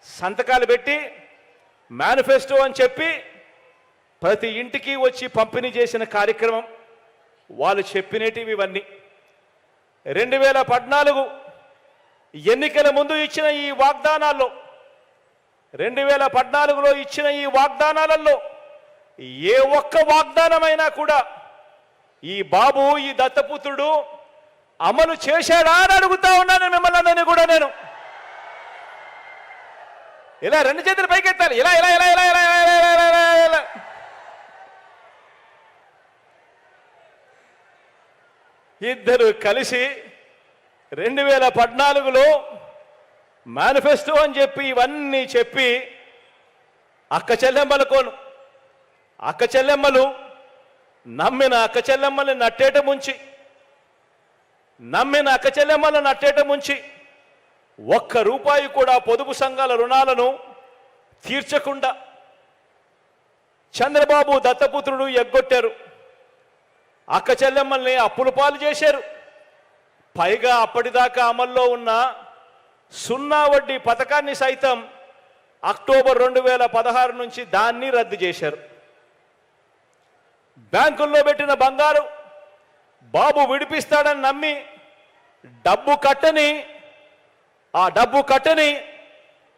సంతకాలు పెట్టి మేనిఫెస్టో అని చెప్పి ప్రతి ఇంటికి వచ్చి పంపిణీ చేసిన కార్యక్రమం వాళ్ళు చెప్పినటివి ఇవన్నీ. 2014 ఎన్నికల ముందు ఇచ్చిన ఈ వాగ్దానాల్లో 2014లో ఇచ్చిన ఈ వాగ్దానాలలో ఏ ఒక్క వాగ్దానమైనా కూడా ఈ బాబు, ఈ దత్తపుత్రుడు అమలు చేశాడా అని అడుగుతా ఉన్నాను మిమ్మల్ని అందరినీ కూడా. నేను ఇలా 2 చేతులు పైకెత్తాలి. ఇలా ఇలా ఇలా ఇలా ఇలా ఇలా ఇలా ఇలా. ఇద్దరు కలిసి 2014లో మేనిఫెస్టో అని చెప్పి ఇవన్నీ చెప్పి అక్క చెల్లెమ్మలు నమ్మిన అక్క చెల్లెమ్మల్ని నట్టేట ముంచి ₹1 కూడా పొదుపు సంఘాల రుణాలను తీర్చకుండా చంద్రబాబు దత్తపుత్రుడు ఎగ్గొట్టారు. అక్క చెల్లెమ్మల్ని అప్పుల పాలు చేశారు. పైగా అప్పటిదాకా అమల్లో ఉన్న 0 వడ్డీ పథకాన్ని సైతం అక్టోబర్ 2016 నుంచి దాన్ని రద్దు చేశారు. బ్యాంకుల్లో పెట్టిన బంగారు బాబు విడిపిస్తాడని నమ్మి డబ్బు కట్టని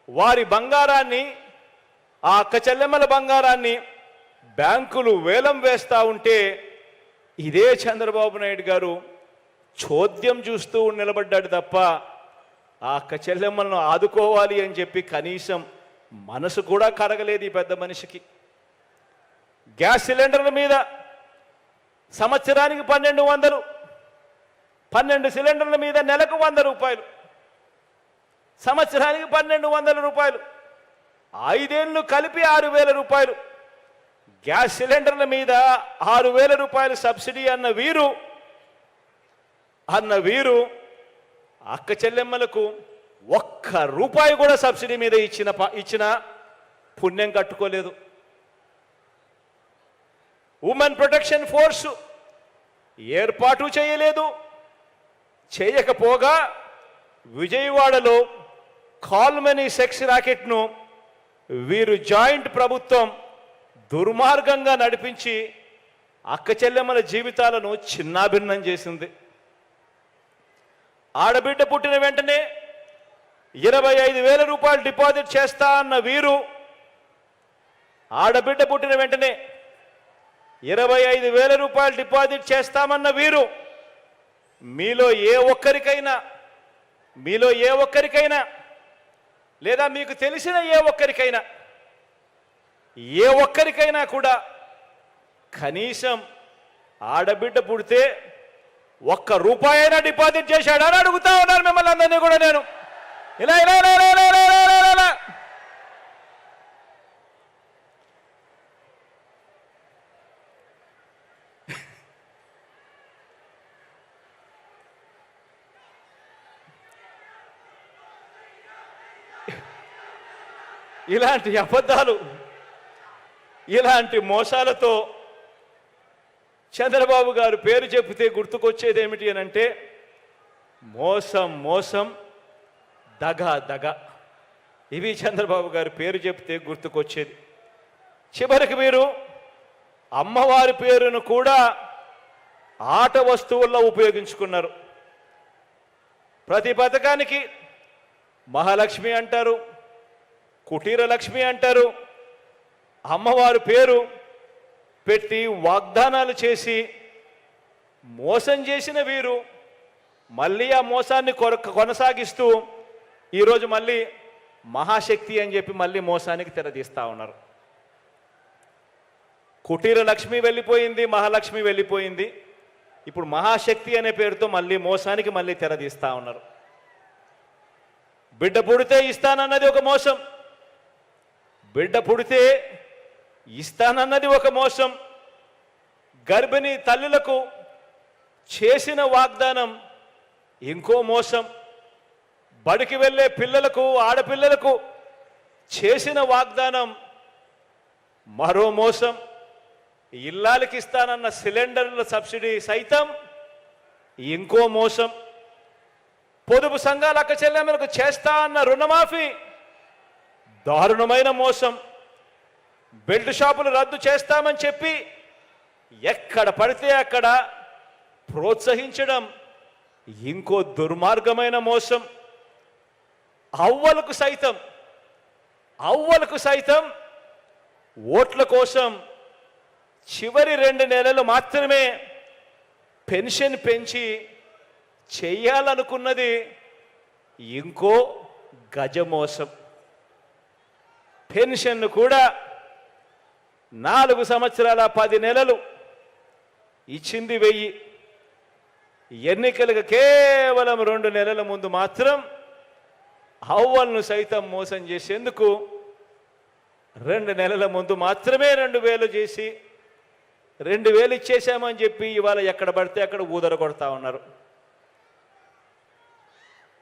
వారి బంగారాన్ని, ఆ అక్క చెల్లెమ్మల బంగారాన్ని బ్యాంకులు వేలం వేస్తూ ఉంటే ఇదే చంద్రబాబు నాయుడు గారు చోద్యం చూస్తూ నిలబడ్డాడు తప్ప ఆ అక్క చెల్లెమ్మలను ఆదుకోవాలి అని చెప్పి కనీసం మనసు కూడా కరగలేదు ఈ పెద్ద మనిషికి. గ్యాస్ సిలిండర్ల మీద సంవత్సరానికి 1200, 12 సిలిండర్ల మీద నెలకు ₹100, సంవత్సరానికి ₹1200, 5 ఏళ్ళు కలిపి ₹6000. గ్యాస్ సిలిండర్ల మీద ₹6000 సబ్సిడీ అన్న వీరు అక్క చెల్లెమ్మలకు ₹1 కూడా సబ్సిడీ మీద ఇచ్చిన పుణ్యం కట్టుకోలేదు. ఉమెన్ ప్రొటెక్షన్ ఫోర్స్ ఏర్పాటు చేయకపోగా విజయవాడలో కాల్మనీ సెక్స్ ర్యాకెట్ను వీరు జాయింట్ ప్రభుత్వం దుర్మార్గంగా నడిపించి అక్క చెల్లెమ్మల జీవితాలను చిన్నాభిన్నం చేసింది. ఆడబిడ్డ పుట్టిన వెంటనే ₹25,000 డిపాజిట్ చేస్తా అన్న వీరు, ఆడబిడ్డ పుట్టిన వెంటనే ₹25,000 డిపాజిట్ చేస్తామన్న వీరు మీలో ఏ ఒక్కరికైనా లేదా మీకు తెలిసిన ఏ ఒక్కరికైనా కూడా కనీసం ఆడబిడ్డ పుడితే ₹1 డిపాజిట్ చేశాడా అని అడుగుతా ఉన్నాను మిమ్మల్ని అందరినీ కూడా నేను. ఇలా ఇలా ఇలా ఇలా ఇలా ఇలా ఇలాంటి అబద్ధాలు, ఇలాంటి మోసాలతో చంద్రబాబు గారు పేరు చెబితే గుర్తుకొచ్చేది ఏమిటి అని అంటే మోసం, దగ. ఇవి చంద్రబాబు గారు పేరు చెబితే గుర్తుకొచ్చేది. చివరికి మీరు అమ్మవారి పేరును కూడా ఆట వస్తువుల్లో ఉపయోగించుకున్నారు. ప్రతి పథకానికి మహాలక్ష్మి అంటారు, కుటీర లక్ష్మి అంటారు, అమ్మవారి పేరు పెట్టి వాగ్దానాలు చేసి మోసం చేసిన వీరు మళ్ళీ ఆ మోసాన్ని కొనసాగిస్తూ ఈరోజు మళ్ళీ మహాశక్తి అని చెప్పి మళ్ళీ మోసానికి తెరదీస్తూ ఉన్నారు. కుటీర లక్ష్మి వెళ్ళిపోయింది, మహాలక్ష్మి వెళ్ళిపోయింది. ఇప్పుడు మహాశక్తి అనే పేరుతో మళ్ళీ మోసానికి మళ్ళీ తెరదీస్తా ఉన్నారు. బిడ్డ పుడితే ఇస్తానన్నది ఒక మోసం, బిడ్డ పుడితే ఇస్తానన్నది ఒక మోసం, గర్భిణీ తల్లులకు చేసిన వాగ్దానం ఇంకో మోసం, బడికి వెళ్ళే పిల్లలకు ఆడపిల్లలకు చేసిన వాగ్దానం మరో మోసం, ఇల్లాలకి ఇస్తానన్న సిలిండర్ల సబ్సిడీ సైతం ఇంకో మోసం, పొదుపు సంఘాల అక్క చెల్లెమ్మలకు చేస్తా అన్న రుణమాఫీ దారుణమైన మోసం, బెల్ట్ షాపులు రద్దు చేస్తామని చెప్పి ఎక్కడ పడితే అక్కడ ప్రోత్సహించడం ఇంకో దుర్మార్గమైన మోసం, అవ్వలకు సైతం ఓట్ల కోసం చివరి 2 నెలలు మాత్రమే పెన్షన్ పెంచి చెయ్యాలనుకున్నది ఇంకో గజమోసం. పెన్షన్ కూడా 4 సంవత్సరాల 10 నెలలు ఇచ్చింది 1000, ఎన్నికలకు కేవలం 2 నెలల ముందు మాత్రం అవ్వలను సైతం మోసం చేసేందుకు 2 నెలల ముందు మాత్రమే 2000 చేసి 2000 ఇచ్చేసామని చెప్పి ఇవాళ ఎక్కడ పడితే అక్కడ ఊదర కొడతా ఉన్నారు.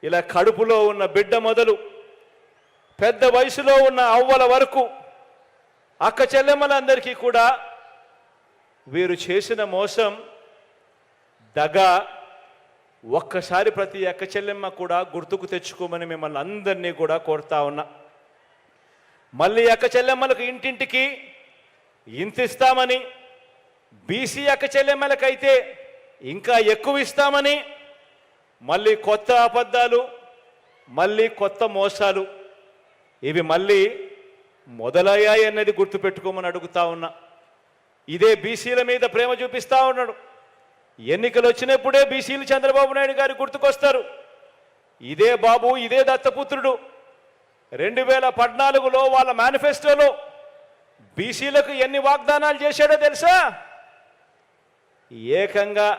ఇలా కడుపులో ఉన్న బిడ్డ మొదలు పెద్ద వయసులో ఉన్న అవ్వల వరకు అక్క చెల్లెమ్మలందరికీ కూడా వీరు చేసిన మోసం, దగ ఒక్కసారి ప్రతి అక్క చెల్లెమ్మ కూడా గుర్తుకు తెచ్చుకోమని మిమ్మల్ని అందరినీ కూడా కోరుతా ఉన్నా. మళ్ళీ అక్క చెల్లెమ్మలకు ఇంటింటికి ఇంత ఇస్తామని, బీసీ అక్క చెల్లెమ్మలకైతే ఇంకా ఎక్కువ ఇస్తామని, మళ్ళీ కొత్త అబద్ధాలు, మళ్ళీ కొత్త మోసాలు ఇవి మళ్ళీ మొదలయ్యాయి అన్నది గుర్తుపెట్టుకోమని అడుగుతా ఉన్నా. ఇదే బీసీల మీద ప్రేమ చూపిస్తా ఉన్నాడు. ఎన్నికలు వచ్చినప్పుడే బీసీలు చంద్రబాబు నాయుడు గారు గుర్తుకొస్తారు. ఇదే బాబు, ఇదే దత్తపుత్రుడు 2014లో వాళ్ళ మేనిఫెస్టోలో బీసీలకు ఎన్ని వాగ్దానాలు చేశాడో తెలుసా? ఏకంగా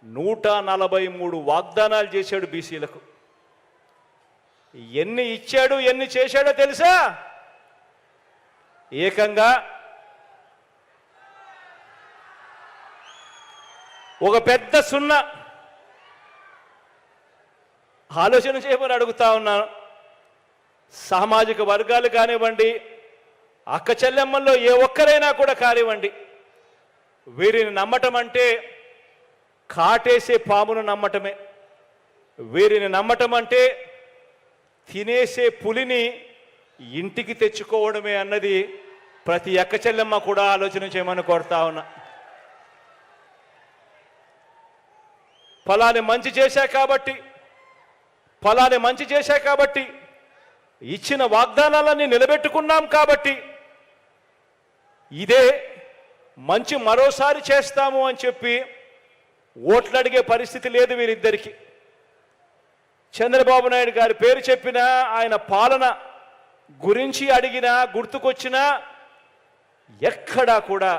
143 వాగ్దానాలు చేశాడు బీసీలకు. ఎన్ని ఇచ్చాడు, ఎన్ని చేశాడో తెలుసా? ఏకంగా ఒక పెద్ద 0. ఆలోచన చేయమని అడుగుతా ఉన్నాను. సామాజిక వర్గాలు కానివ్వండి, అక్క చెల్లెమ్మల్లో ఏ ఒక్కరైనా కూడా కానివ్వండి, వీరిని నమ్మటం అంటే కాటేసే పామును నమ్మటమే. వీరిని నమ్మటం అంటే తినేసే పులిని ఇంటికి తెచ్చుకోవడమే అన్నది ప్రతి అక్క చెల్లెమ్మ కూడా ఆలోచన చేయమని కోరుతా ఉన్నా. ఫలాని మంచి చేశా కాబట్టి ఇచ్చిన వాగ్దానాలన్నీ నిలబెట్టుకున్నాం కాబట్టి ఇదే మంచి మరోసారి చేస్తాము అని చెప్పి ఓట్లు అడిగే పరిస్థితి లేదు వీరిద్దరికి. చంద్రబాబు నాయుడు గారి పేరు చెప్పినా, ఆయన పాలన గురించి అడిగినా, గుర్తుకొచ్చినా ఎక్కడా కూడా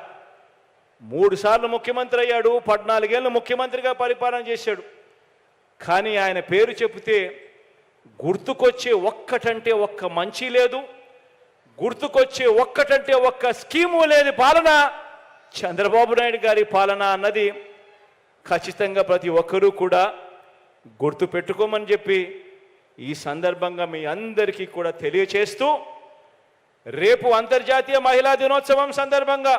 3 సార్లు ముఖ్యమంత్రి అయ్యాడు, 14 ఏళ్ళు ముఖ్యమంత్రిగా పరిపాలన చేశాడు. కానీ ఆయన పేరు చెబితే గుర్తుకొచ్చే ఒక్కటంటే ఒక్క మంచి లేదు, గుర్తుకొచ్చే ఒక్కటంటే ఒక్క స్కీము లేని పాలన చంద్రబాబు నాయుడు గారి పాలన అన్నది ఖచ్చితంగా ప్రతి ఒక్కరూ కూడా గుర్తు పెట్టుకోమని చెప్పి ఈ సందర్భంగా మీ అందరికీ కూడా తెలియచేస్తూ, రేపు అంతర్జాతీయ మహిళా దినోత్సవం సందర్భంగా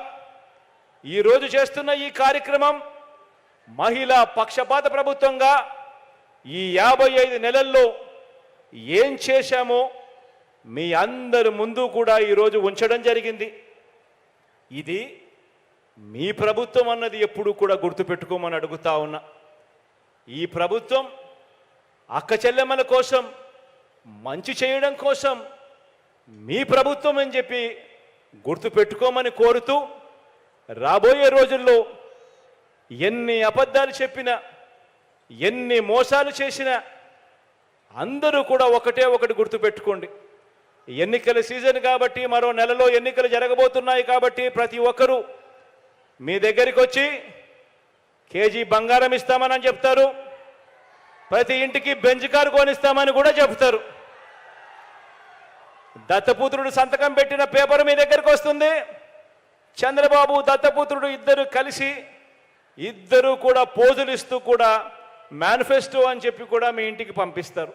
ఈరోజు చేస్తున్న ఈ కార్యక్రమం మహిళా పక్షపాత ప్రభుత్వంగా ఈ 55 నెలల్లో ఏం చేశామో మీ అందరి ముందు కూడా ఈరోజు ఉంచడం జరిగింది. ఇది మీ ప్రభుత్వం అన్నది ఎప్పుడు కూడా గుర్తుపెట్టుకోమని అడుగుతా ఉన్నా. ఈ ప్రభుత్వం అక్క చెల్లెమ్మల కోసం, మంచి చేయడం కోసం మీ ప్రభుత్వం అని చెప్పి గుర్తుపెట్టుకోమని కోరుతూ, రాబోయే రోజుల్లో ఎన్ని అబద్ధాలు చెప్పినా, ఎన్ని మోసాలు చేసినా అందరూ కూడా ఒకటి గుర్తుపెట్టుకోండి. ఎన్నికల సీజన్ కాబట్టి, మరో నెలలో ఎన్నికలు జరగబోతున్నాయి కాబట్టి ప్రతి ఒక్కరూ మీ దగ్గరికి వచ్చి కేజీ బంగారం ఇస్తామని చెప్తారు, ప్రతి ఇంటికి బెంచ్ కారు కొనిస్తామని కూడా చెప్తారు. దత్తపుత్రుడు సంతకం పెట్టిన పేపర్ మీ దగ్గరికి వస్తుంది. చంద్రబాబు దత్తపుత్రుడు ఇద్దరు కలిసి ఇద్దరు కూడా పోజులు ఇస్తూ కూడా మేనిఫెస్టో అని చెప్పి కూడా మీ ఇంటికి పంపిస్తారు.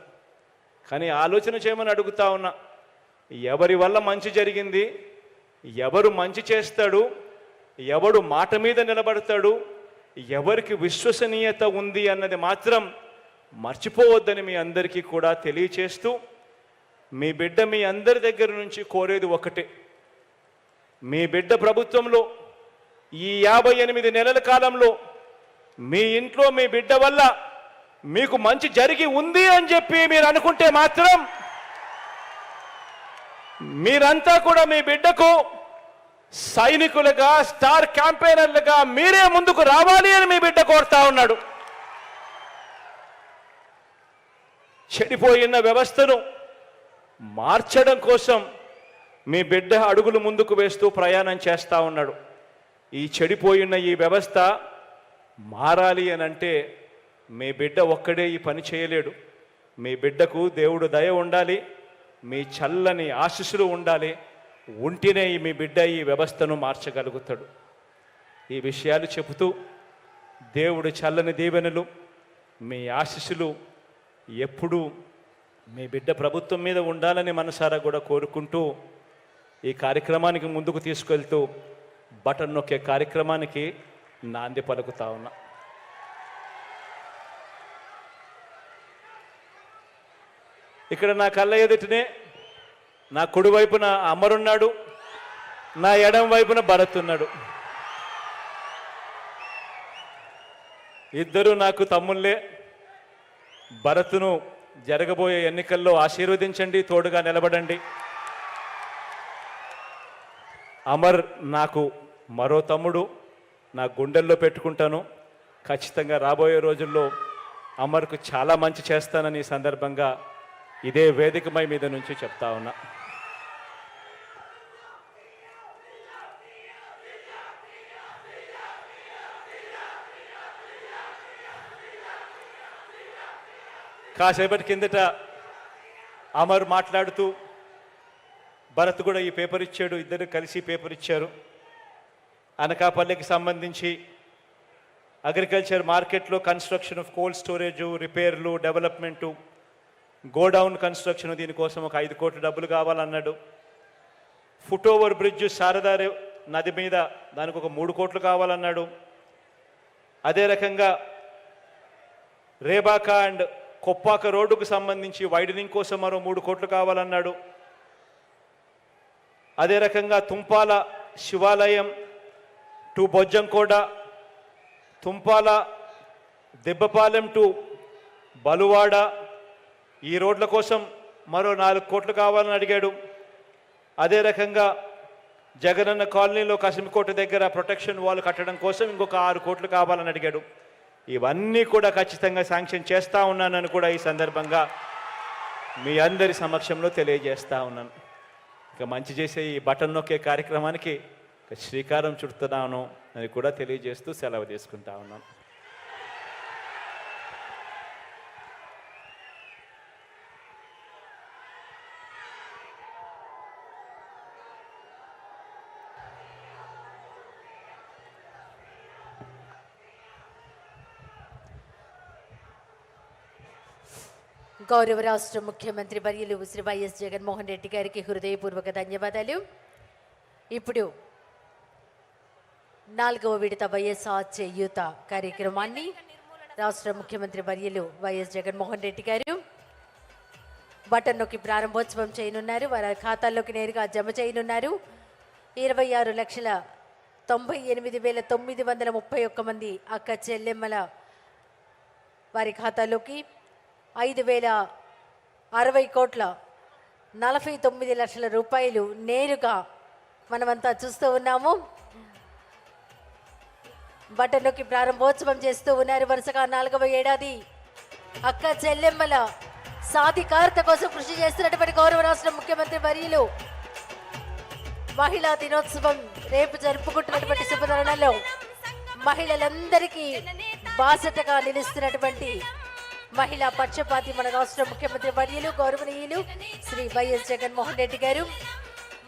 కానీ ఆలోచన చేయమని అడుగుతా ఉన్నా, ఎవరి వల్ల మంచి జరిగింది, ఎవరు మంచి చేస్తాడు, ఎవడు మాట మీద నిలబడతాడు, ఎవరికి విశ్వసనీయత ఉంది అన్నది మాత్రం మర్చిపోవద్దని మీ అందరికీ కూడా తెలియచేస్తూ, మీ బిడ్డ మీ అందరి దగ్గర నుంచి కోరేది ఒకటే, మీ బిడ్డ ప్రభుత్వంలో ఈ 58 నెలల కాలంలో మీ ఇంట్లో మీ బిడ్డ వల్ల మీకు మంచి జరిగి ఉంది అని చెప్పి మీరు అనుకుంటే మాత్రం మీరంతా కూడా మీ బిడ్డకు సైనికులుగా, స్టార్ క్యాంపెయినర్లుగా మీరే ముందుకు రావాలి అని మీ బిడ్డ కోరుతా ఉన్నాడు. చెడిపోయిన వ్యవస్థను మార్చడం కోసం మీ బిడ్డ అడుగులు ముందుకు వేస్తూ ప్రయాణం చేస్తూ ఉన్నాడు. ఈ చెడిపోయిన ఈ వ్యవస్థ మారాలి అని అంటే మీ బిడ్డ ఒక్కడే ఈ పని చేయలేడు. మీ బిడ్డకు దేవుడు దయ ఉండాలి, మీ చల్లని ఆశీస్సులు ఉండాలి. ఉంటేనే మీ బిడ్డ ఈ వ్యవస్థను మార్చగలుగుతాడు. ఈ విషయాలు చెబుతూ దేవుడు చల్లని దీవెనలు, మీ ఆశీస్సులు ఎప్పుడూ మీ బిడ్డ ప్రభుత్వం మీద ఉండాలని మనసారా కూడా కోరుకుంటూ ఈ కార్యక్రమానికి ముందుకు తీసుకెళ్తూ బటన్ నొక్కే కార్యక్రమానికి నాంది పలుకుతా ఉన్నా. ఇక్కడ నా కళ్ళ ఎదుటనే నా కుడి వైపున అమరున్నాడు, నా ఎడం వైపున భరత్ ఉన్నాడు. ఇద్దరు నాకు తమ్ముళ్ళే. భరత్ను జరగబోయే ఎన్నికల్లో ఆశీర్వదించండి, తోడుగా నిలబడండి. అమర్ నాకు మరో తమ్ముడు, నా గుండెల్లో పెట్టుకుంటాను. ఖచ్చితంగా రాబోయే రోజుల్లో అమర్కు చాలా మంచి చేస్తానని ఈ సందర్భంగా ఇదే వేదికమై మీద నుంచి చెప్తా ఉన్నా. కాసేపటి కిందట అమర్ మాట్లాడుతూ భరత్ కూడా ఈ పేపర్ ఇచ్చాడు, ఇద్దరు కలిసి పేపర్ ఇచ్చారు. అనకాపల్లికి సంబంధించి అగ్రికల్చర్ మార్కెట్లో కన్స్ట్రక్షన్ ఆఫ్ కోల్డ్ స్టోరేజు, రిపేర్లు, డెవలప్మెంటు, గోడౌన్ కన్స్ట్రక్షన్, దీనికోసం ఒక 5 కోట్ల డబ్బులు కావాలన్నాడు. ఫుట్ ఓవర్ బ్రిడ్జ్ శారదా నది మీద దానికి ఒక 3 కోట్లు కావాలన్నాడు. అదే రకంగా రేబాక అండ్ కొప్పాక రోడ్డుకు సంబంధించి వైడనింగ్ కోసం మరో 3 కోట్లు కావాలన్నాడు. అదే రకంగా తుంపాల శివాలయం టు బొజ్జంకోట, తుంపాల దెబ్బపాలెం టు బలువాడ, ఈ రోడ్ల కోసం మరో 4 కోట్లు కావాలని అడిగాడు. అదే రకంగా జగనన్న కాలనీలో కసిమికోట దగ్గర ప్రొటెక్షన్ వాల్ కట్టడం కోసం ఇంకొక 6 కోట్లు కావాలని అడిగాడు. ఇవన్నీ కూడా ఖచ్చితంగా శాంక్షన్ చేస్తూ ఉన్నానని కూడా ఈ సందర్భంగా మీ అందరి సమక్షంలో తెలియజేస్తూ ఉన్నాను. ఇక మంచి చేసే ఈ బటన్ నొక్కే కార్యక్రమానికి శ్రీకారం చుడుతున్నాను అని కూడా తెలియజేస్తూ సెలవు తీసుకుంటా ఉన్నాను. గౌరవ రాష్ట్ర ముఖ్యమంత్రి వర్యులు శ్రీ వైఎస్ జగన్మోహన్ రెడ్డి గారికి హృదయపూర్వక ధన్యవాదాలు. ఇప్పుడు 4వ విడత వైఎస్ఆర్ చేయూత కార్యక్రమాన్ని రాష్ట్ర ముఖ్యమంత్రి వర్యులు వైఎస్ జగన్మోహన్ రెడ్డి గారు బటన్ నొక్కి ప్రారంభోత్సవం చేయనున్నారు. వారి ఖాతాల్లోకి నేరుగా జమ చేయనున్నారు. 26,98,931 మంది అక్క చెల్లెమ్మల వారి ఖాతాలోకి 5,060,49 రూపాయలు నేరుగా మనమంతా చూస్తూ ఉన్నాము. బటన్ నొక్కి ప్రారంభోత్సవం చేస్తూ ఉన్నారు. వరుసగా 4వ ఏడాది అక్క చెల్లెమ్మల సాధికారత కోసం కృషి చేస్తున్నటువంటి గౌరవ రాష్ట్ర ముఖ్యమంత్రి వర్యులు మహిళా దినోత్సవం రేపు జరుపుకుంటున్నటువంటి శుభతరుణంలో మహిళలందరికీ బాసటగా నిలుస్తున్నటువంటి మహిళా పక్షపాతి మన రాష్ట్ర ముఖ్యమంత్రి వర్యులు గౌరవనీయులు శ్రీ వైఎస్ జగన్మోహన్ రెడ్డి గారు.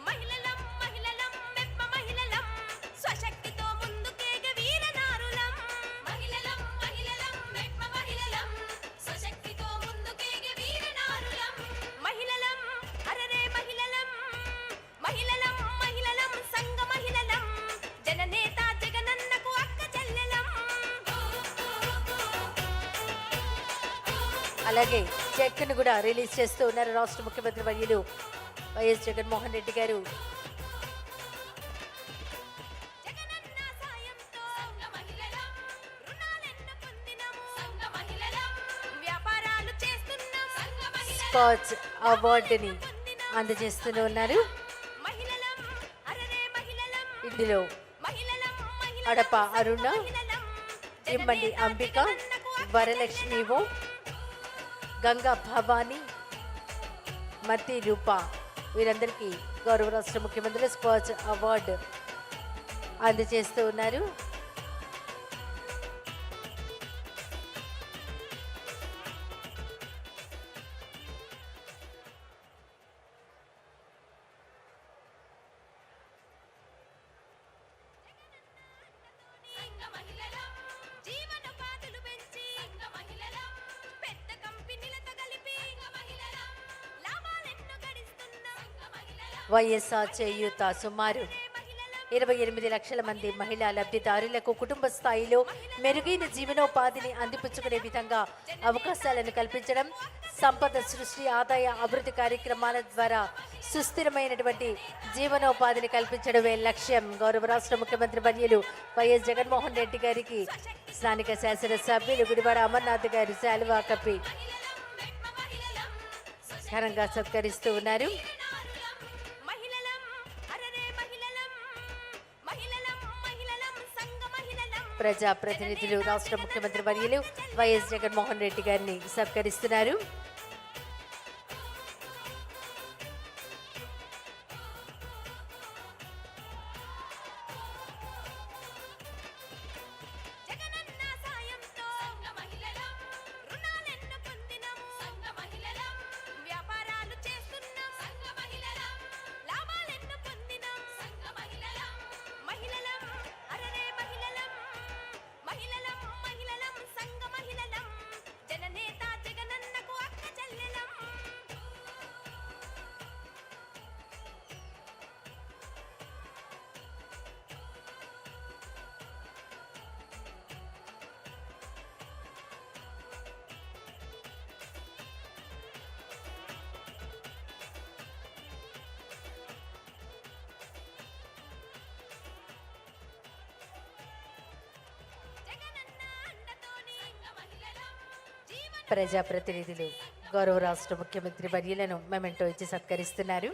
మహిళలం మహిళలం మెప్ప మహిళలం స్వశక్తితో ముందుకేగ వీరనారులం మహిళలం మహిళలం మెప్ప మహిళలం స్వశక్తితో ముందుకేగ వీరనారులం మహిళలం అరరే మహిళలం మహిళలం మహిళలం సంఘ మహిళలం జననేత జగనన్నకు అక్క చెల్లెలం. అలాగే చెక్ను కూడా రిలీజ్ చేస్తూ ఉన్నారు రాష్ట్ర ముఖ్యమంత్రి వర్యులు వైఎస్ జగన్మోహన్ రెడ్డి గారు. జగనన్న సాయంతో సంఘ మహిళలం రుణాలెన్నో పొందినము సంఘ మహిళలం వ్యాపారాలు చేస్తున్నాం సంఘ మహిళలం స్కాచ్ అవార్డుని అందజేస్తూ ఉన్నారు. మహిళలం అరరే మహిళలం ఇందులో మహిళలం అడప అరుణ, ఇమ్మడి అంబిక, వరలక్ష్మి ఓ, గంగా భవాని, మతి రూప వీరందరికీ గౌరవ రాష్ట్ర ముఖ్యమంత్రి స్కాచ్ అవార్డు అందజేస్తూ ఉన్నారు. సంఘ మహిళలం జీవనోపాధులు పెంచి సంఘ మహిళలం పెద్ద కంపెనీలతో కలిపి సంఘ మహిళలం లాభాలెన్నో గడిస్తున్నాం సంఘ మహిళలం వైఎస్ఆర్ చేయూత సుమారు 28 లక్షల మంది మహిళా లబ్ధిదారులకు కుటుంబ స్థాయిలో మెరుగైన జీవనోపాధిని అందిపుచ్చుకునే విధంగా అవకాశాలను కల్పించడం, సంపద సృష్టి, ఆదాయ అభివృద్ధి కార్యక్రమాల ద్వారా సుస్థిరమైనటువంటి జీవనోపాధిని కల్పించడమే లక్ష్యం. గౌరవ రాష్ట్ర ముఖ్యమంత్రి వర్యులు వైఎస్ జగన్మోహన్ రెడ్డి గారికి స్థానిక శాసనసభ్యులు గుడివాడ అమర్నాథ్ గారు శాలువా కప్పి ఘనంగా సత్కరిస్తూ ఉన్నారు. మహిళలం అరరే మహిళలం మహిళలం మహిళలం సంఘ మహిళలం ప్రజాప్రతినిధులు రాష్ట్ర ముఖ్యమంత్రి వర్యులు వైఎస్ జగన్మోహన్ రెడ్డి గారిని సత్కరిస్తున్నారు. జగనన్న సాయంతో సంఘ మహిళలం రుణాలెన్నో పొందినము సంఘ మహిళలం వ్యాపారాలు చేస్తున్నాం సంఘ మహిళలం లాభాలెన్నో పొందినాం సంఘ మహిళలం మహిళలం అరరే మహిళలం మహిళలం మహిళలం సంఘ మహిళలం జననేత జగనన్నకు అక్క చెల్లెలం. జగనన్న అండతోని సంఘ మహిళలం జీవన ప్రజాప్రతినిధులు గౌరవ రాష్ట్ర ముఖ్యమంత్రి వర్యులను మెమెంటో ఇచ్చి సత్కరిస్తున్నారు.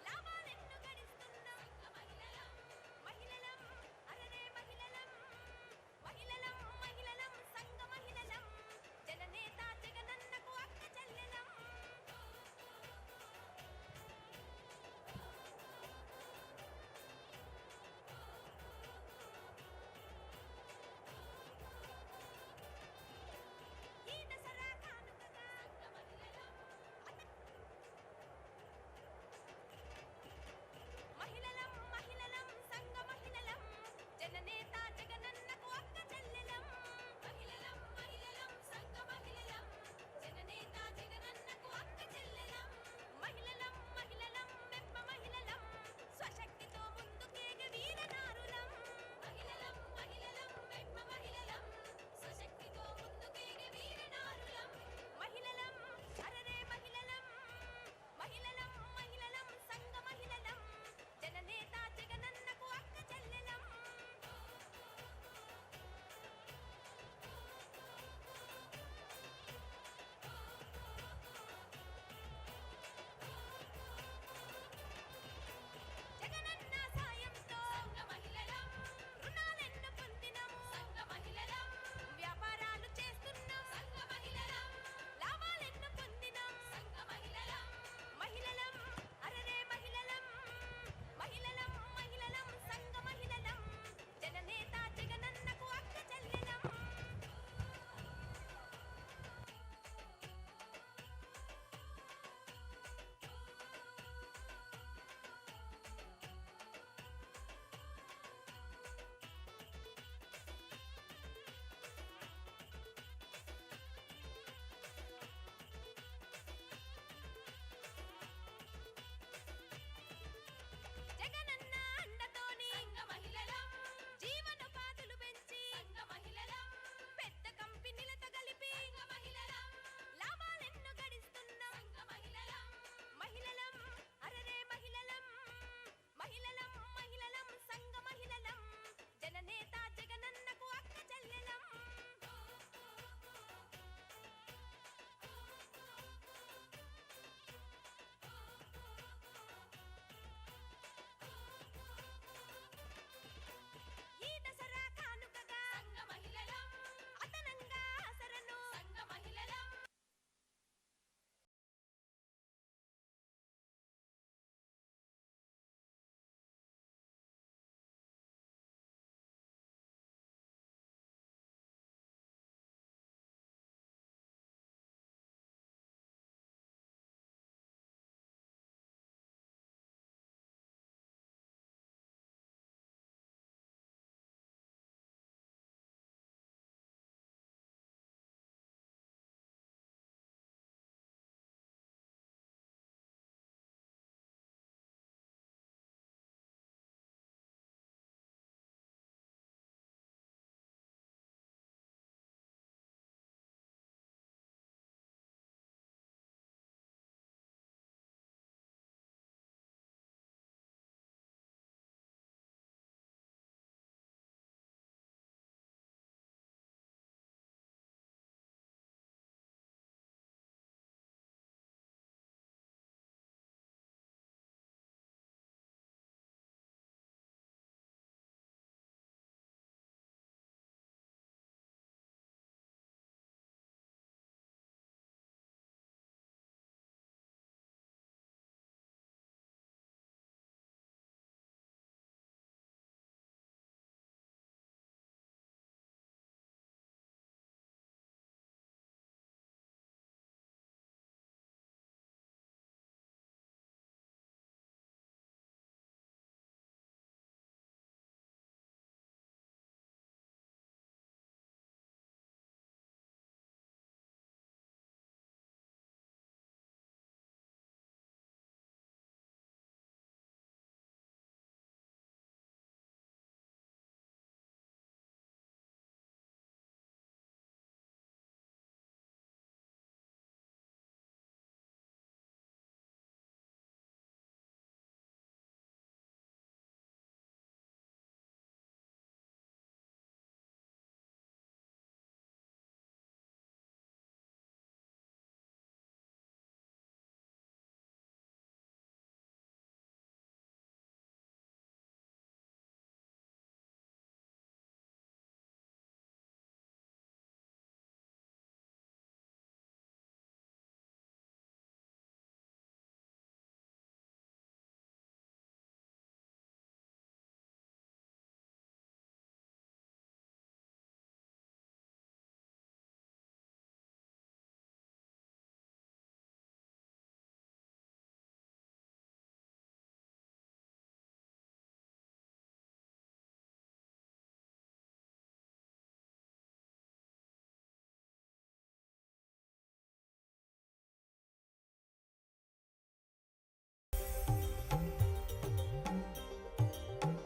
లాభాలెన్నో గడిస్తున్నాం మహిళలం అరరే మహిళలం మహిళలం మహిళలం సంఘ మహిళలం జననేత జగనన్నకు అక్క చెల్లెలం. ఈ దసరా కానుకగా సంఘ మహిళలం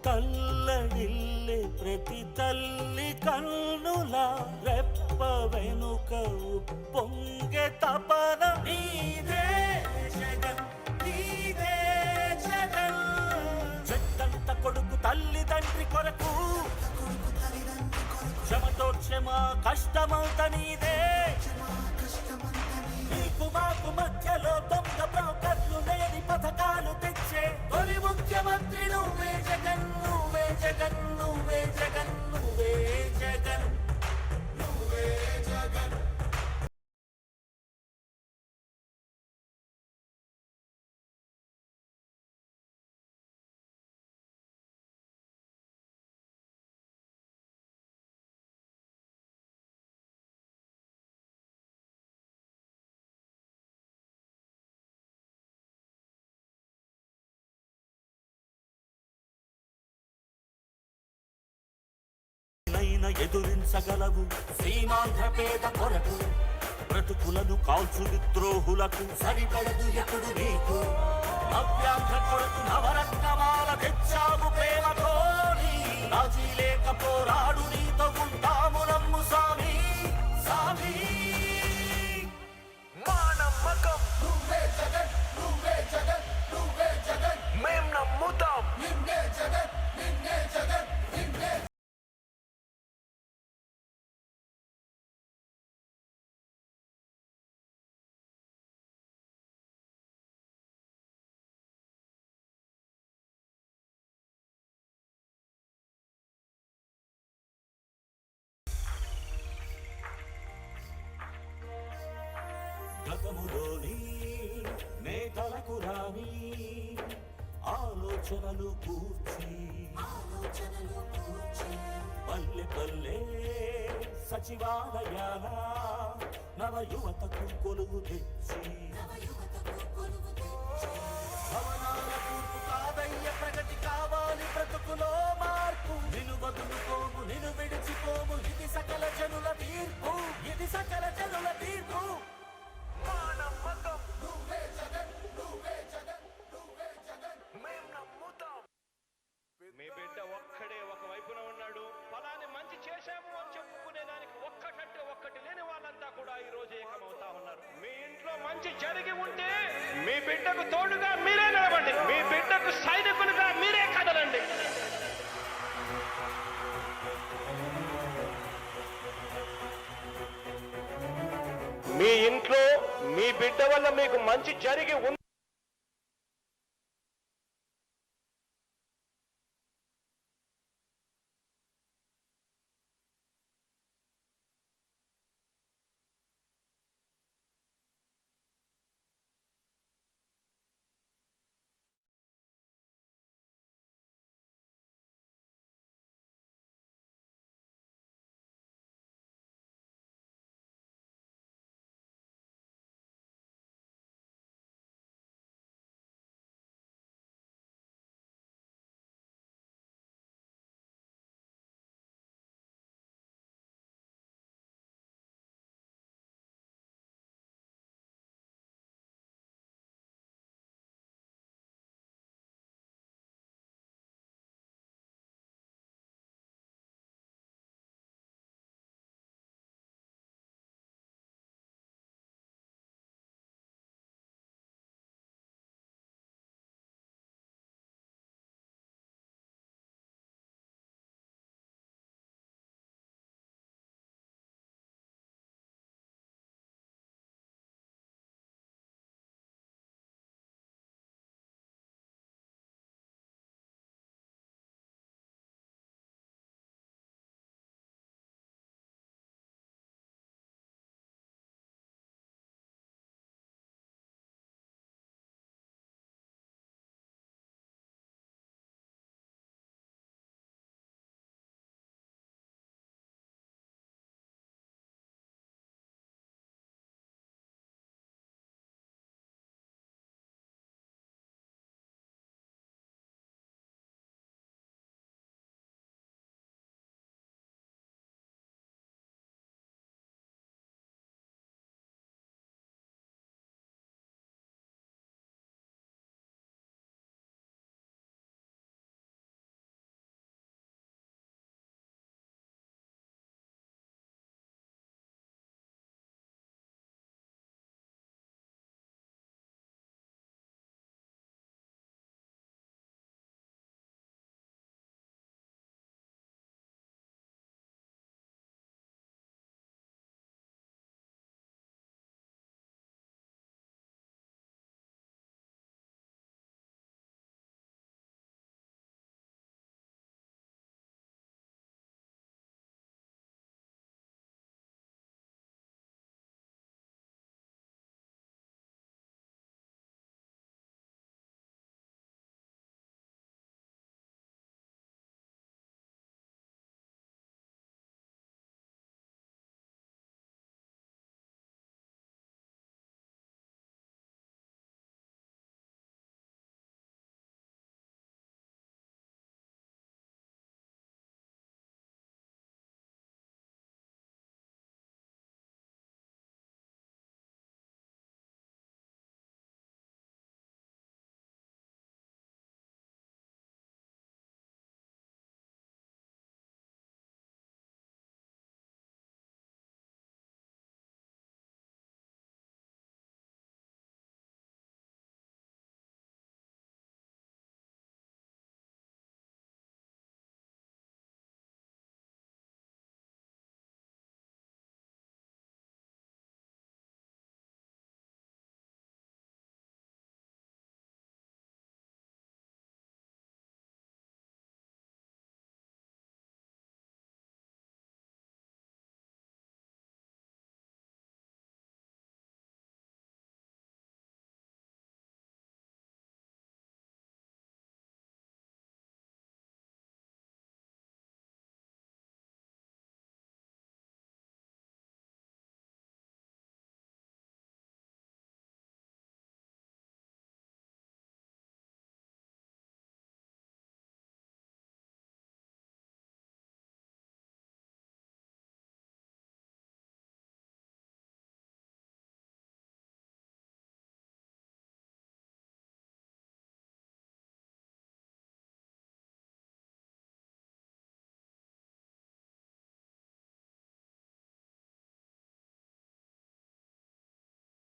తల్లడిల్లే ప్రతి తల్లి కన్నుల రెప్ప వెనుక పొంగే తపన నీదే జగన్ నీదే జగన్ చెట్టంత కొడుకు తల్లిదండ్రి కొరకు క్షమతోక్షమ కష్టమంత నీదే నీకు మాకు మధ్యలో దొంగ బ్రోకర్లు లేని పథకాలు తెచ్చే తొలి ముఖ్యమంత్రి నువ్వే జగన్ నువ్వే జగన్ నువ్వే జగన్ నువ్వే జగన్ నువ్వే జగన్ ఎదురించగలవు సీమాంధ్ర పేద కొరకు బ్రతుకులను కాల్చు విద్రోహులకు సరిపడదు ఎప్పుడు నీకు నవ్యాంధ్ర కొరకు నవరత్నమాల తెచ్చావు ప్రేమతో రాజీ లేక పోరాడు నీతో ఉంటాము నమ్ము సామి సామి మా నమ్మకం నువ్వే జగన్ నువ్వే జగన్ నువ్వే జగన్ మేం నమ్ముతాం. నిన్నే జగన్ నిన్నే జగన్ నిన్నే గతములోని నేతలకు రాని ఆలోచనలు కూర్చి పల్లె పల్లె సచివాలయాల నవ యువతకు కొలువు తెచ్చి భవనాల కూర్పు కాదయ్య ప్రగతి కావాలి బ్రతుకులో మార్పు నిన్ను వదులుకోము నిన్ను విడిచిపోము ఇది సకల జనుల తీర్పు ఇది సకల జనుల తీర్పు మా నమ్మకం నువ్వే జగన్ నువ్వే జగన్ నువ్వే జగన్ మేం నమ్ముతాం. మీ బిడ్డ ఒక్కడే ఒక వైపున ఉన్నాడు. ఫలాన్ని మంచి చేశాము అని చెప్పుకునేదానికి ఒక్కటంటే ఒక్కటి లేని వాళ్ళంతా కూడా ఈ రోజు ఏకమవుతా ఉన్నారు. మీ ఇంట్లో మంచి జరిగి ఉంటే మీ బిడ్డకు తోడుగా మీరే నిలబండి. మీ బిడ్డకు సైనికులుగా మీరే కదలండి. మీ ఇంట్లో మీ బిడ్డ వల్ల మీకు మంచి జరిగి